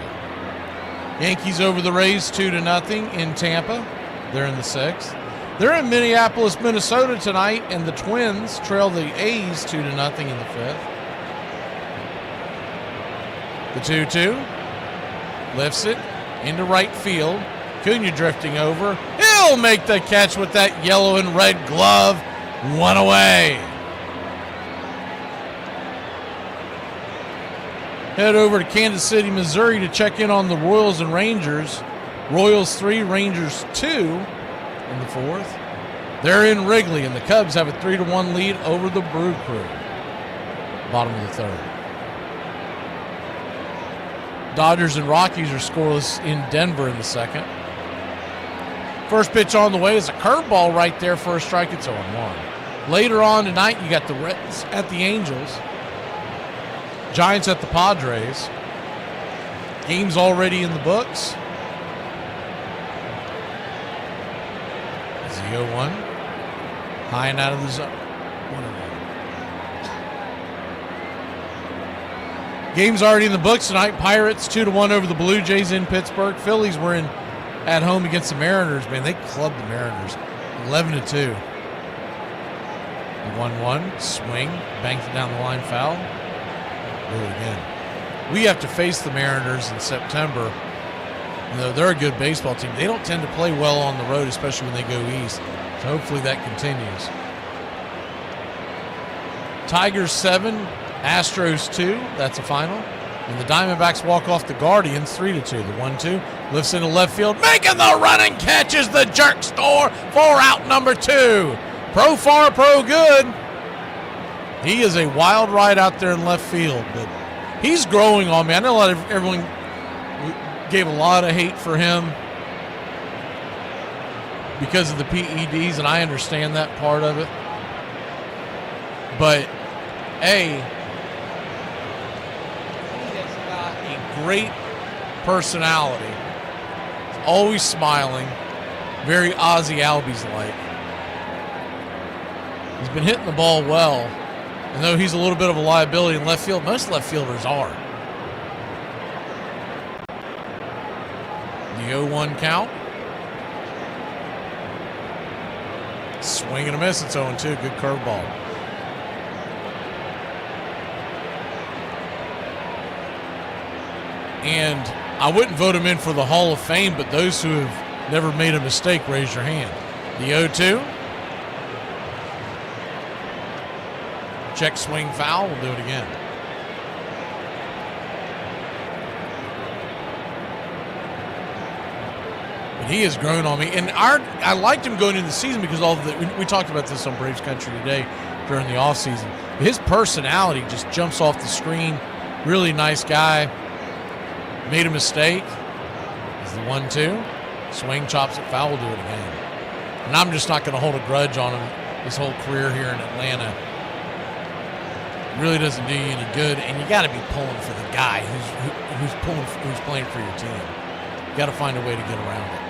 Yankees over the Rays 2-0 in Tampa. They're in the 6th. They're in Minneapolis, Minnesota tonight, and the Twins trail the A's 2-0 in the 5th. The 2-2 lifts it into right field. Cunha drifting over. He'll make the catch with that yellow and red glove. 1 away. Head over to Kansas City, Missouri to check in on the Royals and Rangers. Royals 3, Rangers 2 in the 4th. They're in Wrigley, and the Cubs have a 3-1 lead over the Brew Crew. Bottom of the 3rd. Dodgers and Rockies are scoreless in Denver in the 2nd. First pitch on the way is a curveball right there for a strike. It's 0-1. Later on tonight, you got the Reds at the Angels. Giants at the Padres. Game's already in the books. It's the 0-1. High and out of the zone. 1-1. Game's already in the books tonight. Pirates 2-1 over the Blue Jays in Pittsburgh. Phillies were in at home against the Mariners. Man, they clubbed the Mariners. 11-2. 1-1. Swing. Banked it down the line, foul. Do it again. We have to face the Mariners in September. You know, they're a good baseball team. They don't tend to play well on the road, especially when they go east. So hopefully that continues. Tigers 7, Astros 2. That's a final. And the Diamondbacks walk off the Guardians 3-2. The 1-2 lifts into left field, making the running catch is the jerk store for out number 2. Pro far, pro good. He is a wild ride out there in left field, but he's growing on me. I know everyone gave a lot of hate for him because of the PEDs, and I understand that part of it. But, he has got a great personality. He's always smiling. Very Ozzy Albies-like. He's been hitting the ball well. And though he's a little bit of a liability in left field, most left fielders are. The 0-1 count. Swing and a miss. It's 0-2. Good curveball. And I wouldn't vote him in for the Hall of Fame, but those who have never made a mistake, raise your hand. The 0-2. Check swing foul. We'll do it again. But he has grown on me. And I liked him going into the season because we talked about this on Braves Country today during the offseason. His personality just jumps off the screen. Really nice guy. Made a mistake. It's the 1-2. Swing, chops it foul. We'll do it again. And I'm just not going to hold a grudge on him his whole career here in Atlanta. Really doesn't do you any good, and you got to be pulling for the guy who's playing for your team. You got to find a way to get around it.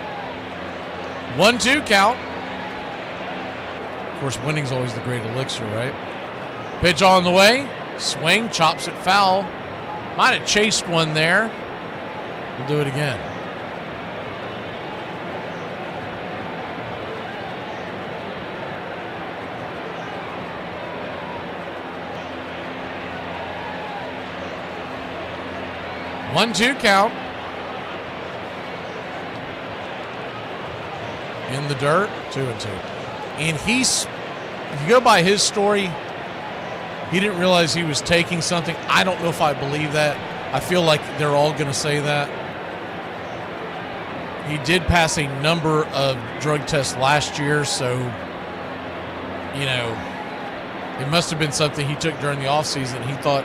1-2 count. Of course, winning's always the great elixir, right? Pitch on the way. Swing, chops it foul. Might have chased one there. We'll do it again. One-two count. In the dirt, 2-2. And if you go by his story, he didn't realize he was taking something. I don't know if I believe that. I feel like they're all going to say that. He did pass a number of drug tests last year, so, It must have been something he took during the offseason he thought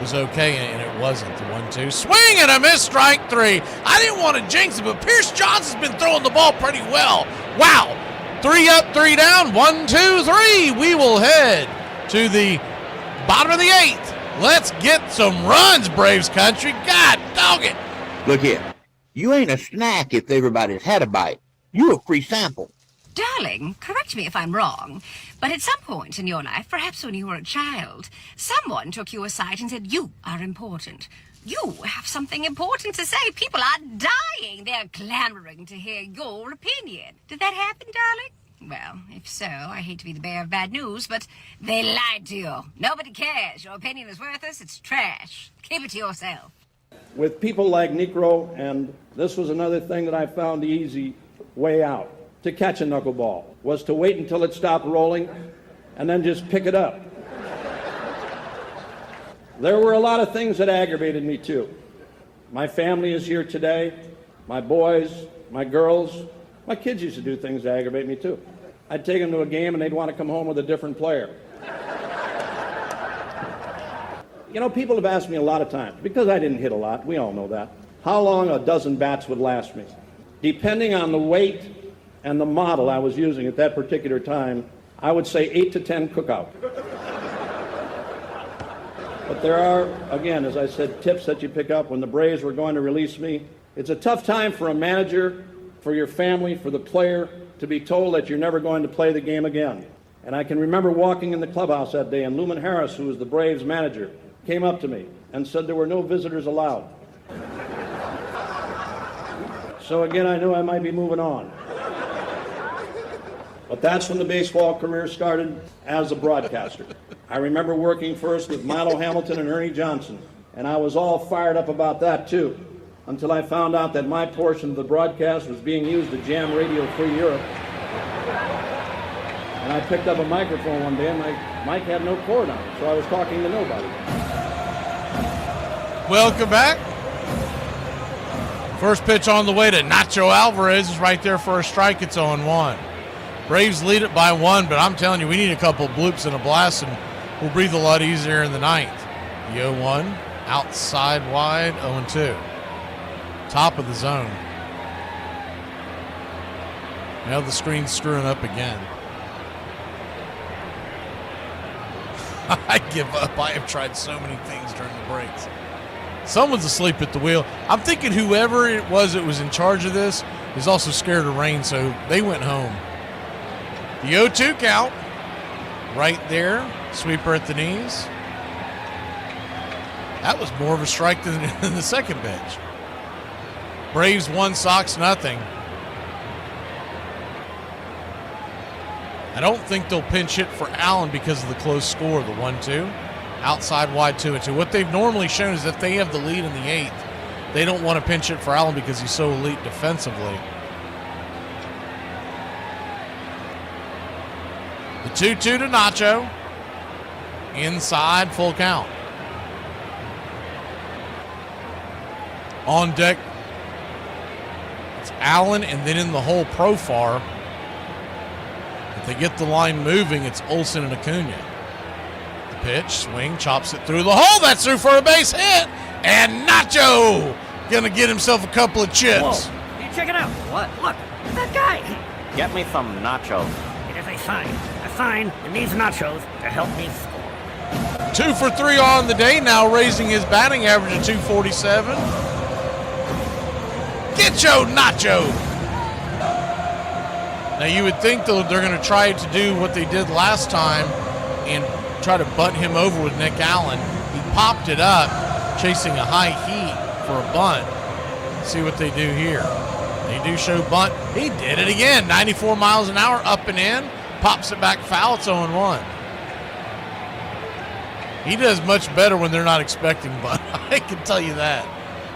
was okay, and it wasn't. The 1-2. Swing and a miss, strike 3. I didn't want to jinx it, but Pierce Johnson's been throwing the ball pretty well. Wow. 3 up, 3 down. 1, 2, 3. We will head to the bottom of the 8th. Let's get some runs, Braves country. God dog it. Look here. You ain't a snack if everybody's had a bite. You a free sample. Darling, correct me if I'm wrong, but at some point in your life, perhaps when you were a child, someone took you aside and said, you are important. You have something important to say. People are dying. They're clamoring to hear your opinion. Did that happen, darling? Well, if so, I hate to be the bearer of bad news, but they lied to you. Nobody cares. Your opinion is worthless. It's trash. Keep it to yourself. With people like Necro, and this was another thing that I found the easy way out to catch a knuckleball, was to wait until it stopped rolling and then just pick it up. There were a lot of things that aggravated me too. My family is here today, my boys, my girls, my kids used to do things that aggravate me too. I'd take them to a game and they'd want to come home with a different player. You know, people have asked me a lot of times, because I didn't hit a lot, we all know that, how long a dozen bats would last me. Depending on the weight and the model I was using at that particular time, I would say 8 to 10 cookout. But there are, again, as I said, tips that you pick up when the Braves were going to release me. It's a tough time for a manager, for your family, for the player, to be told that you're never going to play the game again. And I can remember walking in the clubhouse that day, and Luman Harris, who was the Braves manager, came up to me and said there were no visitors allowed. So again, I knew I might be moving on. But that's when the baseball career started as a broadcaster. I remember working first with Milo Hamilton and Ernie Johnson, and I was all fired up about that too, until I found out that my portion of the broadcast was being used to jam Radio Free Europe. And I picked up a microphone one day, and my mic had no cord on it, so I was talking to nobody. Welcome back. First pitch on the way to Nacho Alvarez is right there for a strike. It's 0-1. Braves lead it by 1, but I'm telling you, we need a couple of bloops and a blast, and we'll breathe a lot easier in the 9th. The 0-1, outside wide, 0-2. Top of the zone. Now the screen's screwing up again. I give up. I have tried so many things during the breaks. Someone's asleep at the wheel. I'm thinking whoever it was that was in charge of this is also scared of rain, so they went home. The 0-2 count. Right there. Sweeper at the knees. That was more of a strike than the second pitch. Braves 1, Sox nothing. I don't think they'll pinch hit for Allen because of the close score, the 1-2. Outside wide 2-2. What they've normally shown is if they have the lead in the 8th, they don't want to pinch hit for Allen because he's so elite defensively. The 2-2 to Nacho. Inside, full count. On deck, it's Allen, and then in the hole, Profar. If they get the line moving, it's Olsen and Acuna. The pitch, swing, chops it through the hole. That's through for a base hit. And Nacho going to get himself a couple of chips. Whoa. Hey, check it out. What? Look, that guy. Get me some nachos. It is a sign that needs nachos to help me score. 2 for 3 on the day, now raising his batting average to 247. Get your nacho. Now you would think though they're going to try to do what they did last time and try to bunt him over with Nick Allen. He popped it up, chasing a high heat for a bunt. See what they do here. They do show bunt. He did it again. 94 miles an hour up and in. Pops it back foul. It's 0-1. He does much better when they're not expecting bunt. I can tell you that.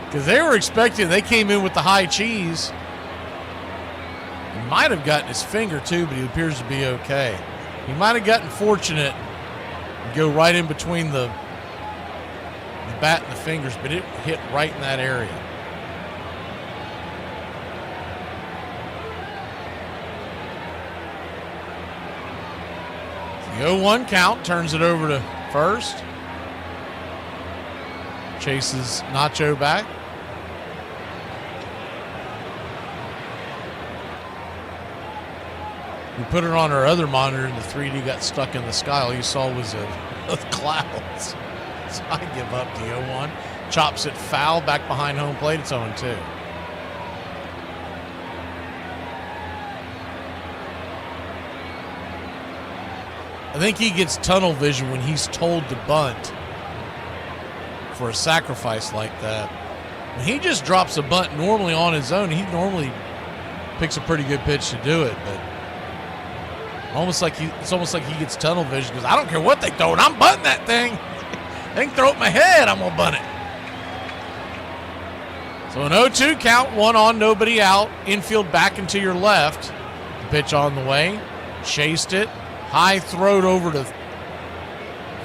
Because they were expecting, they came in with the high cheese. He might have gotten his finger too, but he appears to be okay. He might have gotten fortunate and go right in between the bat and the fingers, but it hit right in that area. The 0-1 count, turns it over to first. Chases Nacho back. We put it on our other monitor and the 3D got stuck in the sky. All you saw was a clouds. So I give up the 0-1. Chops it foul back behind home plate. It's 0-2. I think he gets tunnel vision when he's told to bunt for a sacrifice like that. When he just drops a bunt normally on his own, he normally picks a pretty good pitch to do it, but it's almost like he gets tunnel vision because I don't care what they throw it, I'm bunting that thing. They can throw it in my head, I'm gonna bunt it. So an 0-2 count, 1 on, nobody out. Infield back and to your left. The pitch on the way. Chased it. High throwed over to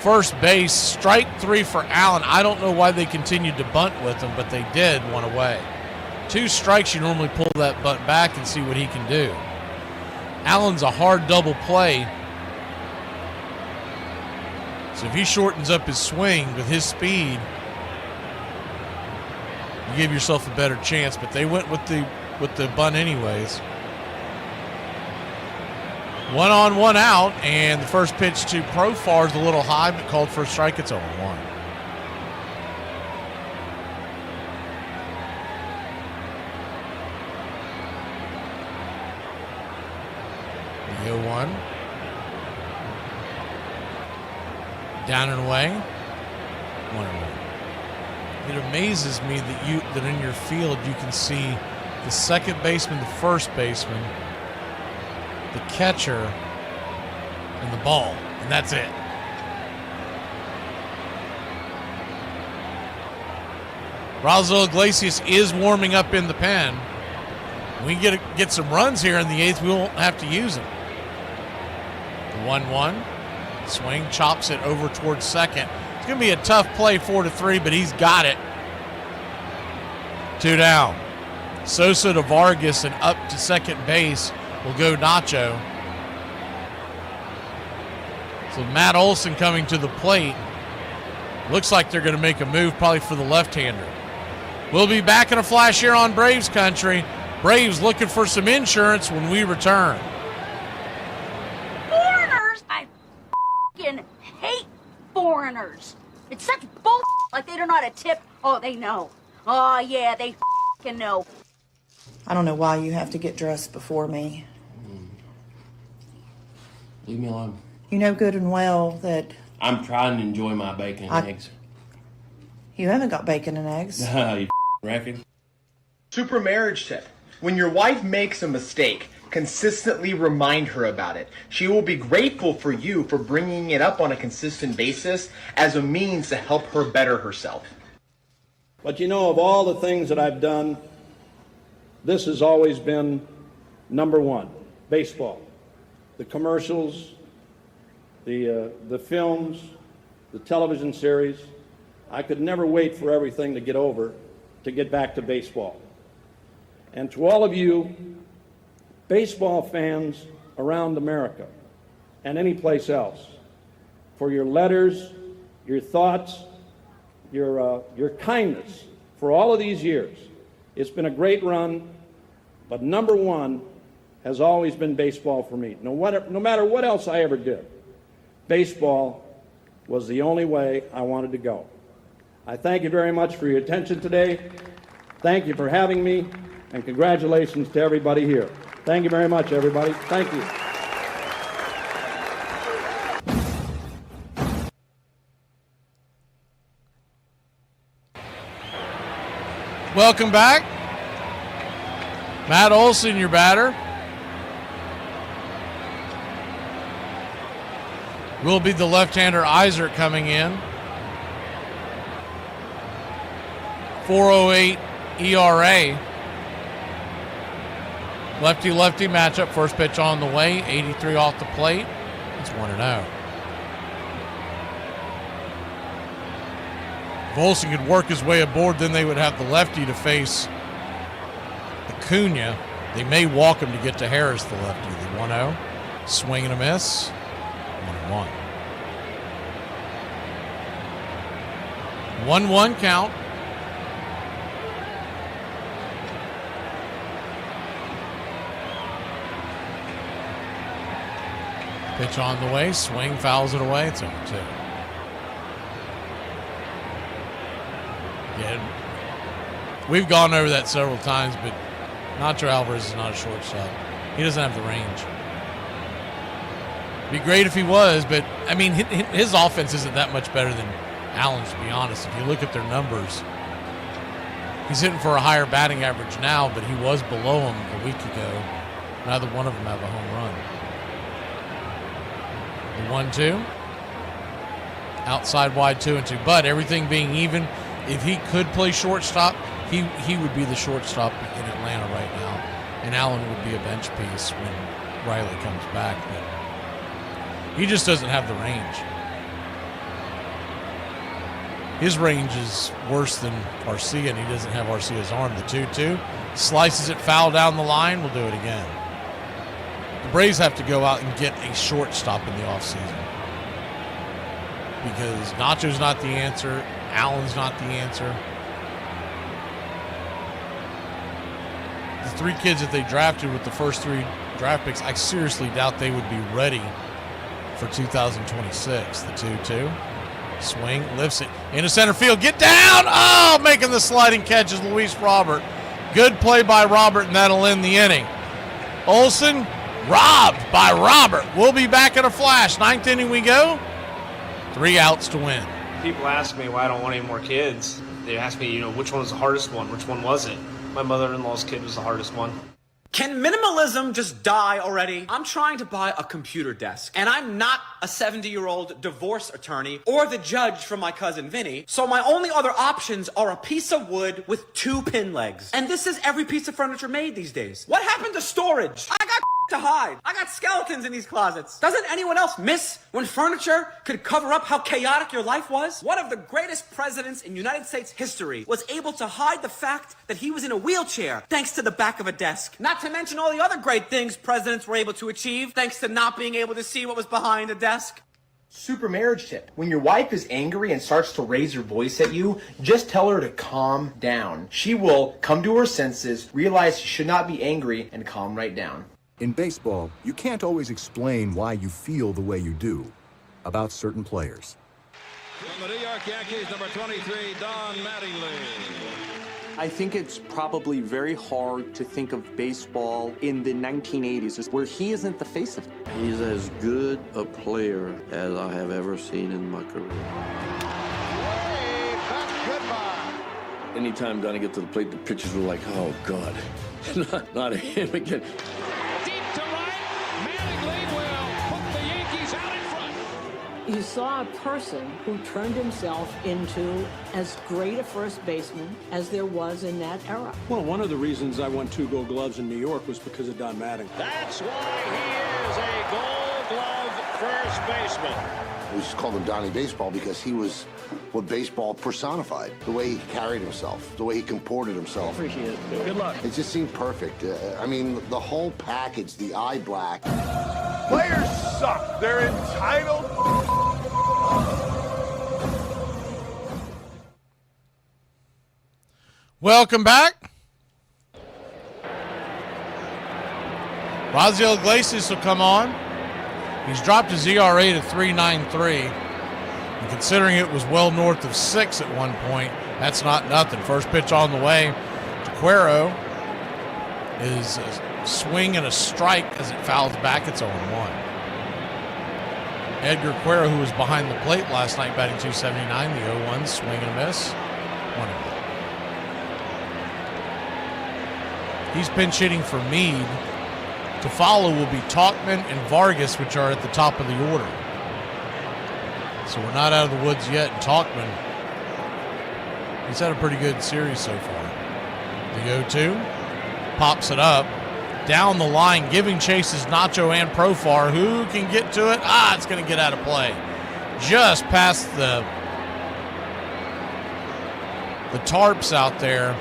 first base. Strike 3 for Allen. I don't know why they continued to bunt with him, but they did, 1 away. 2 strikes, you normally pull that bunt back and see what he can do. Allen's a hard double play. So if he shortens up his swing with his speed, you give yourself a better chance. But they went with the bunt anyways. 1 on, 1 out, and the first pitch to Profar is a little high, but called for a strike. It's 0-1. The 0-1. Down and away. 1-1. It amazes me that in your field you can see the second baseman, the first baseman, the catcher, and the ball, and that's it. Raul Iglesias is warming up in the pen. We get some runs here in the 8th, we won't have to use him. The 1-1. Swing, chops it over towards second. It's going to be a tough play, 4-3, but he's got it. 2 down. Sosa to Vargas and up to second base will go Nacho. So Matt Olson coming to the plate. Looks like they're going to make a move probably for the left-hander. We'll be back in a flash here on Braves Country. Braves looking for some insurance when we return. Foreigners! I f***ing hate foreigners. It's such bull. Like they don't know how to tip. Oh, they know. Oh, yeah, they f***ing know. I don't know why you have to get dressed before me. Leave me alone. You know good and well that I'm trying to enjoy my bacon and eggs. you haven't got bacon and eggs. You reckon? Super marriage tip. When your wife makes a mistake, consistently remind her about it. She will be grateful for you for bringing it up on a consistent basis as a means to help her better herself. But you know, of all the things that I've done, this has always been number one, baseball. The commercials, the films, the television series. I could never wait for everything to get over to get back to baseball. And to all of you baseball fans around America and any place else, for your letters, your thoughts, your kindness for all of these years. It's been a great run, but number one has always been baseball for me. No matter what else I ever did, baseball was the only way I wanted to go. I thank you very much for your attention today. Thank you for having me, and congratulations to everybody here. Thank you very much, everybody. Thank you. Welcome back. Matt Olson, your batter. Will be the left-hander Isaac coming in. 4.08 ERA. Lefty-lefty matchup. First pitch on the way. 83 off the plate. It's 1-0. If Olsen could work his way aboard, then they would have the lefty to face Acuna. They may walk him to get to Harris, the lefty. The 1-0. Swing and a miss. 1-0. 1. 1-1 count. Pitch on the way, swing, fouls it away. It's 0-2. Yeah, we've gone over that several times, but Nacho Alvarez is not a shortstop. He doesn't have the range. Be great if he was, but I mean, his offense isn't that much better than Allen's, to be honest. If you look at their numbers, he's hitting for a higher batting average now, but he was below him a week ago. Neither one of them have a home run. The 1-2. Outside wide 2-2. But everything being even, if he could play shortstop, he would be the shortstop in Atlanta right now. And Allen would be a bench piece when Riley comes back. But he just doesn't have the range. His range is worse than Arcia, and he doesn't have Arcia's arm. The 2-2. Slices it foul down the line. We'll do it again. The Braves have to go out and get a shortstop in the offseason. Because Nacho's not the answer. Allen's not the answer. The 3 kids that they drafted with the first 3 draft picks, I seriously doubt they would be ready for 2026. The 2-2. Swing, lifts it into center field. Get down! Oh, making the sliding catch is Luis Robert. Good play by Robert, and that'll end the inning. Olsen robbed by Robert. We'll be back in a flash. 9th inning we go. 3 outs to win. People ask me why I don't want any more kids. They ask me, which one was the hardest one? Which one was it? My mother-in-law's kid was the hardest one. Can minimalism just die already? I'm trying to buy a computer desk, and I'm not a 70-year-old divorce attorney or the judge from my cousin Vinny, so my only other options are a piece of wood with 2 pin legs. And this is every piece of furniture made these days. What happened to storage? I got to hide. I got skeletons in these closets. Doesn't anyone else miss when furniture could cover up how chaotic your life was? One of the greatest presidents in United States history was able to hide the fact that he was in a wheelchair thanks to the back of a desk. Not to mention all the other great things presidents were able to achieve thanks to not being able to see what was behind a desk. Super marriage tip. When your wife is angry and starts to raise her voice at you, just tell her to calm down. She will come to her senses, realize she should not be angry, and calm right down. In baseball, you can't always explain why you feel the way you do about certain players. From the New York Yankees, number 23, Don Mattingly. I think it's probably very hard to think of baseball in the 1980s where he isn't the face of it. He's as good a player as I have ever seen in my career. Anytime Donnie gets to the plate, the pitchers were like, oh, God, not him again. You saw a person who turned himself into as great a first baseman as there was in that era. Well, one of the reasons I won 2 Gold Gloves in New York was because of Don Mattingly. That's why he is a Gold Glove first baseman. We just called him Donnie Baseball because he was what baseball personified. The way he carried himself, the way he comported himself. Appreciate it. Good luck. It just seemed perfect. I mean, the whole package, the eye black. Players suck. They're entitled. Welcome back. Raziel Iglesias will come on. He's dropped his ERA to 3.93. And considering it was well north of 6 at one point, that's not nothing. First pitch on the way to Cuero is a swing and a strike as it fouls back. It's 0-1. Edgar Cuero, who was behind the plate last night, batting .279, the 0-1, swing and a miss. 1-0. He's pinch hitting for Meade. To follow will be Talkman and Vargas, which are at the top of the order. So we're not out of the woods yet. And Talkman, he's had a pretty good series so far. The 0-2, pops it up. Down the line, giving chases Nacho and Profar. Who can get to it? It's going to get out of play. Just past the tarps out there.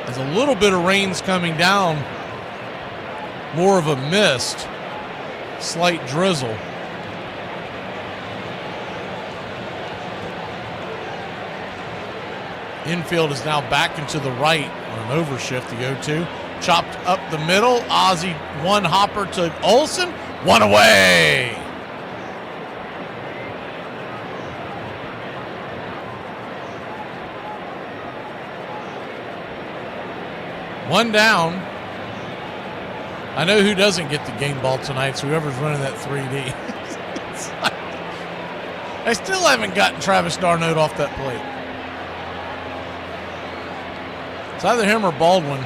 There's a little bit of rain's coming down. More of a mist. Slight drizzle. Infield is now back into the right on an overshift, the 0-2. Chopped up the middle. Ozzie one hopper to Olsen. One away. One down. I know who doesn't get the game ball tonight. It's whoever's running that 3D. I still haven't gotten Travis Darnold off that plate. It's either him or Baldwin.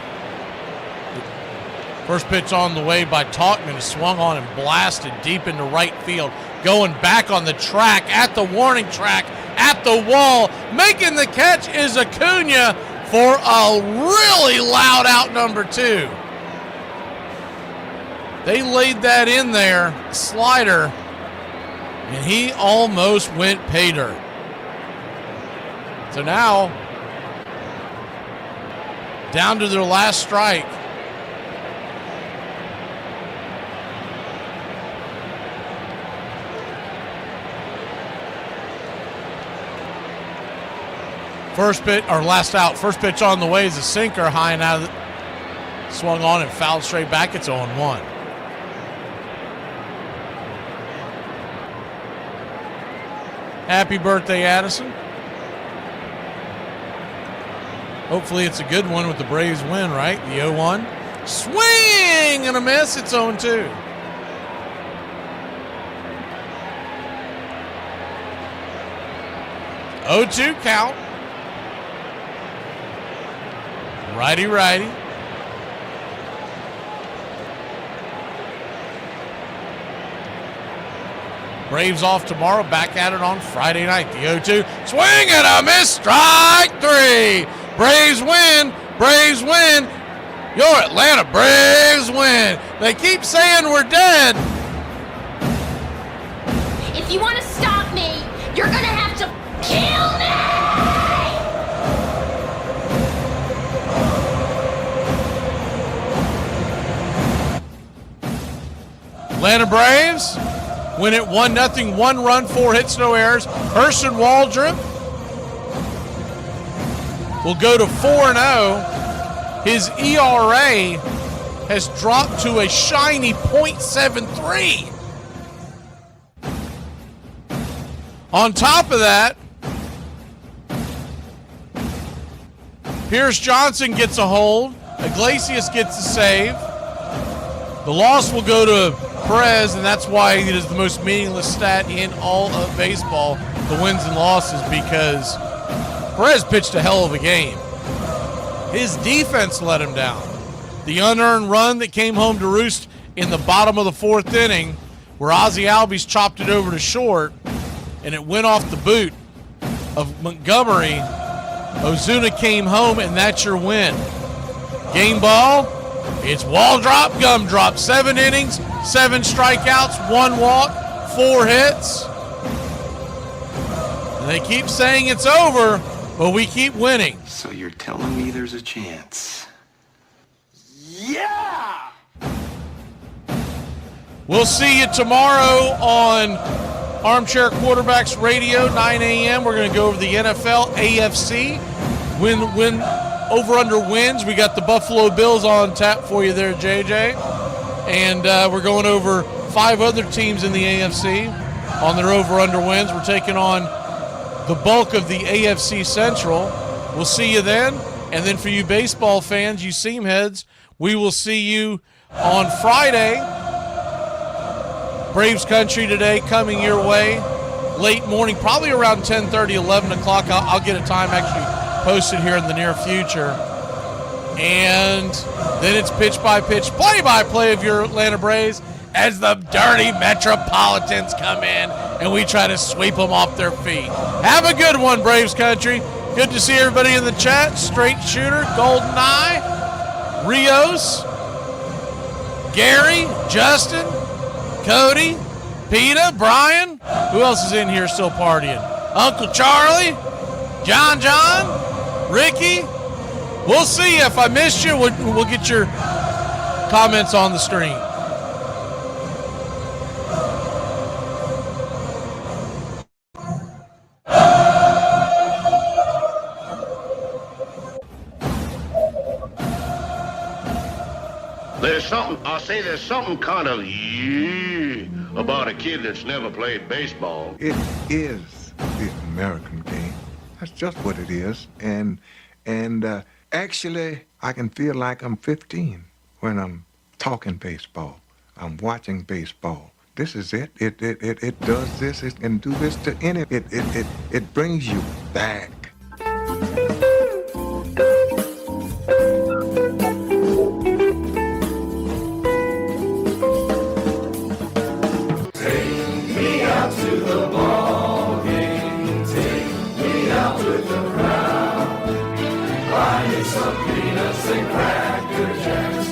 First pitch on the way by Talkman is swung on and blasted deep into right field. Going back on the track, at the warning track, at the wall. Making the catch is Acuna for a really loud out number 2. They laid that in there, slider, and he almost went pay dirt. So now, down to their last strike. First pitch, or last out, first pitch on the way is a sinker, high and out of the, swung on and fouled straight back. It's 0-1. Happy birthday, Addison. Hopefully it's a good one with the Braves win, right? The 0-1. Swing and a miss. It's 0-2. (0-2) count. Righty. Braves off tomorrow, back at it on Friday night. The 0-2, swing and a miss, strike 3. Braves win. Your Atlanta Braves win. They keep saying we're dead. If you want to stop me, you're going to have to kill me! Atlanta Braves win it 1-0, 1 run, 4 hits, no errors. Herschel Waldrop will go to 4-0. His ERA has dropped to a shiny .73. On top of that, Pierce Johnson gets a hold. Iglesias gets a save. The loss will go to Perez, and that's why it is the most meaningless stat in all of baseball, the wins and losses, because Perez pitched a hell of a game. His defense let him down. The unearned run that came home to roost in the bottom of the 4th inning, where Ozzie Albies chopped it over to short, and it went off the boot of Montgomery. Ozuna came home, and that's your win. Game ball, it's wall drop, gum drop. 7 innings, 7 strikeouts, 1 walk, 4 hits. And they keep saying it's over, but we keep winning. So you're telling me there's a chance? Yeah! We'll see you tomorrow on Armchair Quarterbacks Radio, 9 a.m. We're going to go over the NFL, AFC, win over-under wins. We got the Buffalo Bills on tap for you there, JJ. And we're going over 5 other teams in the AFC on their over-under wins. We're taking on the bulk of the AFC Central. We'll see you then. And then for you baseball fans, you seam heads, we will see you on Friday. Braves Country today coming your way. Late morning, probably around 10:30, 11 o'clock. I'll get a time actually posted here in the near future. And then it's pitch-by-pitch, play-by-play of your Atlanta Braves as the dirty Metropolitans come in and we try to sweep them off their feet. Have a good one, Braves Country. Good to see everybody in the chat. Straight Shooter, Golden Eye, Rios, Gary, Justin, Cody, Peta, Brian. Who else is in here still partying? Uncle Charlie, John, Ricky. We'll see you. If I missed you, we'll get your comments on the stream. There's something kind of about a kid that's never played baseball. It is the American game. That's just what it is. And actually, I can feel like I'm 15 when I'm talking baseball. I'm watching baseball. This is it. It does this. It can do this to any. It brings you back. Some peanuts and cracker jacks.